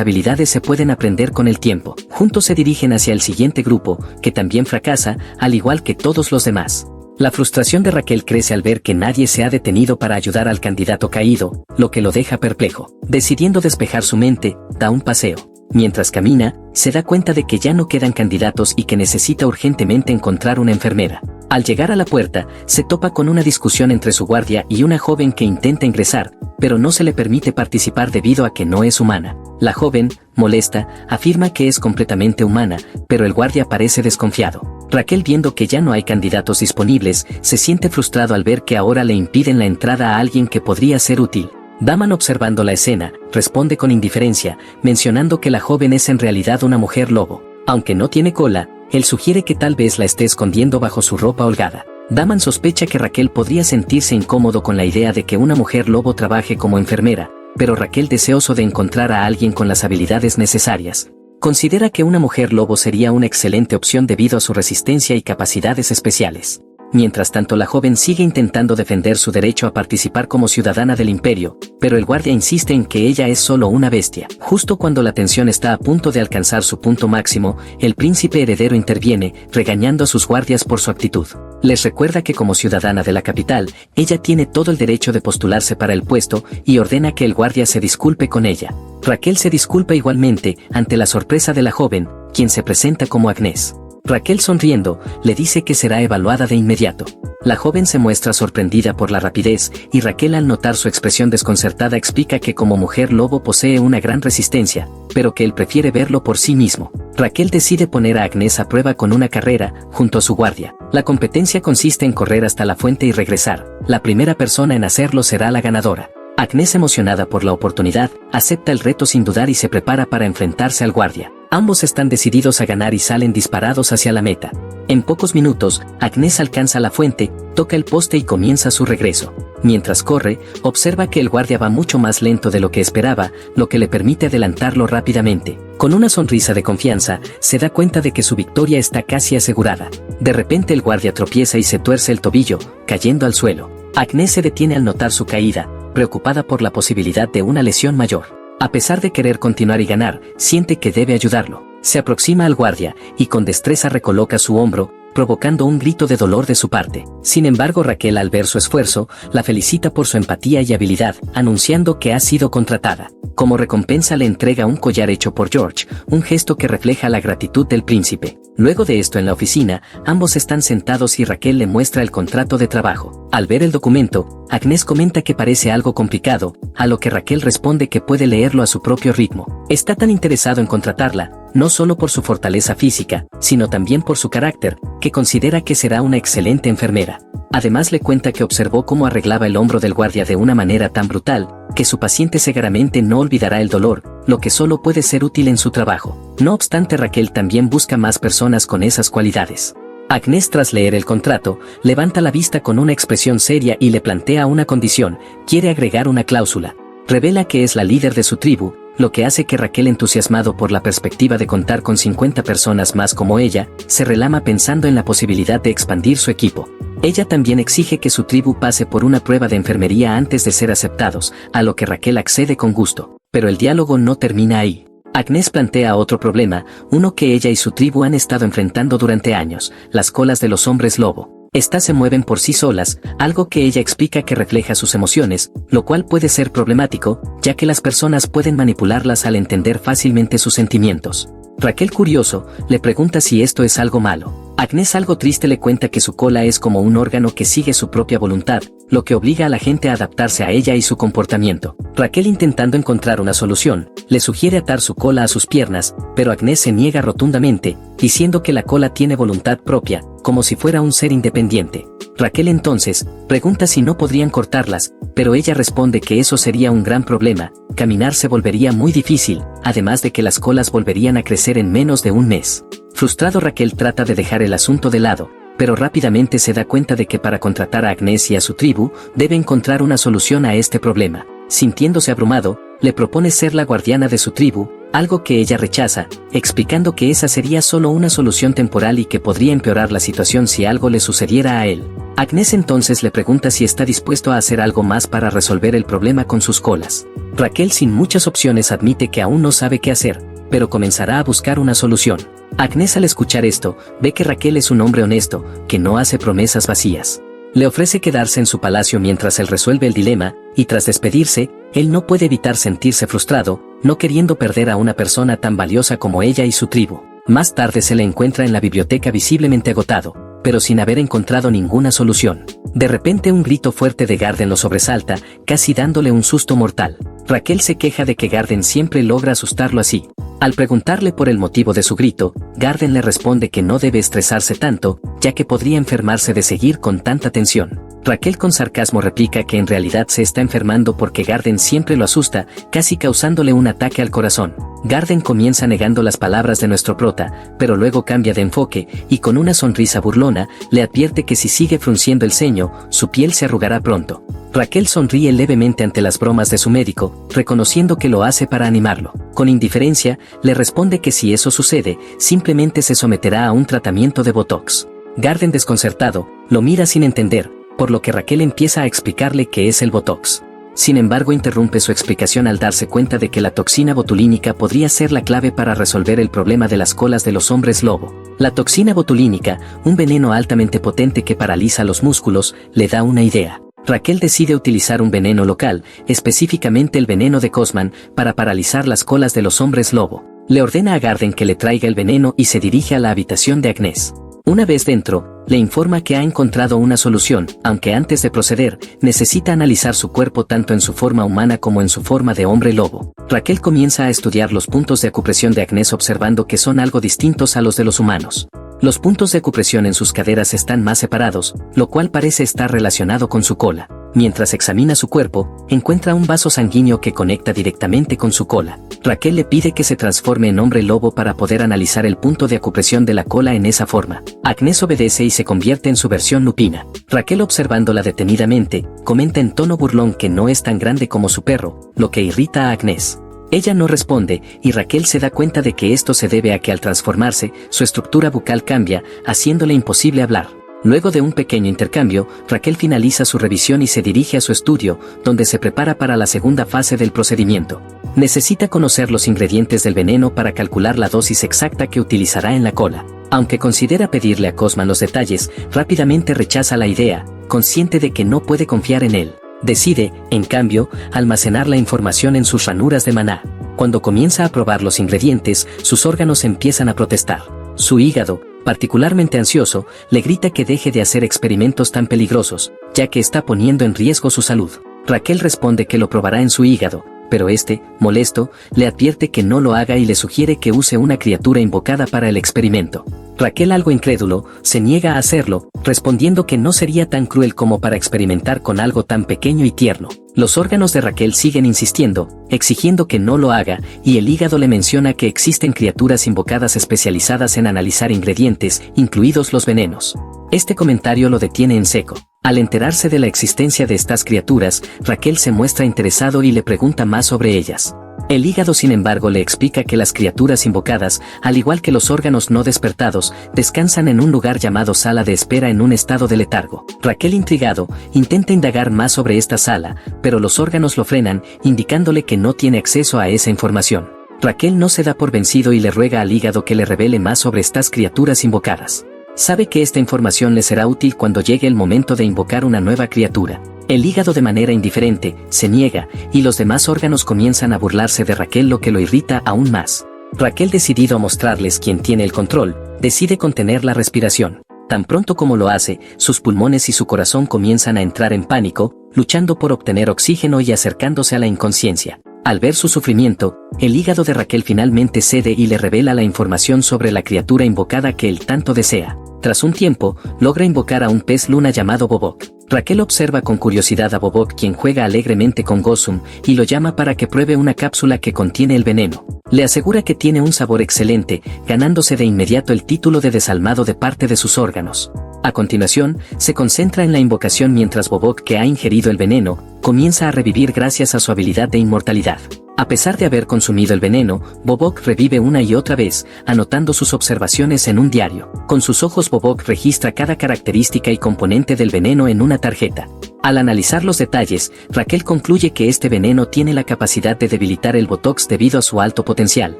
habilidades se pueden aprender con el tiempo. Juntos se dirigen hacia el siguiente grupo, que también fracasa, al igual que todos los demás. La frustración de Raquel crece al ver que nadie se ha detenido para ayudar al candidato caído, lo que lo deja perplejo. Decidiendo despejar su mente, da un paseo. Mientras camina, se da cuenta de que ya no quedan candidatos y que necesita urgentemente encontrar una enfermera. Al llegar a la puerta, se topa con una discusión entre su guardia y una joven que intenta ingresar, pero no se le permite participar debido a que no es humana. La joven, molesta, afirma que es completamente humana, pero el guardia parece desconfiado. Raquel, viendo que ya no hay candidatos disponibles, se siente frustrado al ver que ahora le impiden la entrada a alguien que podría ser útil. Daman, observando la escena, responde con indiferencia, mencionando que la joven es en realidad una mujer lobo. Aunque no tiene cola, él sugiere que tal vez la esté escondiendo bajo su ropa holgada. Daman sospecha que Raquel podría sentirse incómodo con la idea de que una mujer lobo trabaje como enfermera, pero Raquel, deseoso de encontrar a alguien con las habilidades necesarias, considera que una mujer lobo sería una excelente opción debido a su resistencia y capacidades especiales. Mientras tanto, la joven sigue intentando defender su derecho a participar como ciudadana del imperio, pero el guardia insiste en que ella es solo una bestia. Justo cuando la tensión está a punto de alcanzar su punto máximo, el príncipe heredero interviene, regañando a sus guardias por su actitud. Les recuerda que como ciudadana de la capital, ella tiene todo el derecho de postularse para el puesto y ordena que el guardia se disculpe con ella. Raquel se disculpa igualmente ante la sorpresa de la joven, quien se presenta como Agnes. Raquel, sonriendo, le dice que será evaluada de inmediato. La joven se muestra sorprendida por la rapidez, y Raquel, al notar su expresión desconcertada, explica que como mujer lobo posee una gran resistencia, pero que él prefiere verlo por sí mismo. Raquel decide poner a Agnes a prueba con una carrera, junto a su guardia. La competencia consiste en correr hasta la fuente y regresar. La primera persona en hacerlo será la ganadora. Agnes, emocionada por la oportunidad, acepta el reto sin dudar y se prepara para enfrentarse al guardia. Ambos están decididos a ganar y salen disparados hacia la meta. En pocos minutos, Agnes alcanza la fuente, toca el poste y comienza su regreso. Mientras corre, observa que el guardia va mucho más lento de lo que esperaba, lo que le permite adelantarlo rápidamente. Con una sonrisa de confianza, se da cuenta de que su victoria está casi asegurada. De repente el guardia tropieza y se tuerce el tobillo, cayendo al suelo. Agnes se detiene al notar su caída, preocupada por la posibilidad de una lesión mayor. A pesar de querer continuar y ganar, siente que debe ayudarlo. Se aproxima al guardia, y con destreza recoloca su hombro, provocando un grito de dolor de su parte. Sin embargo, Raquel, al ver su esfuerzo, la felicita por su empatía y habilidad, anunciando que ha sido contratada. Como recompensa le entrega un collar hecho por George, un gesto que refleja la gratitud del príncipe. Luego de esto, en la oficina, ambos están sentados y Raquel le muestra el contrato de trabajo. Al ver el documento, Agnes comenta que parece algo complicado, a lo que Raquel responde que puede leerlo a su propio ritmo. Está tan interesado en contratarla, no solo por su fortaleza física, sino también por su carácter, que considera que será una excelente enfermera. Además, le cuenta que observó cómo arreglaba el hombro del guardia de una manera tan brutal, que su paciente seguramente no olvidará el dolor, lo que solo puede ser útil en su trabajo. No obstante, Raquel también busca más personas con esas cualidades. Agnes, tras leer el contrato, levanta la vista con una expresión seria y le plantea una condición: quiere agregar una cláusula. Revela que es la líder de su tribu, lo que hace que Raquel, entusiasmado por la perspectiva de contar con 50 personas más como ella, se relama pensando en la posibilidad de expandir su equipo. Ella también exige que su tribu pase por una prueba de enfermería antes de ser aceptados, a lo que Raquel accede con gusto. Pero el diálogo no termina ahí. Agnes plantea otro problema, uno que ella y su tribu han estado enfrentando durante años: las colas de los hombres lobo. Estas se mueven por sí solas, algo que ella explica que refleja sus emociones, lo cual puede ser problemático, ya que las personas pueden manipularlas al entender fácilmente sus sentimientos. Raquel, curioso, le pregunta si esto es algo malo. Agnes, algo triste, le cuenta que su cola es como un órgano que sigue su propia voluntad, lo que obliga a la gente a adaptarse a ella y su comportamiento. Raquel, intentando encontrar una solución, le sugiere atar su cola a sus piernas, pero Agnes se niega rotundamente, diciendo que la cola tiene voluntad propia, como si fuera un ser independiente. Raquel entonces pregunta si no podrían cortarlas, pero ella responde que eso sería un gran problema, caminar se volvería muy difícil, además de que las colas volverían a crecer en menos de un mes. Frustrado, Raquel trata de dejar el asunto de lado, pero rápidamente se da cuenta de que para contratar a Agnes y a su tribu, debe encontrar una solución a este problema. Sintiéndose abrumado, le propone ser la guardiana de su tribu, algo que ella rechaza, explicando que esa sería solo una solución temporal y que podría empeorar la situación si algo le sucediera a él. Agnes entonces le pregunta si está dispuesto a hacer algo más para resolver el problema con sus colas. Raquel, sin muchas opciones, admite que aún no sabe qué hacer, pero comenzará a buscar una solución. Agnes, al escuchar esto, ve que Raquel es un hombre honesto, que no hace promesas vacías. Le ofrece quedarse en su palacio mientras él resuelve el dilema, y tras despedirse, él no puede evitar sentirse frustrado, no queriendo perder a una persona tan valiosa como ella y su tribu. Más tarde se le encuentra en la biblioteca visiblemente agotado, pero sin haber encontrado ninguna solución. De repente un grito fuerte de Garden lo sobresalta, casi dándole un susto mortal. Raquel se queja de que Garden siempre logra asustarlo así. Al preguntarle por el motivo de su grito, Garden le responde que no debe estresarse tanto, ya que podría enfermarse de seguir con tanta tensión. Raquel con sarcasmo replica que en realidad se está enfermando porque Garden siempre lo asusta, casi causándole un ataque al corazón. Garden comienza negando las palabras de nuestro prota, pero luego cambia de enfoque, y con una sonrisa burlona, le advierte que si sigue frunciendo el ceño, su piel se arrugará pronto. Raquel sonríe levemente ante las bromas de su médico, reconociendo que lo hace para animarlo. Con indiferencia, le responde que si eso sucede, simplemente se someterá a un tratamiento de Botox. Garden, desconcertado, lo mira sin entender, por lo que Raquel empieza a explicarle qué es el Botox. Sin embargo, interrumpe su explicación al darse cuenta de que la toxina botulínica podría ser la clave para resolver el problema de las colas de los hombres lobo. La toxina botulínica, un veneno altamente potente que paraliza los músculos, le da una idea. Raquel decide utilizar un veneno local, específicamente el veneno de Cosman, para paralizar las colas de los hombres lobo. Le ordena a Garden que le traiga el veneno y se dirige a la habitación de Agnes. Una vez dentro, le informa que ha encontrado una solución, aunque antes de proceder, necesita analizar su cuerpo tanto en su forma humana como en su forma de hombre lobo. Raquel comienza a estudiar los puntos de acupresión de Agnes observando que son algo distintos a los de los humanos. Los puntos de acupresión en sus caderas están más separados, lo cual parece estar relacionado con su cola. Mientras examina su cuerpo, encuentra un vaso sanguíneo que conecta directamente con su cola. Raquel le pide que se transforme en hombre lobo para poder analizar el punto de acupresión de la cola en esa forma. Agnes obedece y se convierte en su versión lupina. Raquel, observándola detenidamente, comenta en tono burlón que no es tan grande como su perro, lo que irrita a Agnes. Ella no responde, y Raquel se da cuenta de que esto se debe a que al transformarse, su estructura bucal cambia, haciéndole imposible hablar. Luego de un pequeño intercambio, Raquel finaliza su revisión y se dirige a su estudio, donde se prepara para la segunda fase del procedimiento. Necesita conocer los ingredientes del veneno para calcular la dosis exacta que utilizará en la cola. Aunque considera pedirle a Cosman los detalles, rápidamente rechaza la idea, consciente de que no puede confiar en él. Decide, en cambio, almacenar la información en sus ranuras de maná. Cuando comienza a probar los ingredientes, sus órganos empiezan a protestar. Su hígado, particularmente ansioso, le grita que deje de hacer experimentos tan peligrosos, ya que está poniendo en riesgo su salud. Raquel responde que lo probará en su hígado, pero este, molesto, le advierte que no lo haga y le sugiere que use una criatura invocada para el experimento. Raquel, algo incrédulo, se niega a hacerlo, respondiendo que no sería tan cruel como para experimentar con algo tan pequeño y tierno. Los órganos de Raquel siguen insistiendo, exigiendo que no lo haga, y el hígado le menciona que existen criaturas invocadas especializadas en analizar ingredientes, incluidos los venenos. Este comentario lo detiene en seco. Al enterarse de la existencia de estas criaturas, Raquel se muestra interesado y le pregunta más sobre ellas. El hígado, sin embargo, le explica que las criaturas invocadas, al igual que los órganos no despertados, descansan en un lugar llamado sala de espera en un estado de letargo. Raquel, intrigado, intenta indagar más sobre esta sala, pero los órganos lo frenan, indicándole que no tiene acceso a esa información. Raquel no se da por vencido y le ruega al hígado que le revele más sobre estas criaturas invocadas. Sabe que esta información le será útil cuando llegue el momento de invocar una nueva criatura. El hígado, de manera indiferente, se niega, y los demás órganos comienzan a burlarse de Raquel, lo que lo irrita aún más. Raquel, decidido a mostrarles quién tiene el control, decide contener la respiración. Tan pronto como lo hace, sus pulmones y su corazón comienzan a entrar en pánico, luchando por obtener oxígeno y acercándose a la inconsciencia. Al ver su sufrimiento, el hígado de Raquel finalmente cede y le revela la información sobre la criatura invocada que él tanto desea. Tras un tiempo, logra invocar a un pez luna llamado Bobok. Raquel observa con curiosidad a Bobok, quien juega alegremente con Gosum, y lo llama para que pruebe una cápsula que contiene el veneno. Le asegura que tiene un sabor excelente, ganándose de inmediato el título de desalmado de parte de sus órganos. A continuación, se concentra en la invocación mientras Bobok, que ha ingerido el veneno, comienza a revivir gracias a su habilidad de inmortalidad. A pesar de haber consumido el veneno, Bobok revive una y otra vez, anotando sus observaciones en un diario. Con sus ojos, Bobok registra cada característica y componente del veneno en una tarjeta. Al analizar los detalles, Raquel concluye que este veneno tiene la capacidad de debilitar el botox debido a su alto potencial,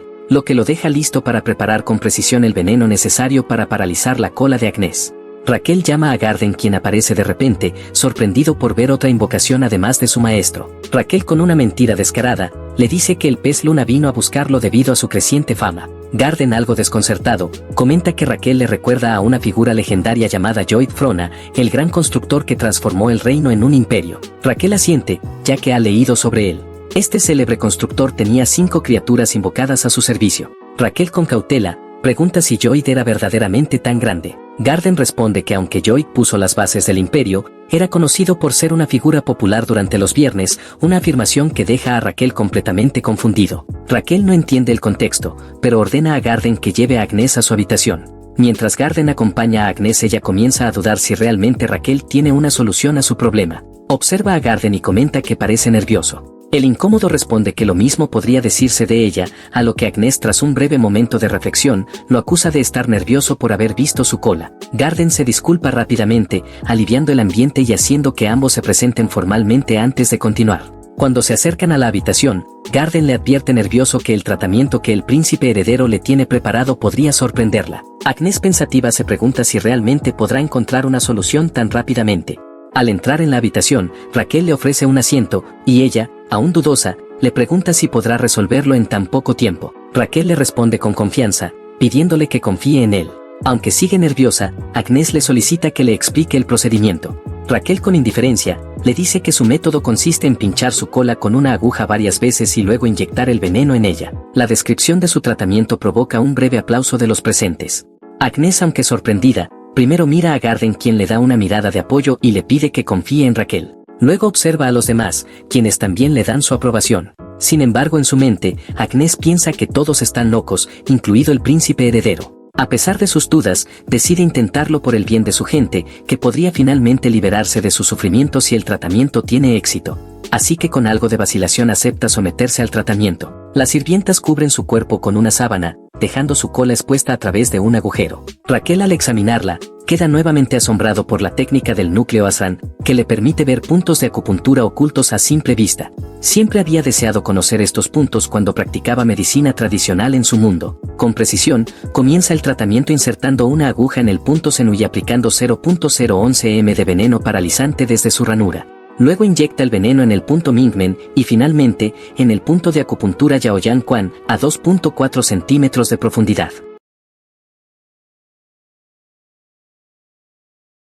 lo que lo deja listo para preparar con precisión el veneno necesario para paralizar la cola de Agnes. Raquel llama a Garden, quien aparece de repente, sorprendido por ver otra invocación además de su maestro. Raquel, con una mentira descarada, le dice que el pez luna vino a buscarlo debido a su creciente fama. Garden, algo desconcertado, comenta que Raquel le recuerda a una figura legendaria llamada Lloyd Frona, el gran constructor que transformó el reino en un imperio. Raquel asiente, ya que ha leído sobre él. Este célebre constructor tenía 5 criaturas invocadas a su servicio. Raquel, con cautela, pregunta si Lloyd era verdaderamente tan grande. Garden responde que aunque Lloyd puso las bases del imperio, era conocido por ser una figura popular durante los viernes, una afirmación que deja a Raquel completamente confundido. Raquel no entiende el contexto, pero ordena a Garden que lleve a Agnes a su habitación. Mientras Garden acompaña a Agnes, ella comienza a dudar si realmente Raquel tiene una solución a su problema. Observa a Garden y comenta que parece nervioso. El incómodo responde que lo mismo podría decirse de ella, a lo que Agnes, tras un breve momento de reflexión, lo acusa de estar nervioso por haber visto su cola. Garden se disculpa rápidamente, aliviando el ambiente y haciendo que ambos se presenten formalmente antes de continuar. Cuando se acercan a la habitación, Garden le advierte nervioso que el tratamiento que el príncipe heredero le tiene preparado podría sorprenderla. Agnes, pensativa, se pregunta si realmente podrá encontrar una solución tan rápidamente. Al entrar en la habitación, Raquel le ofrece un asiento, y ella, aún dudosa, le pregunta si podrá resolverlo en tan poco tiempo. Raquel le responde con confianza, pidiéndole que confíe en él. Aunque sigue nerviosa, Agnès le solicita que le explique el procedimiento. Raquel, con indiferencia, le dice que su método consiste en pinchar su cola con una aguja varias veces y luego inyectar el veneno en ella. La descripción de su tratamiento provoca un breve aplauso de los presentes. Agnès, aunque sorprendida, primero mira a Garden, quien le da una mirada de apoyo y le pide que confíe en Raquel. Luego observa a los demás, quienes también le dan su aprobación. Sin embargo, en su mente, Agnès piensa que todos están locos, incluido el príncipe heredero. A pesar de sus dudas, decide intentarlo por el bien de su gente, que podría finalmente liberarse de su sufrimiento si el tratamiento tiene éxito. Así que con algo de vacilación acepta someterse al tratamiento. Las sirvientas cubren su cuerpo con una sábana, dejando su cola expuesta a través de un agujero. Raquel, al examinarla, queda nuevamente asombrado por la técnica del núcleo Asran, que le permite ver puntos de acupuntura ocultos a simple vista. Siempre había deseado conocer estos puntos cuando practicaba medicina tradicional en su mundo. Con precisión, comienza el tratamiento insertando una aguja en el punto senu y aplicando 0.011 m de veneno paralizante desde su ranura. Luego inyecta el veneno en el punto Mingmen y finalmente en el punto de acupuntura Yaoyan Quan, a 2.4 centímetros de profundidad.